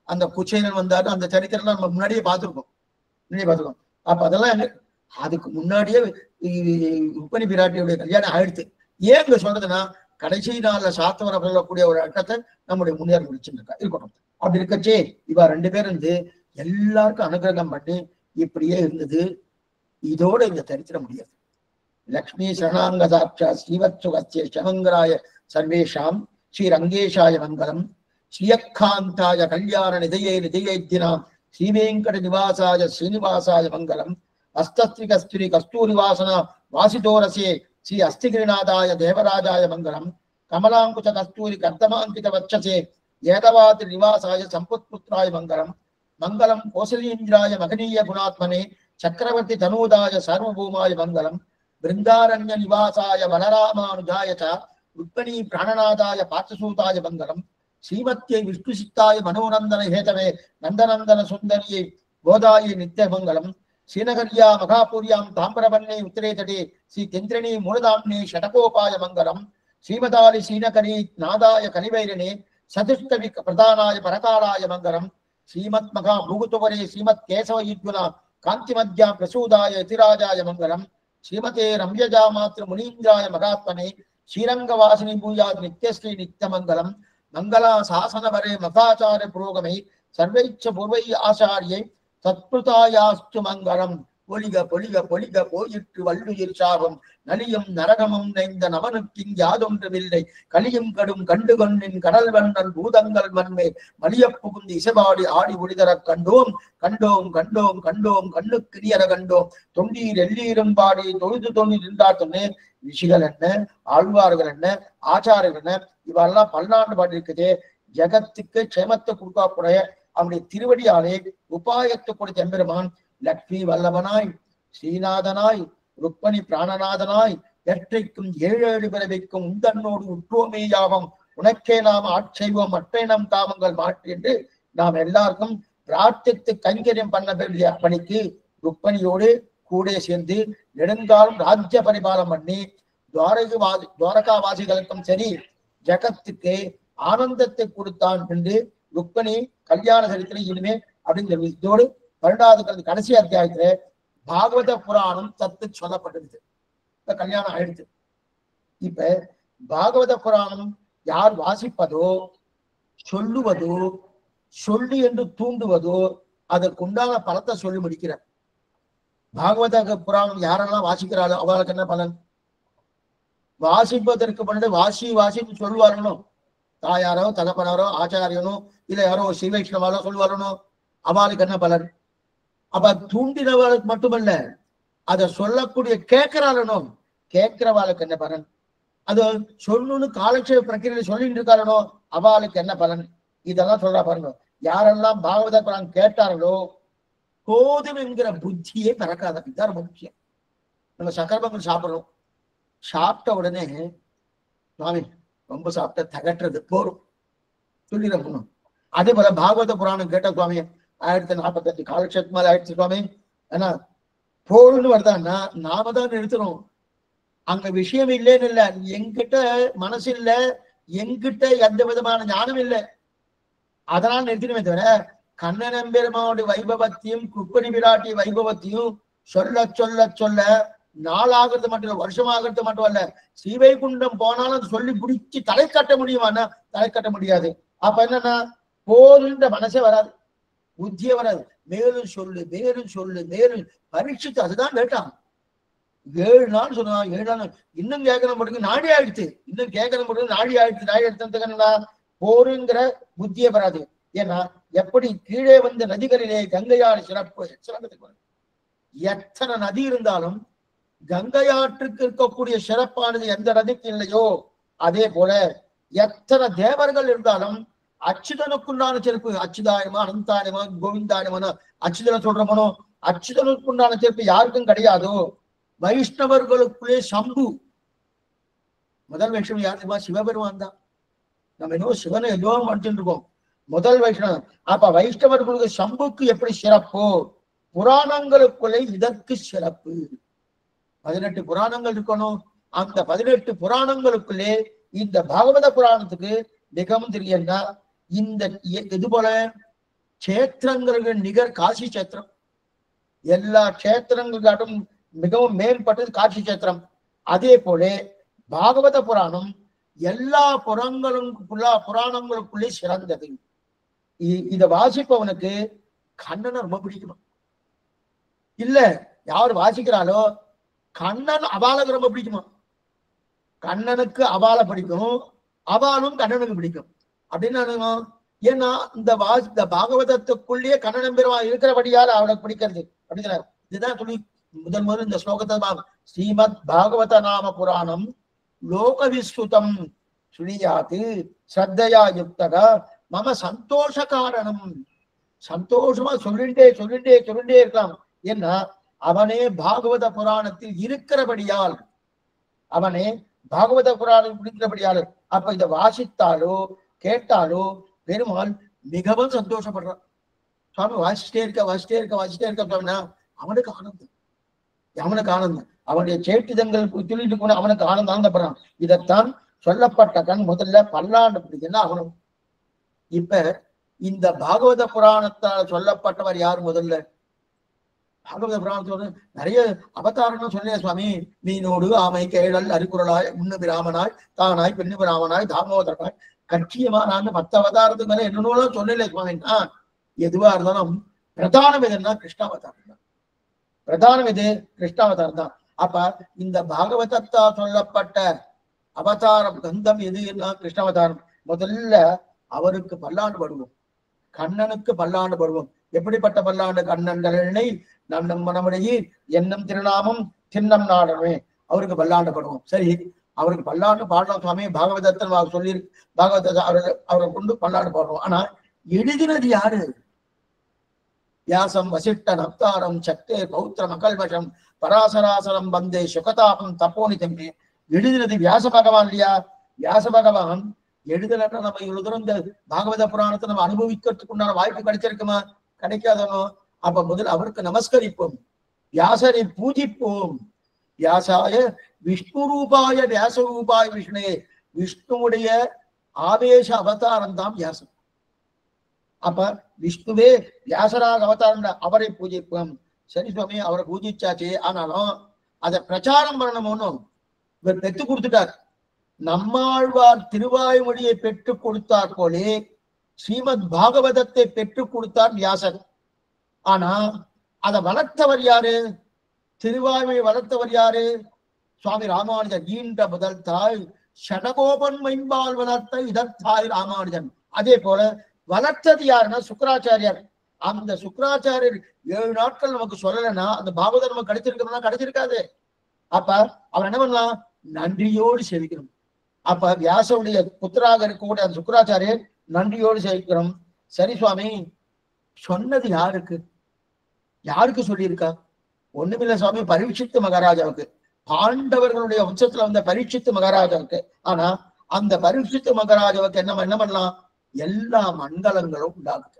அந்த குச்சேனன் வந்தாரு. அந்த சரித்திரம் நம்ம முன்னாடியே பார்த்துருக்கோம். அப்ப அதெல்லாம் அதுக்கு முன்னாடியே ருக்மணி பிராட்டியுடைய கல்யாணம் ஆயிடுத்து. ஏன் இங்க சொல்றதுன்னா, கடைசி நாள்ல சாத்தவர சொல்லக்கூடிய ஒரு அர்த்தத்தை நம்முடைய முன்னேறி முடிச்சுருக்கா இருக்கட்டும். அப்படி இருக்கச்சே இவ 2 பேர் இருந்து எல்லாருக்கும் அனுகிரகம் பண்ணி இப்படியே இருந்தது. இதோட இந்த சரித்திரம் முடியாது. லக்ஷ்மி சரணாங்கதாட்சா ஸ்ரீவத்சுகஸ்ய சமங்கராய சர்வேஷாம் ஸ்ரீ ரங்கேஷாய மங்களம் ஸ்ரீயக்காந்தாய கல்யாண நிதையேத்தினாம் ஸ்ரீவேங்கட நிவாசாய ஸ்ரீனிவாசாய மங்களம் அஸ்தஸ்திரி கஸ்துரி கஸ்தூரி வாசனா வாசிதோரசே ஸ்ரீ அஸ்திகிரிநாதாய தேவராஜாய மங்களம் கமலாங்குச்ச கஸ்தூரி கர்த்தமாங்கித வச்சசே ஏதவாதி நிவாசாய சம்புத்புத்ராய மங்களம் மங்களம் கோசலீந்திராய மகனீய குணாத்மனே சக்கரவர்த்தி தனூதாய சார்வபூமாய மங்களம் பிருந்தாரண்ய நிவாசாய வனராமானுஜாய ருக்மணி பிராணநாதாய பார்த்தசூதாய மங்களம். ஸ்ரீமத்யை விஷ்ணு சித்தாய மனோநந்தன ஹேதவே நந்தநந்தன சுந்தரியை கோதாயை நித்திய மங்களம். ஸ்ரீநகர்யா மகாபூரியாம் தாம்பரவன்னே உத்திரே தடே ஸ்ரீ கேந்திரணி மூலதாம்னே ஷடகோபாய மங்களம். ஸ்ரீமதாரி ஸ்ரீநகரி நாதாய கலிவைரனே சதுஷ்டவி பிரதானாய பரகாலாய மங்களம். ஸ்ரீமத் மகா பூகுத்துவரே ஸ்ரீமத் கேசவ ஈத்வனா காந்திமத்யா பிரசூதாய யதிராஜாய மங்களம். ஸ்ரீமதே ரம்யஜா மாத்ரு முனீந்திராய மகாத்மனே ஸ்ரீரங்கவாசினி பூயாத் நித்யஸ்ரீ நித்யமங்கலம். மங்களா சாசனவரே மகாச்சார புரோகமை சர்வைச்ச பூர்வை ஆச்சாரியை தத்புதாயாஸ்து மங்களம். பொலிக பொலிக பொலிக போயிற்று வள்ளுயிர் சாபம் நலியும் நரகமும் நைந்த நமனுக்கிங் யாதொன்றுமில்லை கலியும் கடும் கண்டு கொண்டின் கடல் வண்ணல் பூதங்கள் மண்மே மலிய புகுந்து இசைபாடி ஆடி ஒளிதர கண்டோம் கண்டோம் கண்டோம் கண்டோம் கண்ணுக்கு நீர கண்டோம் தொண்டீர் எல்லீரும் பாடி தொழுது தொண்ணி நின்றார் சொன்னே. ரிஷிகள் என்ன, ஆழ்வார்கள் என்ன, ஆச்சாரர்கள் என்ன, இவெல்லாம் பல்லாண்டு பாடி இருக்குது. ஜகத்துக்கு க்ஷேமத்தை கொடுக்கக்கூடிய அவனுடைய திருவடியாலே உபாயத்தை கொடுத்த எம்பெருமான் லக்ஷ்மி வல்லவனாய் ஸ்ரீநாதனாய் ருக்மணி பிராணநாதனாய் எற்றைக்கும் ஏழு பிறவிக்கும் உந்தன்னோடு உற்றோமேயாவும் உனக்கே நாம் ஆட்செய்வோம் மற்ற நம் காமங்கள் மாற்றி என்று நாம் எல்லாருக்கும் பிரார்த்தித்து கைங்கரியம் பண்ண வேண்டிய பணிக்கு ருக்மணியோடு கூட சேர்ந்து நெடுங்காலம் ராஜ்ய பரிபாலம் பண்ணி துவாரகாவாசிகளுக்கும் சரி ஜகத்துக்கு ஆனந்தத்தை கொடுத்தான் என்று ருக்மணி கல்யாண சரித்திரம் இனிமே அப்படின்னு சொல்லி இதோடு 12வது கடைசி அத்தியாயத்துல பாகவத புராணம் சத்து சொல்லப்பட்டிருக்கு. இப்ப கல்யாணம் ஆயிடுச்சு. இப்ப பாகவத புராணம் யார் வாசிப்பதோ சொல்லுவதோ சொல்லி என்று தூண்டுவதோ அதற்குண்டான பலத்தை சொல்லி முடிக்கிறார். பாகவத புராணம் யாரெல்லாம் வாசிக்கிறாளோ அவளுக்கு என்ன பலன்? வாசிப்பதற்கு முன்னாடி வாசி வாசின்னு சொல்லுவார்களோ தாயாரோ தகப்பனாரோ ஆச்சாரியனோ இல்ல யாரோ ஸ்ரீவைஷ்ணவாலோ சொல்லுவாரனோ அவளுக்கு என்ன பலன்? அப்ப தூண்டினவாளுக்கு மட்டுமல்ல அதை சொல்லக்கூடிய கேட்கிறாளனோ கேட்கிறவாளுக்கு என்ன பலன்? அது சொல்லணும்னு காலட்சேப பிரக்கிரியில சொல்லிட்டு இருக்காளனோ அவளுக்கு என்ன பலன்? இதெல்லாம் சொல்றா பாருங்க. யாரெல்லாம் பாகவத புராணம் கேட்டார்களோ போதும் என்கிற புத்தியே பிறக்காத. இதுதான் ரொம்ப முக்கியம். நம்ம சக்கரபங்கள் சாப்பிடுறோம். சாப்பிட்ட உடனே சுவாமி ரொம்ப சாப்பிட்ட தகட்டுறது போரும் சொல்லிடணும். அதே போல பாகவத புராணம் கேட்ட சுவாமி 1045 காலட்சேபம் மேல ஆயிடுச்சு சுவாமி ஏன்னா போருன்னு வருதான்னா நாம தான் நிறுத்தணும். அங்க விஷயம் இல்லைன்னு இல்ல, எங்கிட்ட மனசு இல்ல, எங்கிட்ட எந்த விதமான ஞானம் இல்லை, அதனால நிறுத்தினுமே தவிர கண்ணன் எம்பெருமானுடைய வைபவத்தையும் குப்பணி விராட்டி வைபவத்தையும் சொல்ல சொல்ல சொல்ல நாளாகிறது மட்டும் இல்ல, வருஷமாகிறது மட்டும் அல்ல, ஸ்ரீவைகுண்டம் போனாலும் சொல்லி பிடிச்சி தலை கட்ட முடியுமானா தலை கட்ட முடியாது. அப்ப என்னன்னா போருன்ற மனசே வராது, புத்தியே வராது. மேலும் சொல்லு மேலும் சொல்லு மேலும் பரீட்சித்து அதுதான் கேட்டான். 7 நாள் சொன்னா 7 நாள் இன்னும் கேட்கணும் போட்டு நாடி ஆயிடுச்சு, இன்னும் கேட்கணும் போட்டு நாடி ஆயிடுச்சு. நாடி எடுத்ததுன்னா போருங்கிற புத்தியே வராது. ஏன்னா எப்படி கீழே வந்த நதிகளிலே கங்கையாறு சிறப்பு சிறந்ததுக்கு எத்தனை நதி இருந்தாலும் கங்கையாற்றுக்கு இருக்கக்கூடிய சிறப்பானது எந்த நதிக்கு இல்லையோ அதே போல எத்தனை தேவர்கள் இருந்தாலும் அச்சுதனுக்குண்டான சிறப்பு அச்சுதாயமா அனந்தாயமா கோவிந்தாயமான அச்சுதனை சொல்றமனோ அச்சுதனுக்குண்டான சிறப்பு யாருக்கும் கிடையாதோ. வைஷ்ணவர்களுக்குள்ளே சம்பு முதல் வைஷ்ணவன் யாருமா? சிவபெருமான் தான். நம்ம இன்னும் சிவனை எல்லோ மனுச்சுட்டு இருக்கோம். முதல் வைஷ்ணவன். அப்ப வைஷ்ணவர்களுக்கு சம்புக்கு எப்படி சிறப்போ புராணங்களுக்குள்ளே இதற்கு சிறப்பு. 18 புராணங்கள் இருக்கணும். அந்த 18 புராணங்களுக்குள்ளே இந்த பாகவத புராணத்துக்கு மிகவும் தெரியன்னா இந்த இது போல கஷேத்திரங்களுக்கு நிகர் காசி கஷேத்திரம். எல்லா கஷேத்திரங்களுக்காட்டும் மிகவும் மேம்பட்டது காசி கஷேத்திரம். அதே போல பாகவத புராணம் எல்லா புராணங்களுக்குள்ளே சிறந்தது. இத வாசிப்பவனுக்கு கண்ணனை ரொம்ப பிடிக்கணும். இல்ல யார் வாசிக்கிறாளோ கண்ணன் அவாளுக்கு ரொம்ப பிடிக்குமா? கண்ணனுக்கு அவாளை பிடிக்கும், அவாளும் கண்ணனுக்கு பிடிக்கும் அப்படின்னு. ஏன்னா இந்த பாகவதத்துக்குள்ளேயே கண்ணன் பெருமா இருக்கிறபடியால் அவளுக்கு பிடிக்கிறது அப்படிங்கிறார். இதுதான் சொல்லி முதல் இந்த ஸ்லோகத்தை ஸ்ரீமத் பாகவத நாம புராணம் லோக விஸ்ருதம் சுனியாத்து ஸ்ரத்தையா யுக்தக மம சந்தோஷ காரணம். சந்தோஷமா சொல்லிட்டே இருக்கலாம். ஏன்னா அவனே பாகவத புராணத்தில் இருக்கிறபடியால் அவனே பாகவத புராணம் இருக்கிறபடியால் அப்ப இதை வாசித்தாலோ கேட்டாலோ பெருமாள் மிகவும் சந்தோஷப்படுறான். சுவாமி வாசிச்சிட்டே இருக்க சொன்னா அவனுக்கு ஆனந்தம், அவனுடைய சேட்டிதங்கள் சொல்லிட்டு போன அவனுக்கு ஆனந்தப்படுறான். இதைத்தான் சொல்லப்பட்ட கண் முதல்ல பல்லாண்டு பிடிக்குன்னா அவனும். இப்ப இந்த பாகவத புராணத்தால் சொல்லப்பட்டவர் யார்? முதல்ல பாகவத புராணத்தோடு நிறைய அவதாரங்கள் சொன்னேன் சுவாமி. மீனோடு ஆமை கேழல் அரிக்குறளாய் உண்ணு பிராமனாய் தானாய் பெண்ணு பிராமனாய் தாமோதரனாய் கட்சியமானான்னு 10 அவதாரத்துக்கு மேல என்னென்ன சொன்னேன் சுவாமின்னா, எதுவா இருந்தாலும் பிரதானம் எதுன்னா கிருஷ்ணாவதாரம் தான். பிரதானம் எது? கிருஷ்ணாவதாரம் தான். அப்ப இந்த பாகவதத்தா சொல்லப்பட்ட அவதாரம் கந்தம் எதுன்னா கிருஷ்ணாவதாரம். முதல்ல அவருக்கு பல்லாண்டு படுவோம், கண்ணனுக்கு பல்லாண்டு படுவோம். எப்படிப்பட்ட பல்லாண்டு? கண்ணன்களை நன்னம் மனமுடையே எண்ணம் திருநாமம் திண்ணம் நாடனே, அவருக்கு பல்லாண்டு படுவோம். சரி, அவருக்கு பல்லாண்டு பாடலாம் சுவாமி, பாகவதத்தன் சொல்லி பாகவத அவரை கொண்டு பல்லாண்டு பாடுறோம். ஆனா எழுதினது யாரு? வியாசம் வசிஷ்ட நப்தாரம் சக்தே பௌத்திரம் அகல்வசம் பராசராசரம் வந்தே சுகதாபம் தப்போனி தம்பி. எழுதினது வியாச பகவான் இல்லையா? வியாச பகவான் எழுதலன்னா நம்ம இவ்வளவு தூரம் இந்த பாகவத புராணத்தை நம்ம அனுபவிக்கிறதுக்கு உண்டான வாய்ப்பு கிடைச்சிருக்குமா? கிடைக்காதனோ. அப்ப முதல் அவருக்கு நமஸ்கரிப்போம், வியாசரை பூஜிப்போம். வியாசாய விஷ்ணு ரூபாய வியாச ரூபாய விஷ்ணுவே, விஷ்ணுவுடைய ஆவேச அவதாரம் தான் வியாசம். அப்ப விஷ்ணுவே வியாசராக அவதாரம், அவரை பூஜிப்போம். சரி சுவாமி, அவரை பூஜிச்சாச்சு, ஆனாலும் அதை பிரச்சாரம் பண்ணணும்னு இவர் பெற்று கொடுத்துட்டார். நம்மாழ்வார் திருவாய்மொழியை பெற்றுக் கொடுத்தார் போலே ஸ்ரீமத் பாகவதத்தை பெற்றுக் கொடுத்தார் வியாசர். ஆனா அதை வளர்த்தவர் யாரு? திருவாய்மொழி வளர்த்தவர் யாரு? சுவாமி ராமானுஜர். ஈன்ற முதல் தாய் ஷடகோபன் மைம்பால் வளர்த்த இதற்காய் ராமானுஜன். அதே போல வளர்த்தது யாருன்னா சுக்கராச்சாரியார். அந்த சுக்கராச்சாரியர் 7 நாட்கள் நமக்கு சொல்லலைன்னா அந்த பாகவதம் நமக்கு கிடைச்சிருக்கணும்னா கிடைச்சிருக்காது. அப்ப அவர் என்ன பண்ணலாம்? நன்றியோடு சேவிக்கணும். அப்ப வியாசனுடைய புத்திராக இருக்கக்கூடிய அந்த சுக்கராச்சாரியர் நன்றியோடு சேவிக்கணும். சரி சுவாமி, சொன்னது யாருக்கு? யாருக்கு சொல்லியிருக்கா? ஒண்ணுமில்லை சுவாமி, பரீட்சித்து மகாராஜாவுக்கு, பாண்டவர்களுடைய வம்சத்துல வந்த பரீட்சித்து மகாராஜாவுக்கு. ஆனா அந்த பரீட்சித்து மகாராஜாவுக்கு என்ன பண்ணலாம்? எல்லா மங்களங்களும் உண்டாகுது.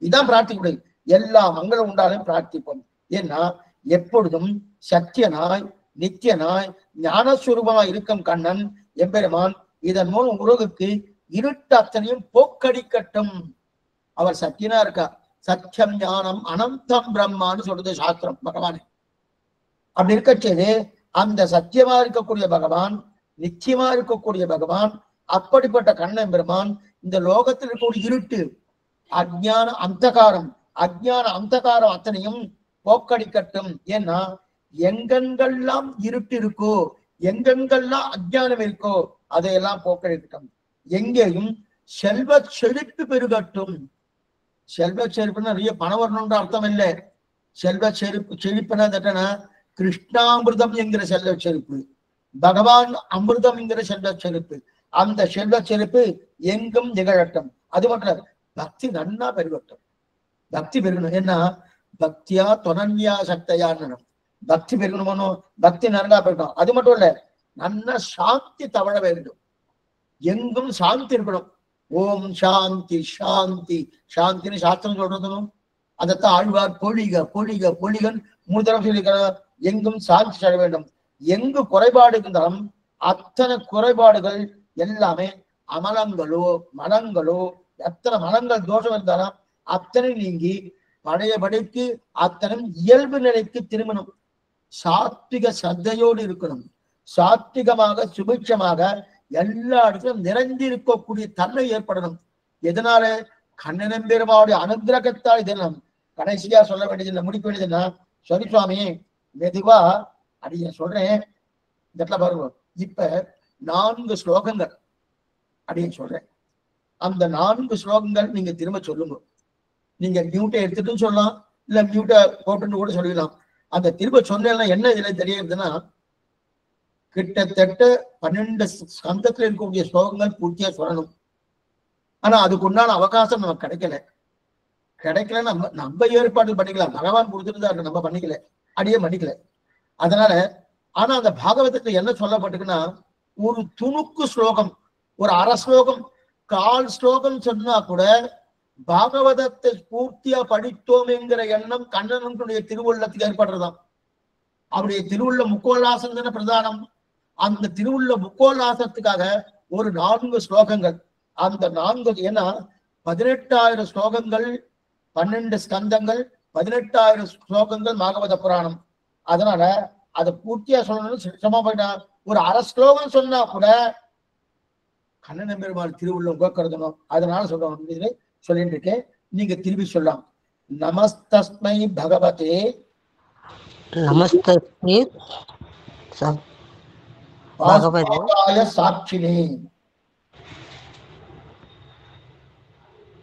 இதான் பிரார்த்திக்க. எல்லா மங்களம் உண்டாலும் பிரார்த்திப்போம். ஏன்னா எப்பொழுதும் சத்தியனாய் நித்தியனாய் ஞானஸ்வரூபமாய் இருக்கும் கண்ணன் எம்பெருமான் இதன் மூலம் உலகுக்கு இருட்டு அத்தனையும் போக்கடிக்கட்டும். அவர் சத்தியனா இருக்கா. சத்தியம் ஞானம் அனந்தம் பிரம்மான்னு சொல்றது சாஸ்திரம் பகவானே. அப்படி இருக்கச்சது அந்த சத்தியமா இருக்கக்கூடிய பகவான், நிச்சயமா இருக்கக்கூடிய பகவான், அப்படிப்பட்ட கண்ணன் பெருமான் இந்த லோகத்தில் இருக்கக்கூடிய இருட்டு அஜ்ஞான அந்தகாரம் அத்தனையும் போக்கடிக்கட்டும். ஏன்னா எங்கெங்கெல்லாம் இருட்டு இருக்கோ, எங்கெங்கெல்லாம் அஜ்ஞானம் இருக்கோ அதையெல்லாம் போக்கடிக்கட்டும். எங்கேயும் செல்வ செழிப்பு பெருகட்டும். செல்வ செழிப்புன்னா நிறைய பணம் வரணும்ன்ற அர்த்தம் இல்லை. செல்வ செழிப்புனா தட்டனா கிருஷ்ணாமிர்தம் என்கிற செல்வ செழிப்பு, பகவான் அமிர்தம் என்கிற செல்வ செழிப்பு. அந்த செல்வ செழிப்பு எங்கும் நிகழட்டும். அது மட்டும் பக்தி நன்னா பெருகட்டும். பக்தி பெருகணும். ஏன்னா பக்தியா தொனன்யா சக்தையான்னு பக்தி பெருகணுமோ, பக்தி நன்னா பெருகணும். அது மட்டும் இல்ல, நல்ல சாந்தி தவழ வேண்டும். எங்கும் சாந்தி இருக்கணும். ஓம் சாந்தி சாந்தி சாந்தின்னு சாஸ்திரம் சொல்றதும் அதைத்தான் ஆழ்வார் பொழிகன் 3 தடவை சொல்லியிருக்கிறார். எங்கும் சாந்தி செல்ல வேண்டும். எங்கு குறைபாடு இருந்தாலும் அத்தனை குறைபாடுகள் எல்லாமே அமலங்களோ மலங்களோ, எத்தனை மலங்கள் தோஷம் இருந்தாலும் அத்தனை நீங்கி பழையபடிக்கு அத்தனை இயல்பு நிலைக்கு திரும்பணும். சாத்விக சத்தையோடு இருக்கணும். சாத்விகமாக சுபிட்சமாக எல்லா இடத்திலும் நிறைந்திருக்கக்கூடிய தன்மை ஏற்படணும். எதனால? கண்ணன் பெருமாவுடைய அனுகிரகத்தால். இதெல்லாம் கடைசியா சொல்ல வேண்டியது, முடிக்க வேண்டியதுன்னா, சரி சுவாமி மெதுவா அடிய சொல்றேன், இந்த இடத்துல பாருங்க. இப்ப 4 ஸ்லோகங்கள் அப்படின்னு சொல்றேன். அந்த 4 ஸ்லோகங்கள் நீங்க திரும்ப சொல்லுங்க. நீங்க மியூட்டை எடுத்துட்டு சொல்லலாம், இல்ல மியூட்டை போட்டுன்னு கூட சொல்லிடலாம். அந்த திரும்ப சொன்னா என்ன இதுல தெரியுதுன்னா, கிட்டத்தட்ட 12 ஸ்கந்தத்துல இருக்கக்கூடிய ஸ்லோகங்கள் பூர்த்தியா சொல்லணும். ஆனா அதுக்கு உண்டான அவகாசம் நமக்கு கிடைக்கல. நம்ம ஏற்பாடு பண்ணிக்கலாம். பகவான் கொடுத்துட்டு தான் நம்ம பண்ணிக்கல. அடியே மன்னிக்கல. அதனால ஆனா அந்த பாகவதத்துல என்ன சொல்லப்பட்டிருக்குன்னா, ஒரு துணுக்கு ஸ்லோகம், ஒரு அரை ஸ்லோகம், கால் ஸ்லோகம் சொன்னா கூட பாகவதத்தை பூர்த்தியா படித்தோம் என்கிற எண்ணம் கண்ணனுடைய திருவுள்ளத்துக்கு ஏற்படுறதாம். அவருடைய திருவுள்ள முக்கோல்லாசம் தானே பிரதானம். அந்த திருவுள்ள முக்கோல்லாசத்துக்காக ஒரு 4 ஸ்லோகங்கள், அந்த 4 ஏன்னா 18,000 ஸ்லோகங்கள், 12 ஸ்கந்தங்கள், 18,000 ஸ்லோகங்கள் பாகவத புராணம். அதனால அதை பூர்த்தியா சொல்லணும்னு சிரமமா போயிட்டா. ஒரு அரை ஸ்லோகம் சொன்னா கூட கண்ணன் பெருமாள் திருவுள்ள உகக்கருதணும். அதனால சொல்றோம், சொல்லிட்டு இருக்கேன். நீங்க திரும்பி சொல்லலாம். நமஸ்தஸ்மை பகவதே நமஸ்தஸ்மை பகவதே சாட்சினே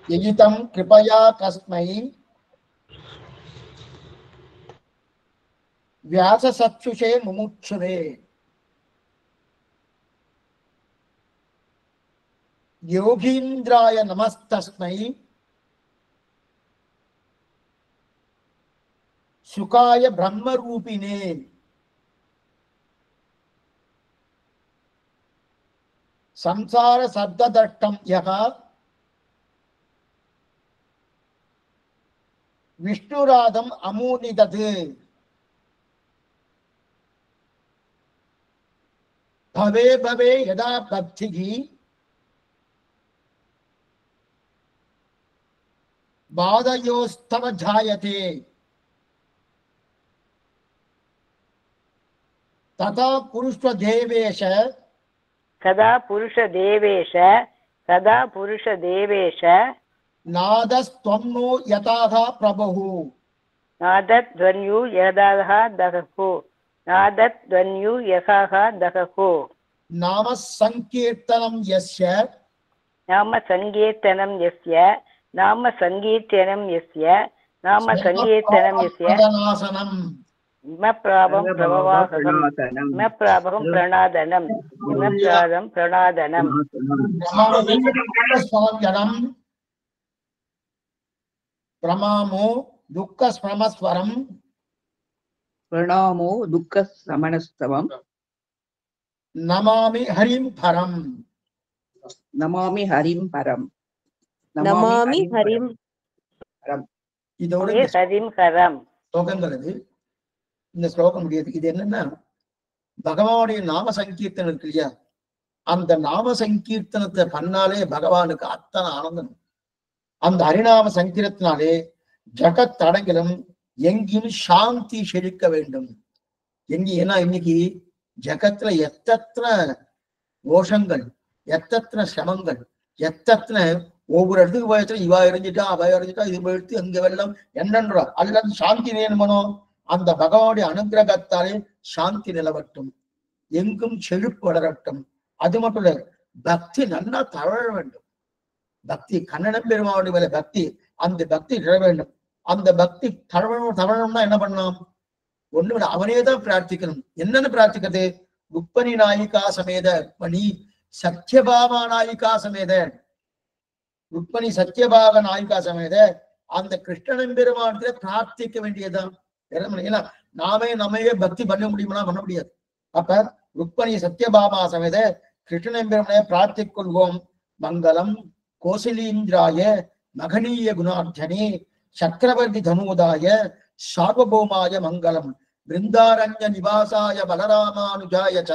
யஜிதம் கிருபயா கஸ்மை வியாசசத்சுஷே முமுட்சுவே யோகீந்திராய நமஸ்தஸ்மை சுகாய பிரம்மரூபினே சம்சார சப்ததட்டம் யகா விஷ்ணுராதம் அமூனிதது பவே பவே யதா பக்திகி பாதயோஸ்தவ ஜாயதே ததா புருஷ தேவேஷ நாதஸ்த்வம்னோ யதாஹ பிரபுஹு நாம சங்கீர்த்தனம் யஸ்ய பிரமாமோ துக்க ஸ்மரமஸ்வரம் பிரணாமோ துக்க சமனஸ்தவம் நமாமி ஹரிம் பரம் நமாமி ஹரிம் பரம் நமாமி ஹரிம் இதோட ஸ்லோகங்கள் இது. இந்த ஸ்லோகம் முடியாது. இது என்னன்னா, பகவானுடைய நாம சங்கீர்த்தனம் இருக்கு இல்லையா, அந்த நாம சங்கீர்த்தனத்தை பண்ணாலே பகவானுக்கு அத்தனை ஆனந்தம். அந்த ஹரிநாம சங்கீர்த்தனாலே ஜகத் அடங்கிலும் எங்கேயும் சாந்தி செழிக்க வேண்டும். ஏன்னா இன்னைக்கு ஜகத்துல எத்தனை கோஷங்கள், எத்தனை சிரமங்கள், எத்தனை ஒவ்வொரு இடத்துக்கு போயத்துல இவா இறஞ்சிட்டா அவ இறஞ்சிட்டா இது போயிடுத்து அங்க வெள்ளம் என்னன்றா. அல்லது சாந்தி வேணுமனோ, அந்த பகவானுடைய அனுகிரகத்தாலே சாந்தி நிலவட்டும், எங்கும் செழிப்பு வளரட்டும். அது மட்டும் இல்ல, பக்தி நல்லா தவழ வேண்டும். பக்தி கண்ணன் பெருமானுடைய மேல பக்தி, அந்த பக்தி தழ வேண்டும். அந்த பக்தி தவழணும்னா என்ன பண்ணலாம்? ஒண்ணு அவனே தான் பிரார்த்திக்கணும். என்னன்னு பிரார்த்திக்கிறது? ருக்மணி நாயிகா சமேத மணி சத்யபாமா நாயிகா சமேத, ருக்மணி சத்யபாக நாயிகா சமேத அந்த கிருஷ்ணன் பெருமானத்துல பிரார்த்திக்க வேண்டியதுதான். ஏன்னா நாமே பக்தி பண்ண முடியுமா? பண்ண முடியாது. அப்ப ருக்மணி சத்யபாமா சமேத கிருஷ்ணன் பெருமனை பிரார்த்திக் கொள்வோம். மங்களம் கோசலீந்திராய மகனீய குணார்த்தனே சக்கரவர்த்தி தனூதாய சார்வபௌமாய மங்களம் பிருந்தாரண்ய நிவாசாய பலராமானுஜாய ச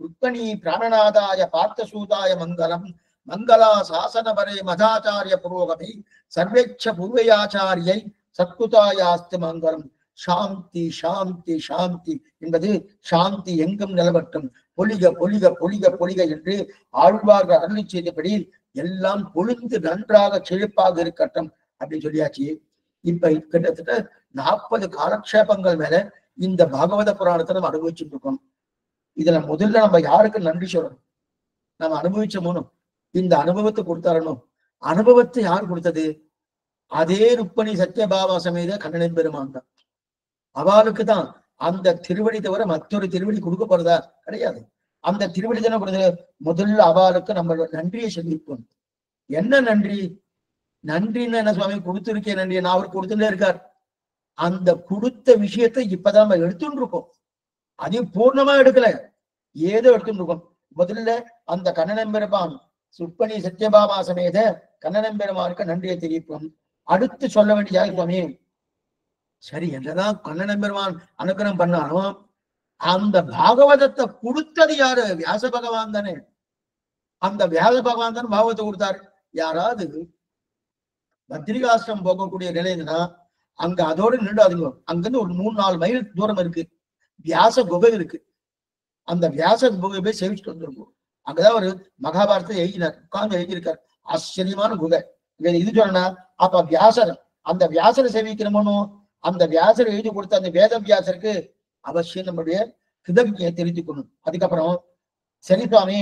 ருக்மணி பிராணநாதாய பார்த்தசூதாய மங்களம் மங்களா சாசனபரே மதாச்சாரிய புரோகமே சர்வேட்ச பூர்வையாச்சாரியை சத்குதாயாஸ்து மங்களம். சாந்தி சாந்தி சாந்தி என்பது சாந்தி எங்கும் நிலவட்டும், பொலிக பொலிக பொலிக பொலிக என்று ஆழ்வார்கள் அருளி செய்தபடி எல்லாம் பொழுந்து நன்றாக செழிப்பாக இருக்கட்டும் அப்படின்னு சொல்லியாச்சு. இப்ப கிட்டத்தட்ட 40 காலக்ஷேபங்கள் மேல இந்த பாகவத புராணத்தை நம்ம அனுபவிச்சுட்டு இருக்கோம். இதுல முதல்ல நம்ம யாருக்கு நன்றி சொல்லணும்? நம்ம அனுபவிச்ச மூணும் இந்த அனுபவத்தை கொடுத்தாரணும். அனுபவத்தை யார் கொடுத்தது? அதே ருக்மணி சத்யபாமா சமேத கண்ணன் பெருமான் தான். அவளுக்கு தான் அந்த திருவடி தவிர மற்றொரு திருவடி கொடுக்க போறதா கிடையாது. அந்த திருவடி தானே கொடுத்தது. முதல்ல அவளுக்கு நம்ம நன்றியை சொல்லியிருக்கோம். என்ன நன்றி? நன்றின்னு என்ன சுவாமி கொடுத்துருக்கேன் நன்றி, நான் அவர் கொடுத்துட்டே இருக்கார். அந்த கொடுத்த விஷயத்தை இப்பதான் நம்ம எடுத்துட்டு இருக்கோம். அதையும் பூர்ணமா எடுக்கல, ஏதோ எடுத்துட்டு இருக்கோம். முதல்ல அந்த கண்ணன் பெருமான் சுப்பனி சத்யபாமா சமேத கண்ணன் பெருமானுக்கு நன்றியை தெரிவிப்போம். அடுத்து சொல்ல வேண்டிய சுவாமி, சரி என்னதான் கண்ணன் பெருமான் அனுகிரகம் பண்ணாலும் அந்த பாகவதத்தை கொடுத்தது யாரு? வியாச பகவான் தானே. அந்த வியாச பகவான் தானே பாகவத்தை கொடுத்தாரு. யாராவது பத்ரிகாசிரம் போகக்கூடிய நிலைன்னா அங்க அதோடு நின்றாதுங்க. அங்கிருந்து ஒரு 3-4 மைல் தூரம் இருக்கு, வியாச குகை இருக்கு. அந்த வியாச குகை போய் சேவிச்சுட்டு வந்திருக்கும். அங்கதான் ஒரு மகாபாரதத்தை எழுதினார், உட்கார்ந்து எழுதியிருக்கார். ஆச்சரியமான குகை. இது சொன்னா அப்ப வியாசர், அந்த வியாசரை சேவிக்கிறோமோ, அந்த வியாசர் எழுதி கொடுத்த அந்த வேத வியாசருக்கு அவசியம் நம்முடைய கிருதஜ்ஞையை தெரிஞ்சுக்கணும். அதுக்கப்புறம் சரி சுவாமி,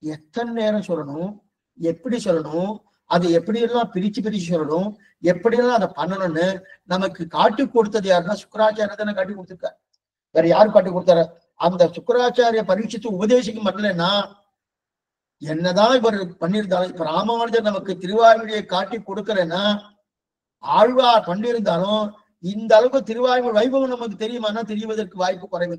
எத்தனை நேரம் சொல்லணும், எப்படி சொல்லணும், அது எப்படி எல்லாம் பிரிச்சு சொல்லணும், எப்படி எல்லாம் அதை பண்ணணும்னு நமக்கு காட்டி கொடுத்தது யாருன்னா சுக்கராச்சாரிய தானே காட்டி கொடுத்துருக்காரு. வேற யாரு காட்டி கொடுத்தாரு? அந்த சுக்கராச்சாரிய பரீட்சித்து உபதேசிக்க மாட்டலன்னா என்னதான் இவர் பண்ணியிருந்தாலும், இப்ப ராமானுஜர் நமக்கு திருவாய்மொழியை காட்டி கொடுக்கலன்னா, ஆழ்வார் பண்ணியிருந்தாலும் இந்த அளவுக்கு திருவாய்மொழி வைபவம் நமக்கு தெரியுமானா தெரிவதற்கு வாய்ப்பு குறைவு,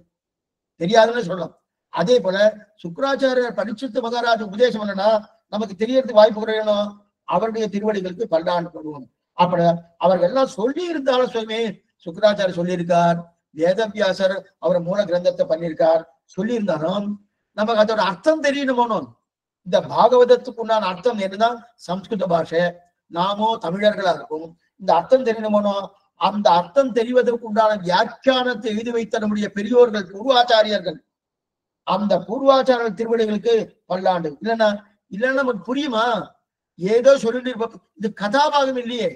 தெரியாதுன்னு சொல்லலாம். அதே போல சுக்கராச்சாரியர் பரீட்சித்து மகாராஜ் உபதேசம் பண்ணனா நமக்கு தெரியறதுக்கு வாய்ப்பு குறையணும். அவருடைய திருவடிகளுக்கு பல்லாண்டு போடுவோம். அப்படி அவர்கள் எல்லாம் சொல்லி இருந்தாலும் சொல்லுமே, சுக்கராச்சாரியர் சொல்லியிருக்கார், வேதவியாசர் அவர் மூல கிரந்தத்தை பண்ணியிருக்கார், சொல்லி இருந்தாலும் நமக்கு அதோட அர்த்தம் தெரியணுமோ. இந்த பாகவதத்துக்கு உண்டான அர்த்தம் என்னதான் சம்ஸ்கிருத பாஷை, நாமோ தமிழர்களா இருக்கும். இந்த அர்த்தம் தெரியணுமோ, அந்த அர்த்தம் தெரிவதற்கு உண்டான வியாக்கியானத்தை எழுதி வைத்த நம்முடைய பெரியோர்கள் பூர்வாச்சாரியர்கள், அந்த பூர்வாச்சாரியர் திருவடிகளுக்கு பல்லாண்டு. இல்லைன்னா நமக்கு புரியுமா? ஏதோ சொல்லிட்டு இருப்போம். இது கதாபாகம் இல்லையே,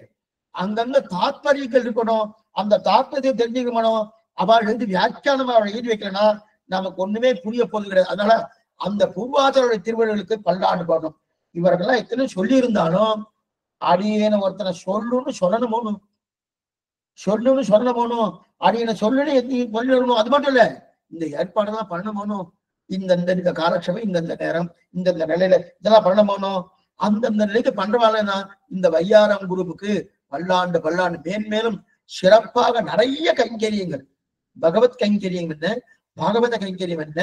அங்கங்க தாத்பரியங்கள் இருக்கணும். அந்த தாத்பரியத்தை தெரிஞ்சுக்கணும். அவள் எழுதி வியாக்கியானம் அவளை எழுதி வைக்கலன்னா நமக்கு ஒண்ணுமே புரிய போது கிடையாது. அதனால அந்த பூர்வாச்சாரிய திருவடிகளுக்கு பல்லாண்டு போடணும். இவர்கள்லாம் எத்தனை சொல்லி இருந்தாலும் அடியேன ஒருத்தனை சொல்லணும்னு சொல்லணுமோ, அடியனை சொல்லணும். அது மட்டும் இல்ல, இந்த ஏற்பாடுலாம் பண்ணணும். இந்த காலட்சேபம், இந்த நேரம், இந்த நிலையில இதெல்லாம் பண்ணணும். அந்தந்த நிலைக்கு பண்றவாள்னா இந்த வையாரம் குரூப்புக்கு பல்லாண்டு மேன்மேலும் சிறப்பாக நிறைய கைங்கரியங்கள், பகவத் கைங்கரியம் என்ன, பாகவத கைங்கரியம் என்ன,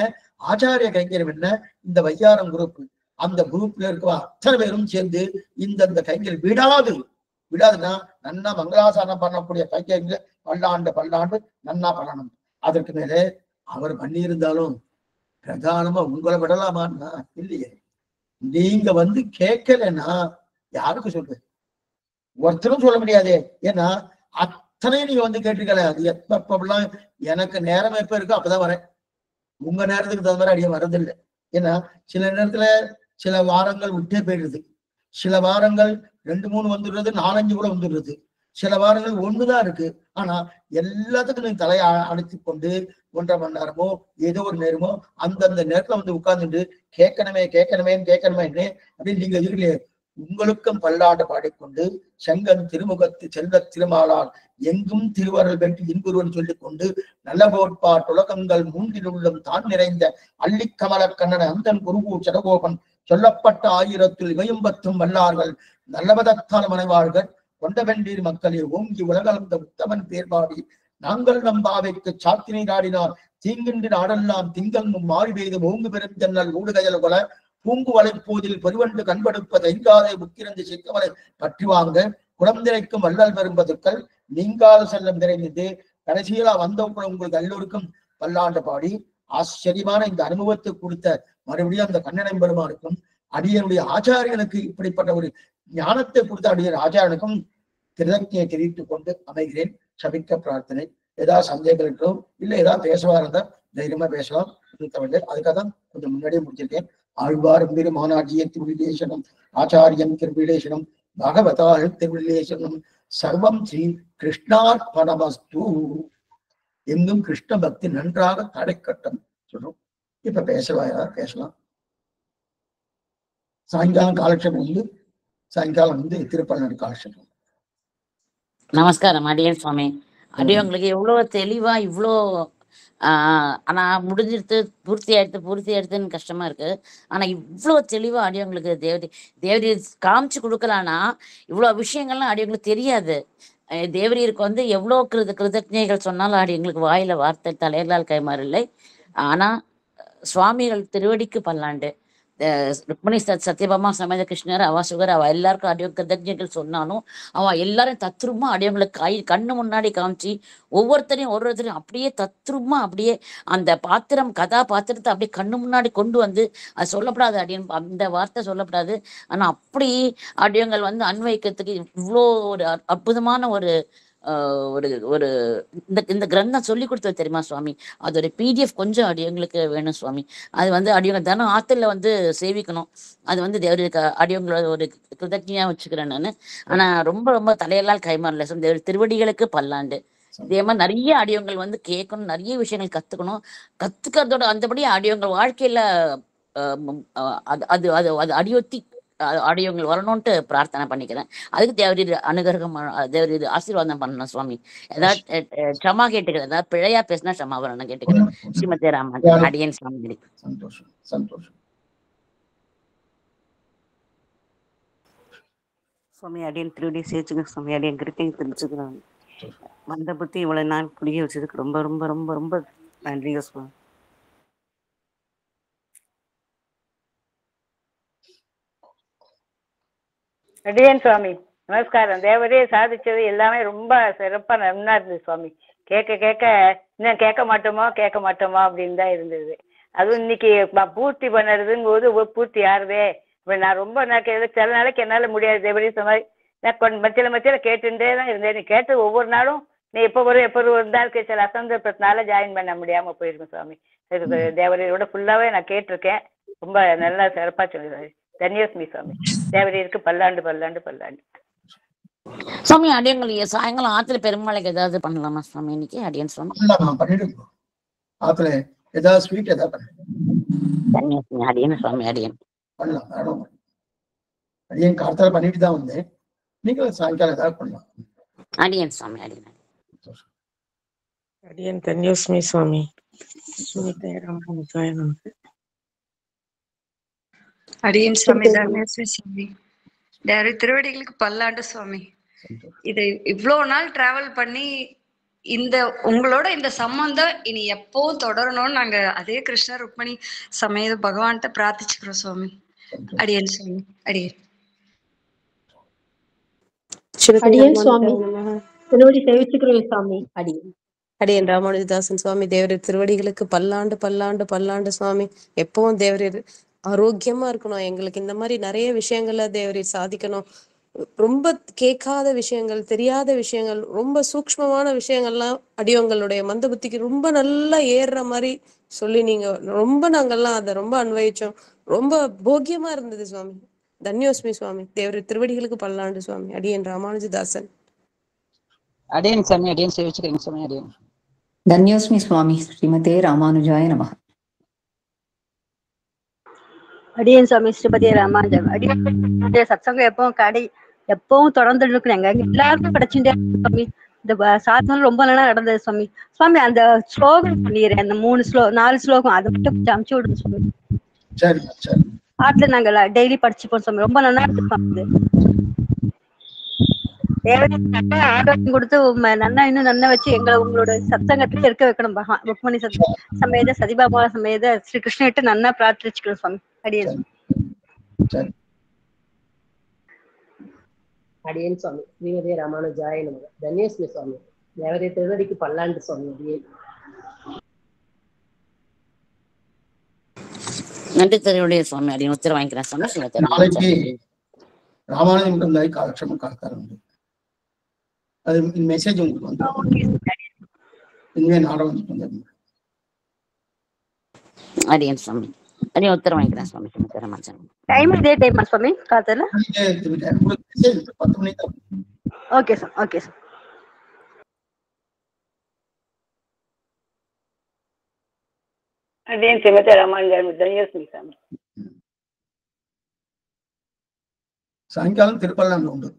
ஆச்சாரிய கைங்கரியம் என்ன, இந்த வையாரம் குரூப், அந்த குரூப்ல இருக்க அத்தனை பேரும் சேர்ந்து இந்த கைங்கரியம் விடாதுன்னா நன்னா மங்களாசாரம் பண்ணக்கூடிய கைங்கரியங்களை பல்லாண்டு நன்னா பண்ணணும். அதற்கு மேலே அவர் பண்ணியிருந்தாலும் பிரதானமா உங்களை விடலாமான்னா இல்லையே. நீங்க கேட்கலன்னா யாருக்கு சொல்றது? ஒருத்தரும் சொல்ல முடியாது. ஏன்னா அத்தனை நீங்க கேட்டுக்கல. அது எப்பெல்லாம் எனக்கு நேரம் எப்ப இருக்கோ அப்பதான் வரேன். உங்க நேரத்துக்கு தகுந்த மாதிரி அடியே வரதில்லை. ஏன்னா சில நேரத்துல சில வாரங்கள் விட்டே போயிடுது, சில வாரங்கள் 2-3 வந்துடுறது, 4-5 கூட வந்துடுறது, சில வாரங்கள் 1தான் இருக்கு. ஆனா எல்லாத்துக்கும் நீங்க தலையை அணைத்து கொண்டு 1.5 மணி நேரமோ ஏதோ ஒரு நேரமோ அந்தந்த நேரத்துல உட்கார்ந்துட்டு கேட்கணுமே அப்படின்னு நீங்க இருக்கலையே. உங்களுக்கும் பல்லாண்டு பாடிக்கொண்டு செங்கன் திருமுகத்து செல்வ திருமாலால் எங்கும் திருவருள் பெற்று இன்புருவன் சொல்லிக் கொண்டு நல்ல கோட்பாட்டுலகங்கள் மூன்றிலுள்ளும் தான் நிறைந்த அள்ளிக்கமல கண்ணன அந்தன் குருகூர் சடகோபன் சொல்லப்பட்ட 1000 இவையும் 10 வல்லார்கள் நல்லவதத்தால் மனைவார்கள் கொண்ட வெண்டீர் மக்களே ஓங்கி உலகளந்த உத்தமன் பேர்பாடி நாங்கள் நம்பாவைக்கு சாத்தினை நாடினார் தீங்கின்றி நாடெல்லாம் திங்கள் மாறி பெய்து ஓங்கு பெரும் ஜன்னல் ஊடுகையல் கொல பூங்கு வளைப்போதில் பெருவண்டு கண்படுப்ப தைங்காதை புக்கிரந்து சிக்கவலை பற்றி வாங்க குளந்திரைக்கும் வள்ளல் பெரும்பதுக்கள் நீங்காத செல்லம் நிறைந்தது. கடைசியிலா வந்தவங்க உங்களுக்கு எல்லோருக்கும் பல்லாண்டு பாடி ஆச்சரியமான இந்த அனுபவத்தை கொடுத்த மறுபடியும் அந்த கண்ணனை பெருமானுக்கும் அடியனுடைய ஆச்சாரியனுக்கு இப்படிப்பட்ட ஒரு ஞானத்தை கொடுத்த அடியன் ஆச்சாரியனுக்கும் கிருதஜ்ஞையை தெரிவித்துக் கொண்டு அமைகிறேன். சபிக்க பிரார்த்தனை. ஏதாவது சந்தேகங்கள் இருக்கோ இல்ல ஏதாவது பேசவா இருந்தா தைரியமா பேசலாம். அதுக்காக தான் கொஞ்சம் முன்னாடியே முடிச்சிருக்கேன். ஆழ்வார் பெருமானாட்சியர் திருவிலேசனம், ஆச்சாரியன் திருவிலேசனம், பகவதாள் திருவிலேசனம், சர்வம் ஸ்ரீ கிருஷ்ணார்ப்பணமஸ்து. எங்கும் கிருஷ்ண பக்தி நன்றாக தடைக்கட்டம் சொல்றோம். இப்ப பேசலாம். சாயங்காலம் காலட்சேபம் சாயங்காலம் திருப்பள்ளி காலட்சேபம். நமஸ்காரம் அடியன் சுவாமி. அடியவங்களுக்கு எவ்வளவு தெளிவா இவ்வளோ ஆனா முடிஞ்சிருத்து பூர்த்தி ஆயிடுத்துன்னு கஷ்டமா இருக்கு. ஆனா இவ்வளவு தெளிவா அடியவங்களுக்கு தேவதி காமிச்சு கொடுக்கலான்னா இவ்வளவு விஷயங்கள்லாம் அடியவங்களுக்கு தெரியாது. தேவரீருக்கு வந்து எவ்வளோ கிருதஜைகள் சொன்னாலும் அது எங்களுக்கு வாயில வார்த்தை தலையலால் கைமாறில்லை. ஆனா சுவாமிகள் திருவடிக்கு பல்லாண்டு. ருக்மணி சத்யபாமா சமேத கிருஷ்ணர் அவ சுகர் அவ எல்லாருக்கும் அடியோ கிருதஜைகள் சொன்னாலும் அவ எல்லாரும் தத்ரூபமா அடியவங்களுக்கு கண்ணு முன்னாடி காமிச்சு ஒவ்வொருத்தரையும் அப்படியே தத்ரூபமா அப்படியே அந்த பாத்திரம் கதாபாத்திரத்தை அப்படியே கண்ணு முன்னாடி கொண்டு வந்து அது சொல்லப்படாது அடியன் அந்த வார்த்தை சொல்லப்படாது. ஆனா அப்படி அடியங்கள் வந்து அன்வைக்கிறதுக்கு இவ்வளோ ஒரு அற்புதமான ஒரு ஒரு ஒரு இந்த கிரந்தம் சொல்லி கொடுத்தது தெரியுமா சுவாமி? அதோட பிடிஎஃப் கொஞ்சம் அடியவங்களுக்கு வேணும் சுவாமி. அது வந்து அடியவங்க தினம் ஆத்துல வந்து சேவிக்கணும். அது வந்து தேவருக்கு அடியவங்களோட ஒரு கிருதஜையா வச்சுக்கிறேன் நான். ஆனா ரொம்ப ரொம்ப தலையெல்லாம் கைமாறல. தேவர் திருவடிகளுக்கு பல்லாண்டு. இதே மாதிரி நிறைய அடியவங்கள் வந்து கேட்கணும், நிறைய விஷயங்கள் கத்துக்கணும். கத்துக்கிறதோட அந்தபடி அடியவங்கள் வாழ்க்கையில அது அது அது அது அடியொத்தி அடியவங்கள் வரணும்ட்டு பிரார்த்தனை பண்ணிக்கிறேன். அதுக்கு தேவரீர் அனுகிரகம் தேவரீர் ஆசீர்வாதம் பண்ணணும் சுவாமி. ஏதாவது க்ஷமா கேட்டுக்கிறேன், ஏதாவது பிழையா பேசினா க்ஷமா வரணும் கேட்டுக்கிறேன். ஸ்ரீமதி ராமன் அடியன் சுவாமி. சந்தோஷம் சந்தோஷம். சுவாமி அடியன் திருவடி சேர்த்துங்க சுவாமி. அடியன் கிருத்தையும் தெரிஞ்சுக்கிறோம். மந்த புத்தி இவ்வளவு நாள் புளிய வச்சதுக்கு ரொம்ப ரொம்ப ரொம்ப ரொம்ப நன்றிங்க சுவாமி. அடியன் சுவாமி நமஸ்காரம். தேவரே சாதிச்சது எல்லாமே ரொம்ப சிறப்பா நல்லா இருந்தது சுவாமி. கேட்க கேட்க இன்னும் கேட்க மாட்டோமோ அப்படின்னு தான் இருந்தது. அதுவும் இன்னைக்கு பூர்த்தி பண்ணுறதுங்க போது பூர்த்தி ஆறுதே. இப்போ நான் ரொம்ப சில நாளைக்கு என்னால் முடியாது. தேவரே சொன்ன மாதிரி நான் மத்தியில கேட்டுட்டே தான் இருந்தேன். நீ கேட்டு ஒவ்வொரு நாளும் நீ எப்போ வரும் தான் இருக்கு. சில அசந்தத்தினால ஜாயின் பண்ண முடியாம போயிருக்கேன் சுவாமி. தேவரையோட ஃபுல்லாவே நான் கேட்டிருக்கேன். ரொம்ப நல்லா சிறப்பா சொல்லுவாரு. தன்யோஸ்மி சுவாமி. தேவரீருக்கு பல்லாண்டு பல்லாண்டு பல்லாண்டு. சுவாமி அடியங்களுக்கு சாயங்காலம் ஆத்துல பெருமாளைக்கு ஏதாவது பண்ணலாமா சுவாமி? இன்னைக்கு அடியன் சுவாமி பண்ணிடுங்க. ஆத்துல ஏதாவது ஸ்வீட் ஏதாவது தன்யோஸ்மி அடியன் சுவாமி. அடியன் பண்ணலாம். அடியன் காலத்தால பண்ணிட்டு தான் வந்தேன். நீங்க சாயங்காலம் ஏதாவது பண்ணலாம். அடியன் சுவாமி. அடியன் அடியன் தன்யோஸ்மி சுவாமி. அடியன் சுவாமி தன்யோஸ்மி சுவாமி. தேவரே திருவடிகளுக்கு பல்லாண்டு சுவாமி. இது இவ்வளவு நாள் டிராவல் பண்ணி இந்த உங்களோட இந்த சம்பந்தம் இனி எப்பவும் தொடரணும்னு நாங்க அதே கிருஷ்ணர் ருக்மணி சமேத பகவான்கிட்ட பிரார்த்திச்சுக்கிறோம் சுவாமி. அடியன் சுவாமி. அடியன் சுவாமி திருவடி சேவிச்சுக்கிறோம் சுவாமி. அடியன் ராமானுஜதாசன் சுவாமி. தேவரீர் திருவடிகளுக்கு பல்லாண்டு பல்லாண்டு பல்லாண்டு சுவாமி. எப்பவும் தேவரீர் ஆரோக்கியமா இருக்கணும். எங்களுக்கு இந்த மாதிரி நிறைய விஷயங்கள்ல தேவரீர் சாதிக்கணும். ரொம்ப கேட்காத விஷயங்கள், தெரியாத விஷயங்கள், ரொம்ப சூக்ஷ்மமான விஷயங்கள்லாம் அடியவங்களுடைய மந்த புத்திக்கு ரொம்ப நல்லா ஏறுற மாதிரி சொல்லி நீங்க ரொம்ப நாங்கெல்லாம் அதை ரொம்ப அன்வயிச்சோம். ரொம்ப போக்கியமா இருந்தது சுவாமி. தன்யோஸ்மி சுவாமி. தேவரீர் திருவடிகளுக்கு பல்லாண்டு சுவாமி. அடியன் ராமானுஜதாசன். அடியன் சாமி. அடியன் சேவிச்சுக்கிறேன் சுவாமி. அடியன் தன்யோஸ்மி சுவாமி. ஸ்ரீமதே ராமானுஜாய நமஹ. அடியன் சுவாமி. ஸ்ரீமதி ராமானுஜம். அடியன் சத்சங்கம் எப்பவும் தொடர்ந்து இருக்கணும். எங்க எல்லாருக்கும் கிடைச்சுட்டே சுவாமி. இந்த சாதனம் ரொம்ப நாளா நடந்தது சுவாமி. சுவாமி அந்த ஸ்லோகம் பண்ணிடுறேன். அந்த 4 ஸ்லோகம் அதை மட்டும் அமுச்சு விடுங்க சுவாமி. ஆத்துல நாங்க டெய்லி படிச்சுப்போம் சுவாமி. ரொம்ப நல்லா இருக்கு. ஆரோக்கியம் கொடுத்து நல்லா இன்னும் நல்லா வச்சு எங்களை உங்களோட சத்சங்கத்துல இருக்க வைக்கணும். ருக்மணி சமேத சதிபாபா சமேத ஸ்ரீ கிருஷ்ணகிட்ட நல்லா பிரார்த்திச்சுக்கிறோம் சுவாமி. அடியன் அடியன் சுவாமி. ஸ்ரீமதே ராமானுஜாய நமக. தன்யோஸ்மி சுவாமி. தேவரே திருவடிக்கு பல்லாண்டு சுவாமி. அடியன் நன்றி தருடைய சுவாமி. அடியன் உத்தரவு வாங்கிக்கிறேன் சுவாமி. நாளைக்கு ராமானுஜம் காலக்ஷேமம் காலத்தாரம் உண்டு. அது மெசேஜ் உங்களுக்கு வந்து இனிமே நாடகம் வந்து அடியன் சுவாமி. அடியன் உத்தரவு வாங்கிக்கிறேன் சுவாமி. டைம் இதே டைமா சுவாமி? காலத்துல 10 மணிக்கு. Okay sir. Okay sir. அடியன் ஸ்ரீமதி ராமானுஜம். தன்யோஸ்மி சாமி. சாயங்காலம் திருப்பல்லாண்டு உண்டு.